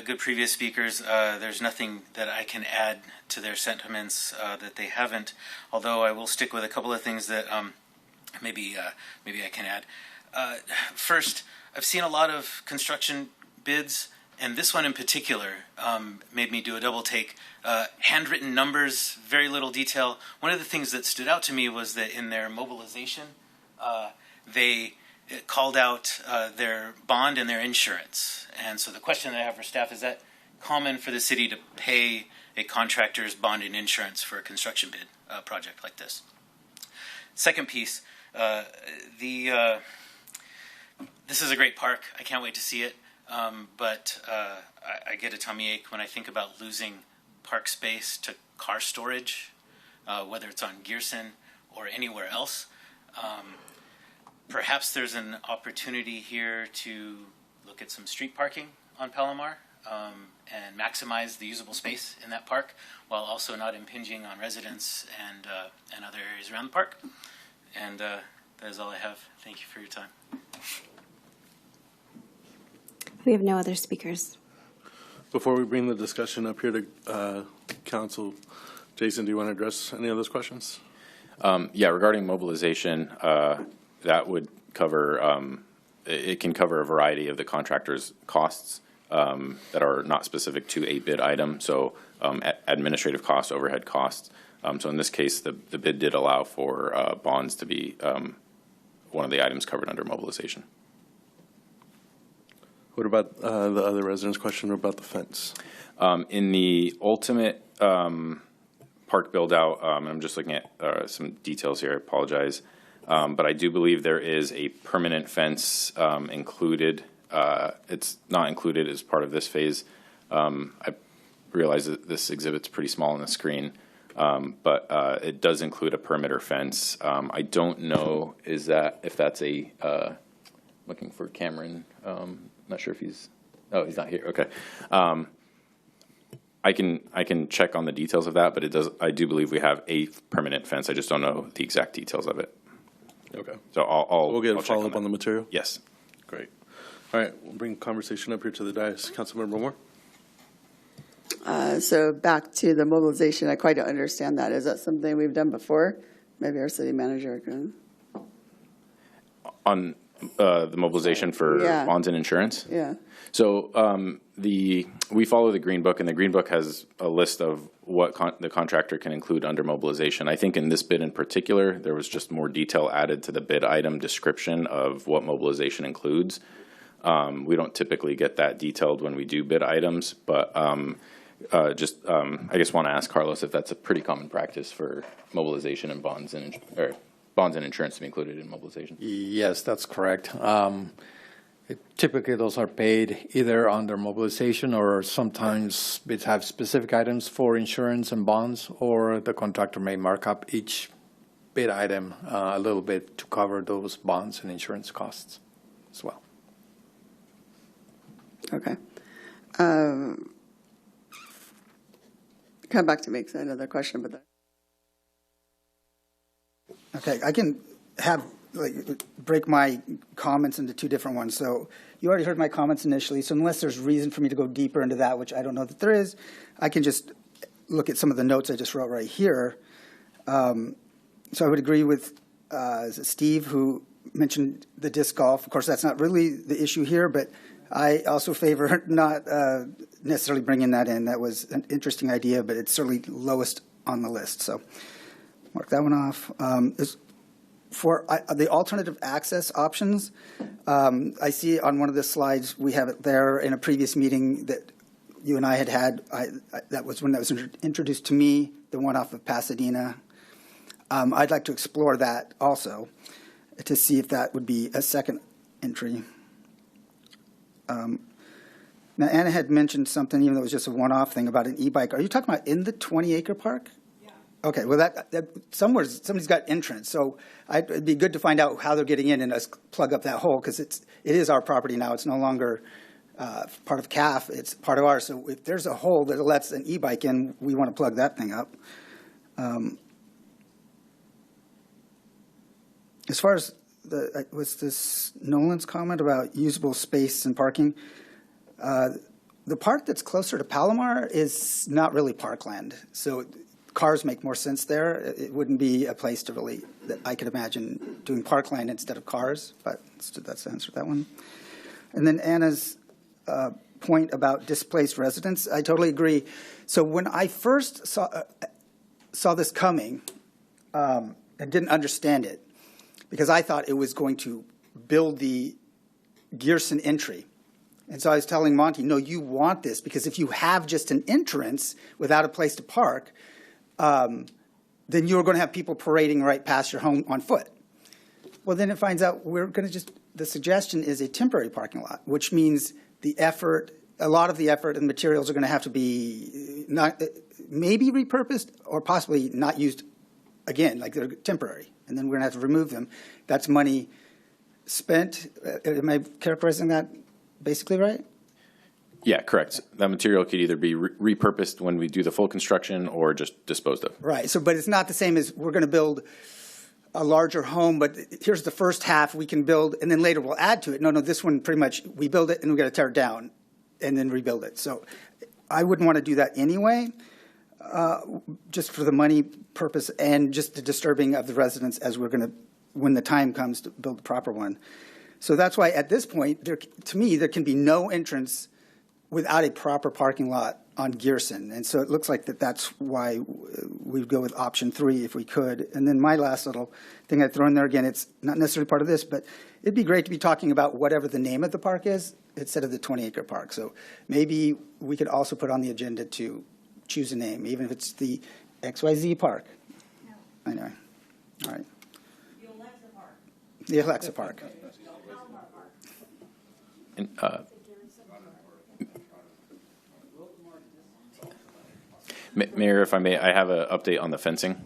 good previous speakers. There's nothing that I can add to their sentiments that they haven't, although I will stick with a couple of things that maybe I can add. First, I've seen a lot of construction bids, and this one in particular made me do a double take. Handwritten numbers, very little detail. One of the things that stood out to me was that in their mobilization, they called out their bond and their insurance. And so the question that I have for staff, is that common for the city to pay a contractor's bond and insurance for a construction bid project like this? Second piece, this is a great park. I can't wait to see it. But I get a tummy ache when I think about losing park space to car storage, whether it's on Gearson or anywhere else. Perhaps there's an opportunity here to look at some street parking on Palomar and maximize the usable space in that park while also not impinging on residents and other areas around the park. And that is all I have. Thank you for your time. We have no other speakers. Before we bring the discussion up here to council, Jason, do you want to address any of those questions? Yeah, regarding mobilization, that would cover, it can cover a variety of the contractor's costs that are not specific to a bid item. So administrative costs, overhead costs. So in this case, the bid did allow for bonds to be one of the items covered under mobilization. What about the other residents' question about the fence? In the ultimate park build-out, I'm just looking at some details here, I apologize. But I do believe there is a permanent fence included. It's not included as part of this phase. I realize that this exhibit's pretty small on the screen, but it does include a perimeter fence. I don't know if that's a, looking for Cameron, not sure if he's not here, okay. I can check on the details of that, but I do believe we have a permanent fence. I just don't know the exact details of it. Okay. So we'll get a I'll check follow-up on the material? Yes. Great. All right, we'll bring conversation up here to the dais. Councilmember Moore? So back to the mobilization, I quite don't understand that. Is that something we've done before? Maybe our city manager can. On the mobilization for Yeah. bonds and insurance? Yeah. So we follow the Green Book, and the Green Book has a list of what the contractor can include under mobilization. I think in this bid in particular, there was just more detail added to the bid item description of what mobilization includes. We don't typically get that detailed when we do bid items, but I just want to ask Carlos if that's a pretty common practice for mobilization and bonds and insurance to be included in mobilization. Yes, that's correct. Typically, those are paid either under mobilization, or sometimes bids have specific items for insurance and bonds, or the contractor may mark up each bid item a little bit to cover those bonds and insurance costs as well. Okay. Come back to me because I had another question about that. Okay, I can break my comments into two different ones. So you already heard my comments initially, so unless there's reason for me to go deeper into that, which I don't know that there is, I can just look at some of the notes I just wrote right here. So I would agree with Steve, who mentioned the disc golf. Of course, that's not really the issue here, but I also favor not necessarily bringing that in. That was an interesting idea, but it's certainly lowest on the list. So mark that one off. For the alternative access options, I see on one of the slides we have it there in a previous meeting that you and I had. That was when that was introduced to me, the one off of Pasadena. I'd like to explore that also to see if that would be a second entry. Now, Anna had mentioned something, even though it was just a one-off thing, about an e-bike. Are you talking about in the 20-acre park? Yeah. Okay, well, that somebody's got entrance, so it'd be good to find out how they're getting in and us plug up that hole, because it is our property now. It's no longer part of CAF. It's part of ours. So if there's a hole that lets an e-bike in, we want to plug that thing up. As far as was this Nolan's comment about usable space and parking? The part that's closer to Palomar is not really parkland, so cars make more sense there. It wouldn't be a place to really, that I could imagine doing parkland instead of cars, but that's the answer to that one. And then Anna's point about displaced residents, I totally agree. So when I first saw this coming and didn't understand it, because I thought it was going to build the Gearson entry. And so I was telling Monty, no, you want this, because if you have just an entrance without a place to park, then you're going to have people parading right past your home on foot. Well, then it finds out we're going to the suggestion is a temporary parking lot, which means a lot of the effort and materials are going to have to be maybe repurposed or possibly not used again, like they're temporary. And then we're going to have to remove them. That's money spent. Am I characterizing that basically right? Yeah, correct. That material could either be repurposed when we do the full construction or just disposed of. Right. So, but it's not the same as we're going to build a larger home, but here's the first half we can build, and then later we'll add to it. No, this one pretty much we build it and we got to tear it down and then rebuild it. So I wouldn't want to do that anyway. just for the money purpose and just the disturbing of the residents as we're going to, when the time comes to build the proper one. So that's why at this point, to me, there can be no entrance without a proper parking lot on Gearson. And so it looks like that's why we'd go with option 3 if we could. And then my last little thing I'd throw in there, again, it's not necessarily part of this, but it'd be great to be talking about whatever the name of the park is instead of the 20-acre park. So maybe we could also put on the agenda to choose a name, even if it's the XYZ Park. No. I know. All right. The Alexa Park. And, Mayor, if I may, I have an update on the fencing.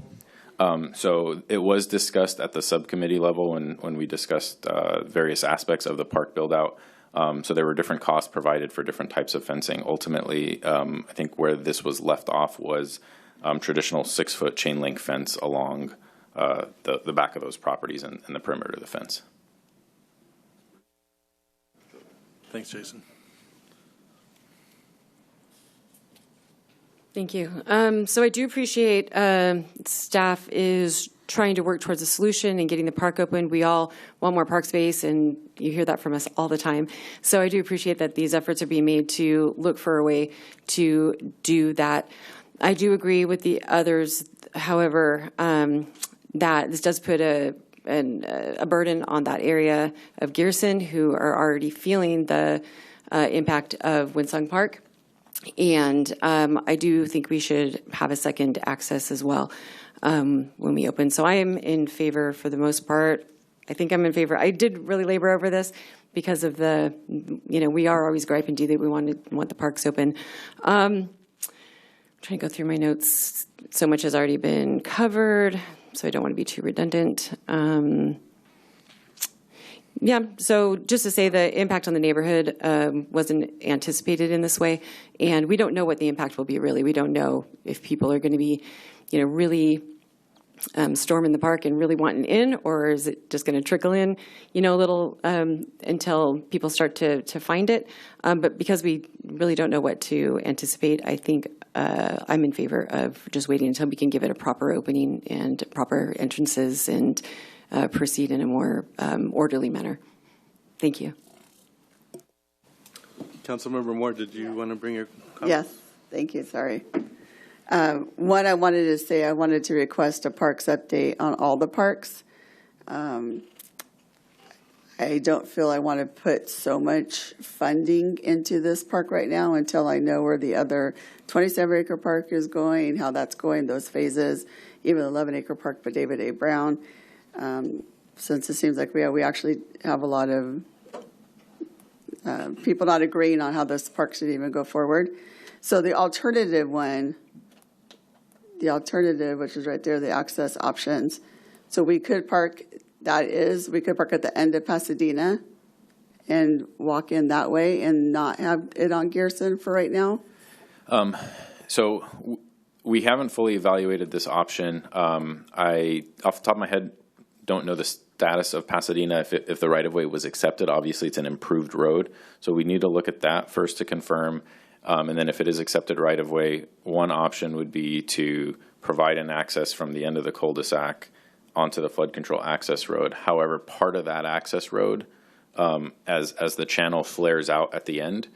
So it was discussed at the subcommittee level when we discussed various aspects of the park build-out. So there were different costs provided for different types of fencing. Ultimately, I think where this was left off was traditional 6-foot chain link fence along the back of those properties and the perimeter of the fence. Thanks, Jason. Thank you. So I do appreciate staff is trying to work towards a solution and getting the park open. We all want more park space, and you hear that from us all the time. So I do appreciate that these efforts are being made to look for a way to do that. I do agree with the others, however, that this does put a burden on that area of Gearson, who are already feeling the impact of Winsong Park. And I do think we should have a second access as well when we open. So I am in favor for the most part. I think I'm in favor. I did really labor over this because of the, we are always griping, do that we want the parks open. I'm trying to go through my notes. So much has already been covered, so I don't want to be too redundant. Yeah, so just to say the impact on the neighborhood wasn't anticipated in this way, and we don't know what the impact will be really. We don't know if people are going to be, really storming the park and really wanting in, or is it just going to trickle in, a little until people start to find it. But because we really don't know what to anticipate, I think I'm in favor of just waiting until we can give it a proper opening and proper entrances and proceed in a more orderly manner. Thank you. Councilmember Moore, did you want to bring your comments? Yes, thank you, sorry. One, I wanted to say I wanted to request a parks update on all the parks. I don't feel I want to put so much funding into this park right now until I know where the other 27-acre park is going, how that's going, those phases, even the 11-acre park by David A. Brown. Since it seems like we actually have a lot of people not agreeing on how this park should even go forward. So the alternative one, which is right there, the access options. So we could park at the end of Pasadena and walk in that way and not have it on Gearson for right now. So we haven't fully evaluated this option. I, off the top of my head, don't know the status of Pasadena if the right-of-way was accepted. Obviously, it's an improved road, so we need to look at that first to confirm. And then if it is accepted right-of-way, one option would be to provide an access from the end of the cul-de-sac onto the flood control access road. However, part of that access road, as the channel flares out at the end,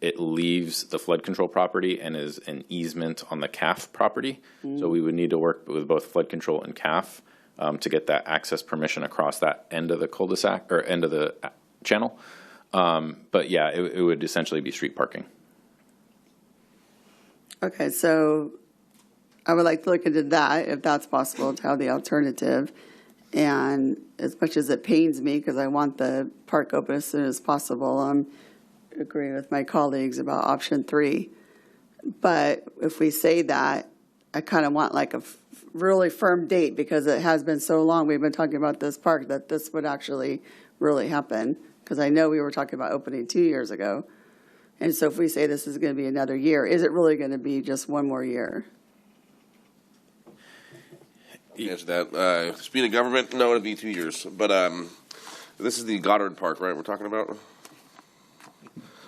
it leaves the flood control property and is an easement on the CAF property. So we would need to work with both flood control and CAF to get that access permission across that end of the cul-de-sac or end of the channel. But yeah, it would essentially be street parking. Okay, so I would like to look into that, if that's possible, to have the alternative. And as much as it pains me, because I want the park open as soon as possible, I'm agreeing with my colleagues about option 3. But if we say that, I kind of want like a really firm date, because it has been so long we've been talking about this park, that this would actually really happen. Because I know we were talking about opening 2 years ago. And so if we say this is going to be another year, is it really going to be just one more year? Answer that. Speaking of government, no, it'll be 2 years. But this is the Goddard Park, right? We're talking about.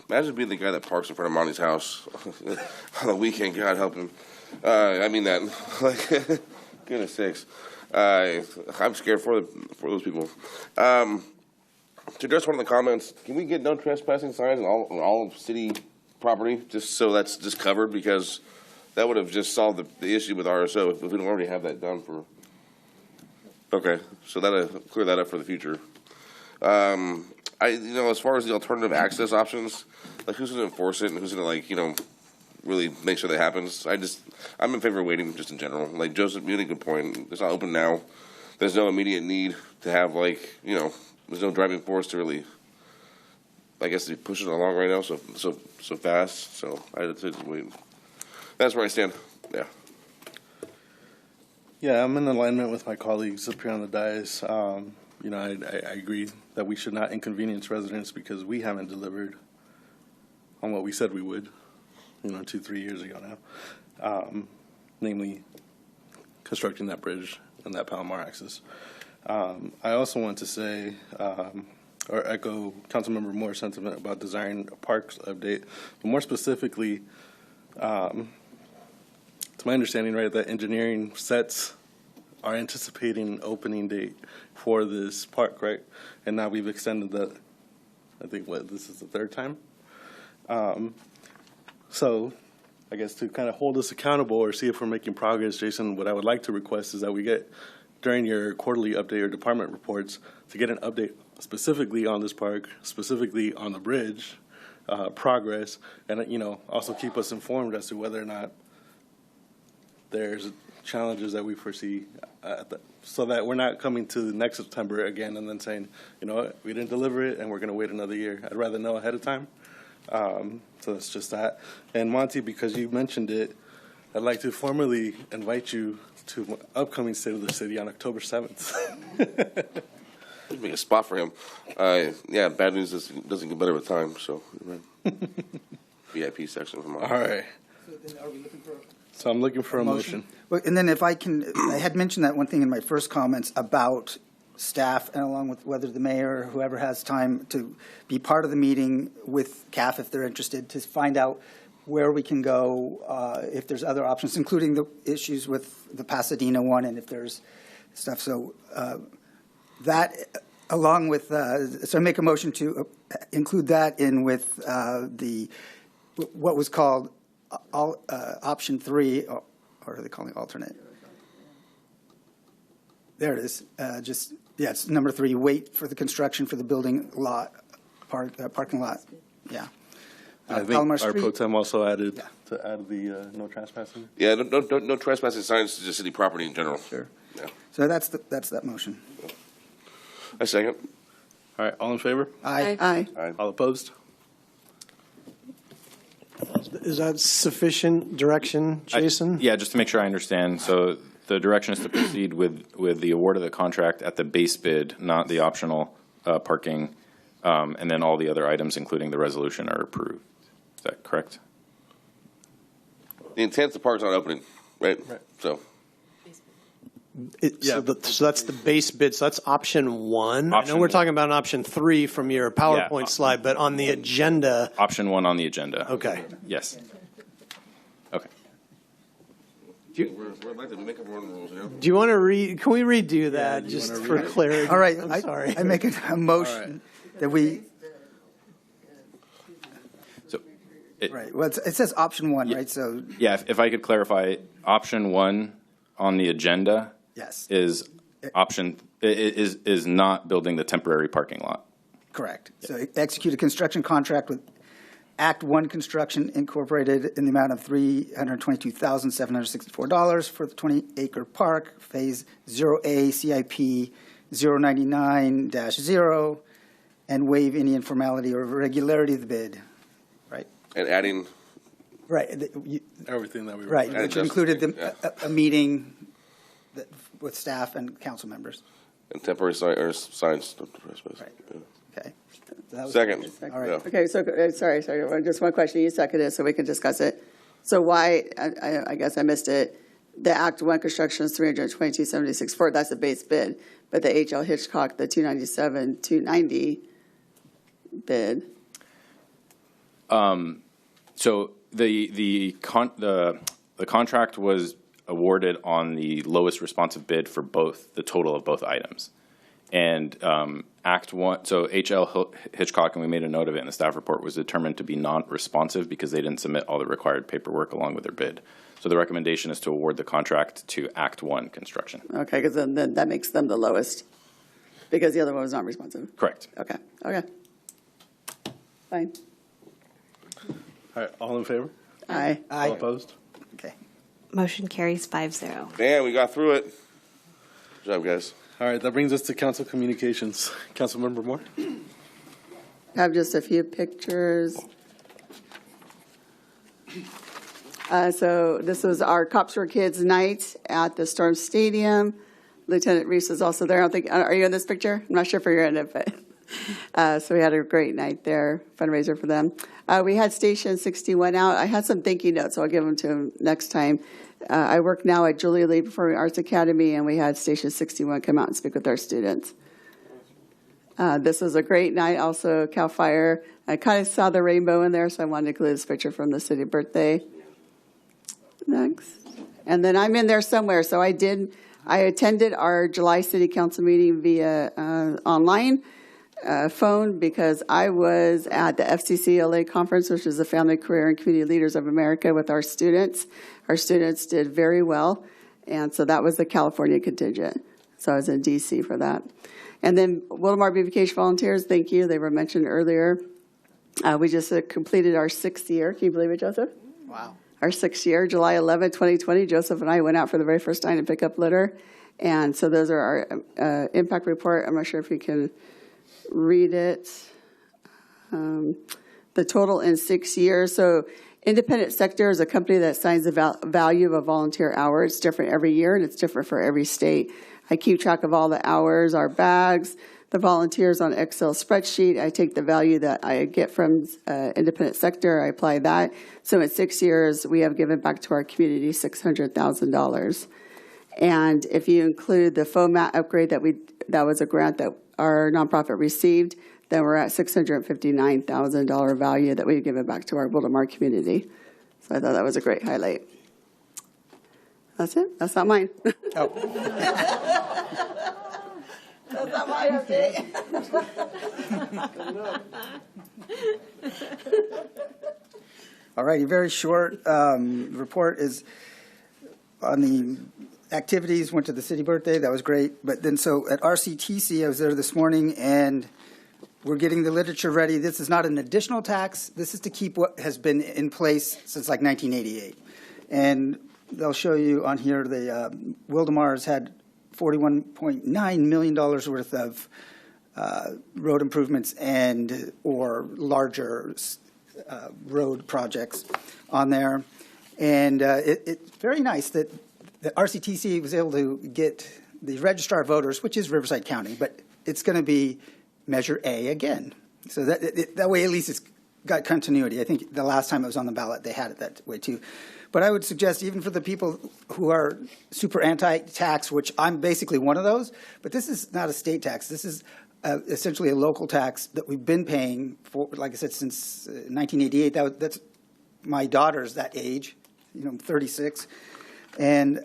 Imagine being the guy that parks in front of Monty's house on the weekend. God help him. I mean that. Like, goodness sakes. I'm scared for those people. To address one of the comments, can we get no trespassing signs on all of city property, just so that's just covered? Because that would have just solved the issue with RSO if we don't already have that done for. Okay, so that'll clear that up for the future. As far as the alternative access options, like who's going to enforce it and who's going to really make sure that happens? I'm in favor of waiting just in general. Like Joseph, you made a good point. It's not open now. There's no immediate need to have there's no driving force to really, I guess, to push it along right now so fast. So I'd say just wait. That's where I stand. Yeah. Yeah, I'm in alignment with my colleagues up here on the dais. I agree that we should not inconvenience residents because we haven't delivered on what we said we would, 2-3 years ago now, namely constructing that bridge and that Palomar access. I also want to say, or echo Councilmember Moore's sentiment about desiring a parks update, but more specifically, it's my understanding, right, that engineering sets are anticipating opening date for this park, right? And now we've extended that, I think, this is the third time? So I guess to kind of hold us accountable or see if we're making progress, Jason, what I would like to request is that we get, during your quarterly update or department reports, to get an update specifically on this park, specifically on the bridge, progress, and, also keep us informed as to whether or not there's challenges that we foresee so that we're not coming to next September again and then saying, you know what, we didn't deliver it and we're going to wait another year. I'd rather know ahead of time. So it's just that. And Monty, because you mentioned it, I'd like to formally invite you to upcoming State of the City on October 7th. Make a spot for him. Yeah, bad news doesn't get better with time, so VIP section from all right. So then are we looking for So I'm looking for a motion. Well, and then if I can, I had mentioned that one thing in my first comments about staff and along with whether the mayor or whoever has time to be part of the meeting with CAF if they're interested to find out where we can go, if there's other options, including the issues with the Pasadena one and if there's stuff. So that along with, so I make a motion to include that in with what was called option 3, or are they calling it alternate? There it is. It's number 3. Wait for the construction for the building lot, parking lot. Yeah. I think our pro tem also added to add the no trespassing. Yeah, no trespassing signs to the city property in general. Sure. Yeah. So that's that motion. I second. All right, all in favor? Aye. Aye. All opposed? Is that sufficient direction, Jason? Yeah, just to make sure I understand. So the direction is to proceed with the award of the contract at the base bid, not the optional parking, and then all the other items, including the resolution, are approved. Is that correct? The intent of the park's not opening, right? So. So that's the base bid. So that's option 1. I know we're talking about option 3 from your PowerPoint slide, but on the agenda. Option 1 on the agenda. Okay. Yes. Okay. We're like to make up our own rules, Do you want to read? Can we redo that just for clarity? All right. I'm sorry. I make a motion that we. Right. Well, it says option 1, right? So. Yeah. If I could clarify, option 1 on the agenda. Yes. Is not building the temporary parking lot. Correct. So execute a construction contract with Act 1 Construction Incorporated in the amount of $322,764 for the 20-acre park, Phase 0A CIP 099-0, and waive any informality or irregularity of the bid. Right. And adding. Right. Everything that we right, which included a meeting with staff and council members. And temporary signs. Right. Okay. Second. All right. Yeah. Okay, so, sorry, just one question. You seconded it so we can discuss it. So why, I guess I missed it, the Act 1 construction is $322,764, that's the base bid, but the H.L. Hitchcock, the $297,290 bid. So the contract was awarded on the lowest responsive bid for both, the total of both items. And Act 1, so HL Hitchcock, and we made a note of it in the staff report, was determined to be non-responsive because they didn't submit all the required paperwork along with their bid. So the recommendation is to award the contract to Act 1 Construction. Okay, because then that makes them the lowest, because the other one was not responsive. Correct. Okay, okay. Fine. All right, all in favor? Aye. All opposed? Okay. Motion carries 5-0. Man, we got through it. Good job, guys. All right, that brings us to council communications. Councilmember Moore? I have just a few pictures. So this was our Cops for Kids night at the Storm Stadium. Lieutenant Reese was also there. I don't think, are you in this picture? I'm not sure if you're in it, but so we had a great night there, fundraiser for them. We had Station 61 out. I had some thank you notes, so I'll give them to them next time. I work now at Julia Lee Performing Arts Academy, and we had Station 61 come out and speak with our students. This was a great night. Also, Cal Fire. I kind of saw the rainbow in there, so I wanted to include this picture from the city birthday. Next. And then I'm in there somewhere. So I attended our July City Council meeting via online phone because I was at the FCCLA conference, which is the Family, Career, and Community Leaders of America, with our students. Our students did very well. And so that was the California contingent. So I was in D.C. for that. And then Wildomar Beautification Volunteers, thank you. They were mentioned earlier. We just completed our 6th year. Can you believe it, Joseph? Wow. Our 6th year, July 11, 2020, Joseph and I went out for the very first time to pick up litter. And so those are our impact report. I'm not sure if you can read it. The total in 6 years. So Independent Sector is a company that assigns the value of a volunteer hour. It's different every year, and it's different for every state. I keep track of all the hours, our bags, the volunteers on Excel spreadsheet. I take the value that I get from Independent Sector. I apply that. So in 6 years, we have given back to our community $600,000. And if you include the foam mat upgrade that was a grant that our nonprofit received, then we're at $659,000 value that we've given back to our Wildomar community. So I thought that was a great highlight. That's it. That's not mine. Oh. That's not mine, okay. All righty, very short report is on the activities. Went to the city birthday. That was great. But then so at RCTC, I was there this morning, and we're getting the literature ready. This is not an additional tax. This is to keep what has been in place since like 1988. And they'll show you on here the Wildomar's had $41.9 million worth of road improvements and or larger road projects on there. And it's very nice that the RCTC was able to get the registrar of voters, which is Riverside County, but it's going to be Measure A again. So that way at least it's got continuity. I think the last time it was on the ballot, they had it that way too. But I would suggest even for the people who are super anti-tax, which I'm basically one of those, but this is not a state tax. This is essentially a local tax that we've been paying for, like I said, since 1988. That's my daughter's that age, 36. And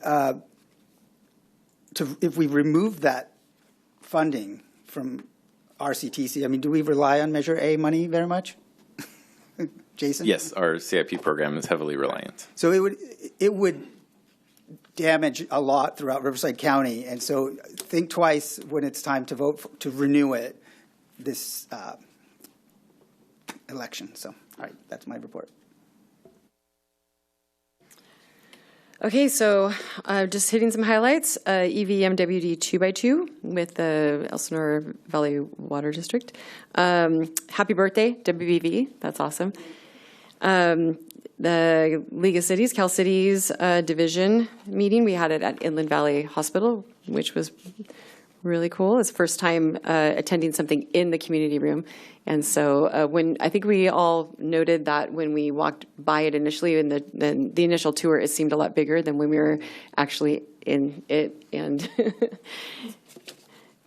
if we remove that funding from RCTC, I mean, do we rely on Measure A money very much? Jason? Yes, our CIP program is heavily reliant. So it would damage a lot throughout Riverside County, and so think twice when it's time to vote to renew it this election. So, all right, that's my report. Okay, so just hitting some highlights. EVMWD 2x2 with the Elsinore Valley Water District. Happy birthday, WBV. That's awesome. The League of Cities, Cal Cities division meeting, we had it at Inland Valley Hospital, which was really cool. It's the first time attending something in the community room. And so when I think we all noted that when we walked by it initially in the initial tour, it seemed a lot bigger than when we were actually in it, and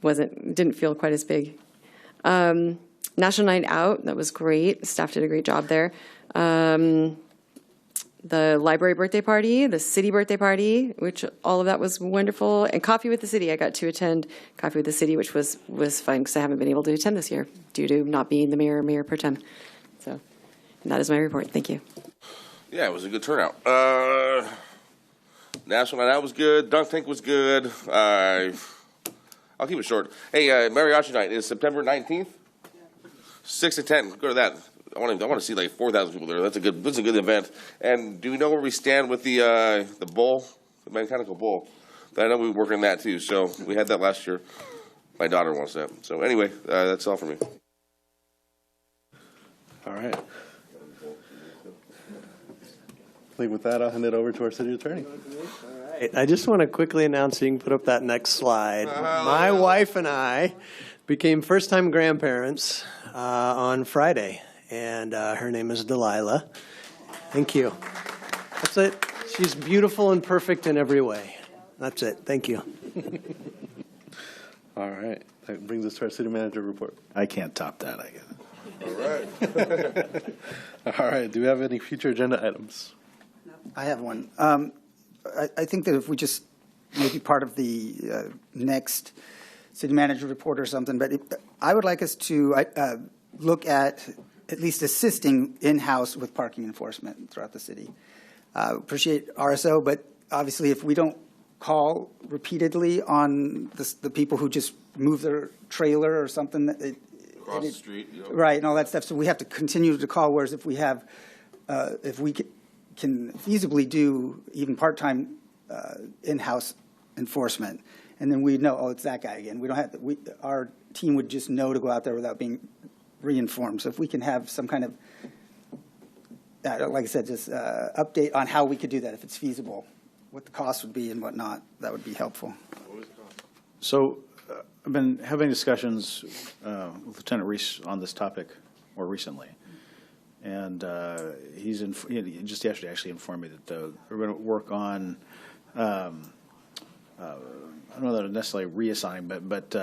didn't feel quite as big. National Night Out, that was great. Staff did a great job there. The library birthday party, the city birthday party, which all of that was wonderful, and Coffee with the City. I got to attend Coffee with the City, which was fun because I haven't been able to attend this year due to not being the mayor pro tem. So that is my report. Thank you. Yeah, it was a good turnout. National Night Out was good. Dunk Tank was good. I'll keep it short. Hey, Mariachi Night is September 19th, 6 to 10. Go to that. I want to see like 4,000 people there. That's a good event. And do we know where we stand with the bowl, the mechanical bowl? I know we were working on that too. So we had that last year. My daughter wants that. So anyway, that's all for me. All right. I think with that, I'll hand it over to our city attorney. All right. I just want to quickly announce, so you can put up that next slide. My wife and I became first-time grandparents on Friday. And her name is Delilah. Thank you. That's it. She's beautiful and perfect in every way. That's it. Thank you. All right. That brings us to our city manager report. I can't top that, I guess. All right. All right. Do we have any future agenda items? I have one. I think that if we just maybe part of the next city manager report or something, but I would like us to look at least assisting in-house with parking enforcement throughout the city. Appreciate RSO, but obviously if we don't call repeatedly on the people who just move their trailer or something, Across the street. Yep. Right, and all that stuff, so we have to continue to call, whereas if we have, if we can feasibly do even part-time in-house enforcement, and then we know, oh, it's that guy again. We don't have, our team would just know to go out there without being reinformed. So if we can have some kind of, like I said, just update on how we could do that, if it's feasible, what the cost would be and whatnot, that would be helpful. So I've been having discussions with Lieutenant Reese on this topic more recently. And he just yesterday actually informed me that we're going to work on, I don't know that it's necessarily reassigning, but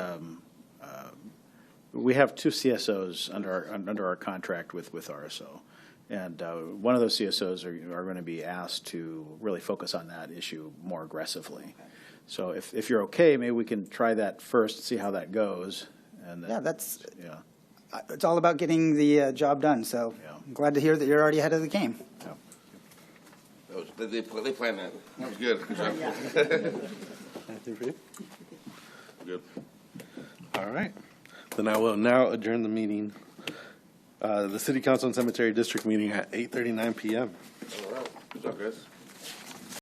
we have two CSOs under our contract with RSO, and one of those CSOs are going to be asked to really focus on that issue more aggressively. So if you're okay, maybe we can try that first, see how that goes. And then, It's all about getting the job done. So I'm glad to hear that you're already ahead of the game. Yeah. They planned that. That was good. Anything for you? Good. All right. Then I will now adjourn the meeting, the City Council and Cemetery District meeting at 8:39 p.m. All right. Good job, guys.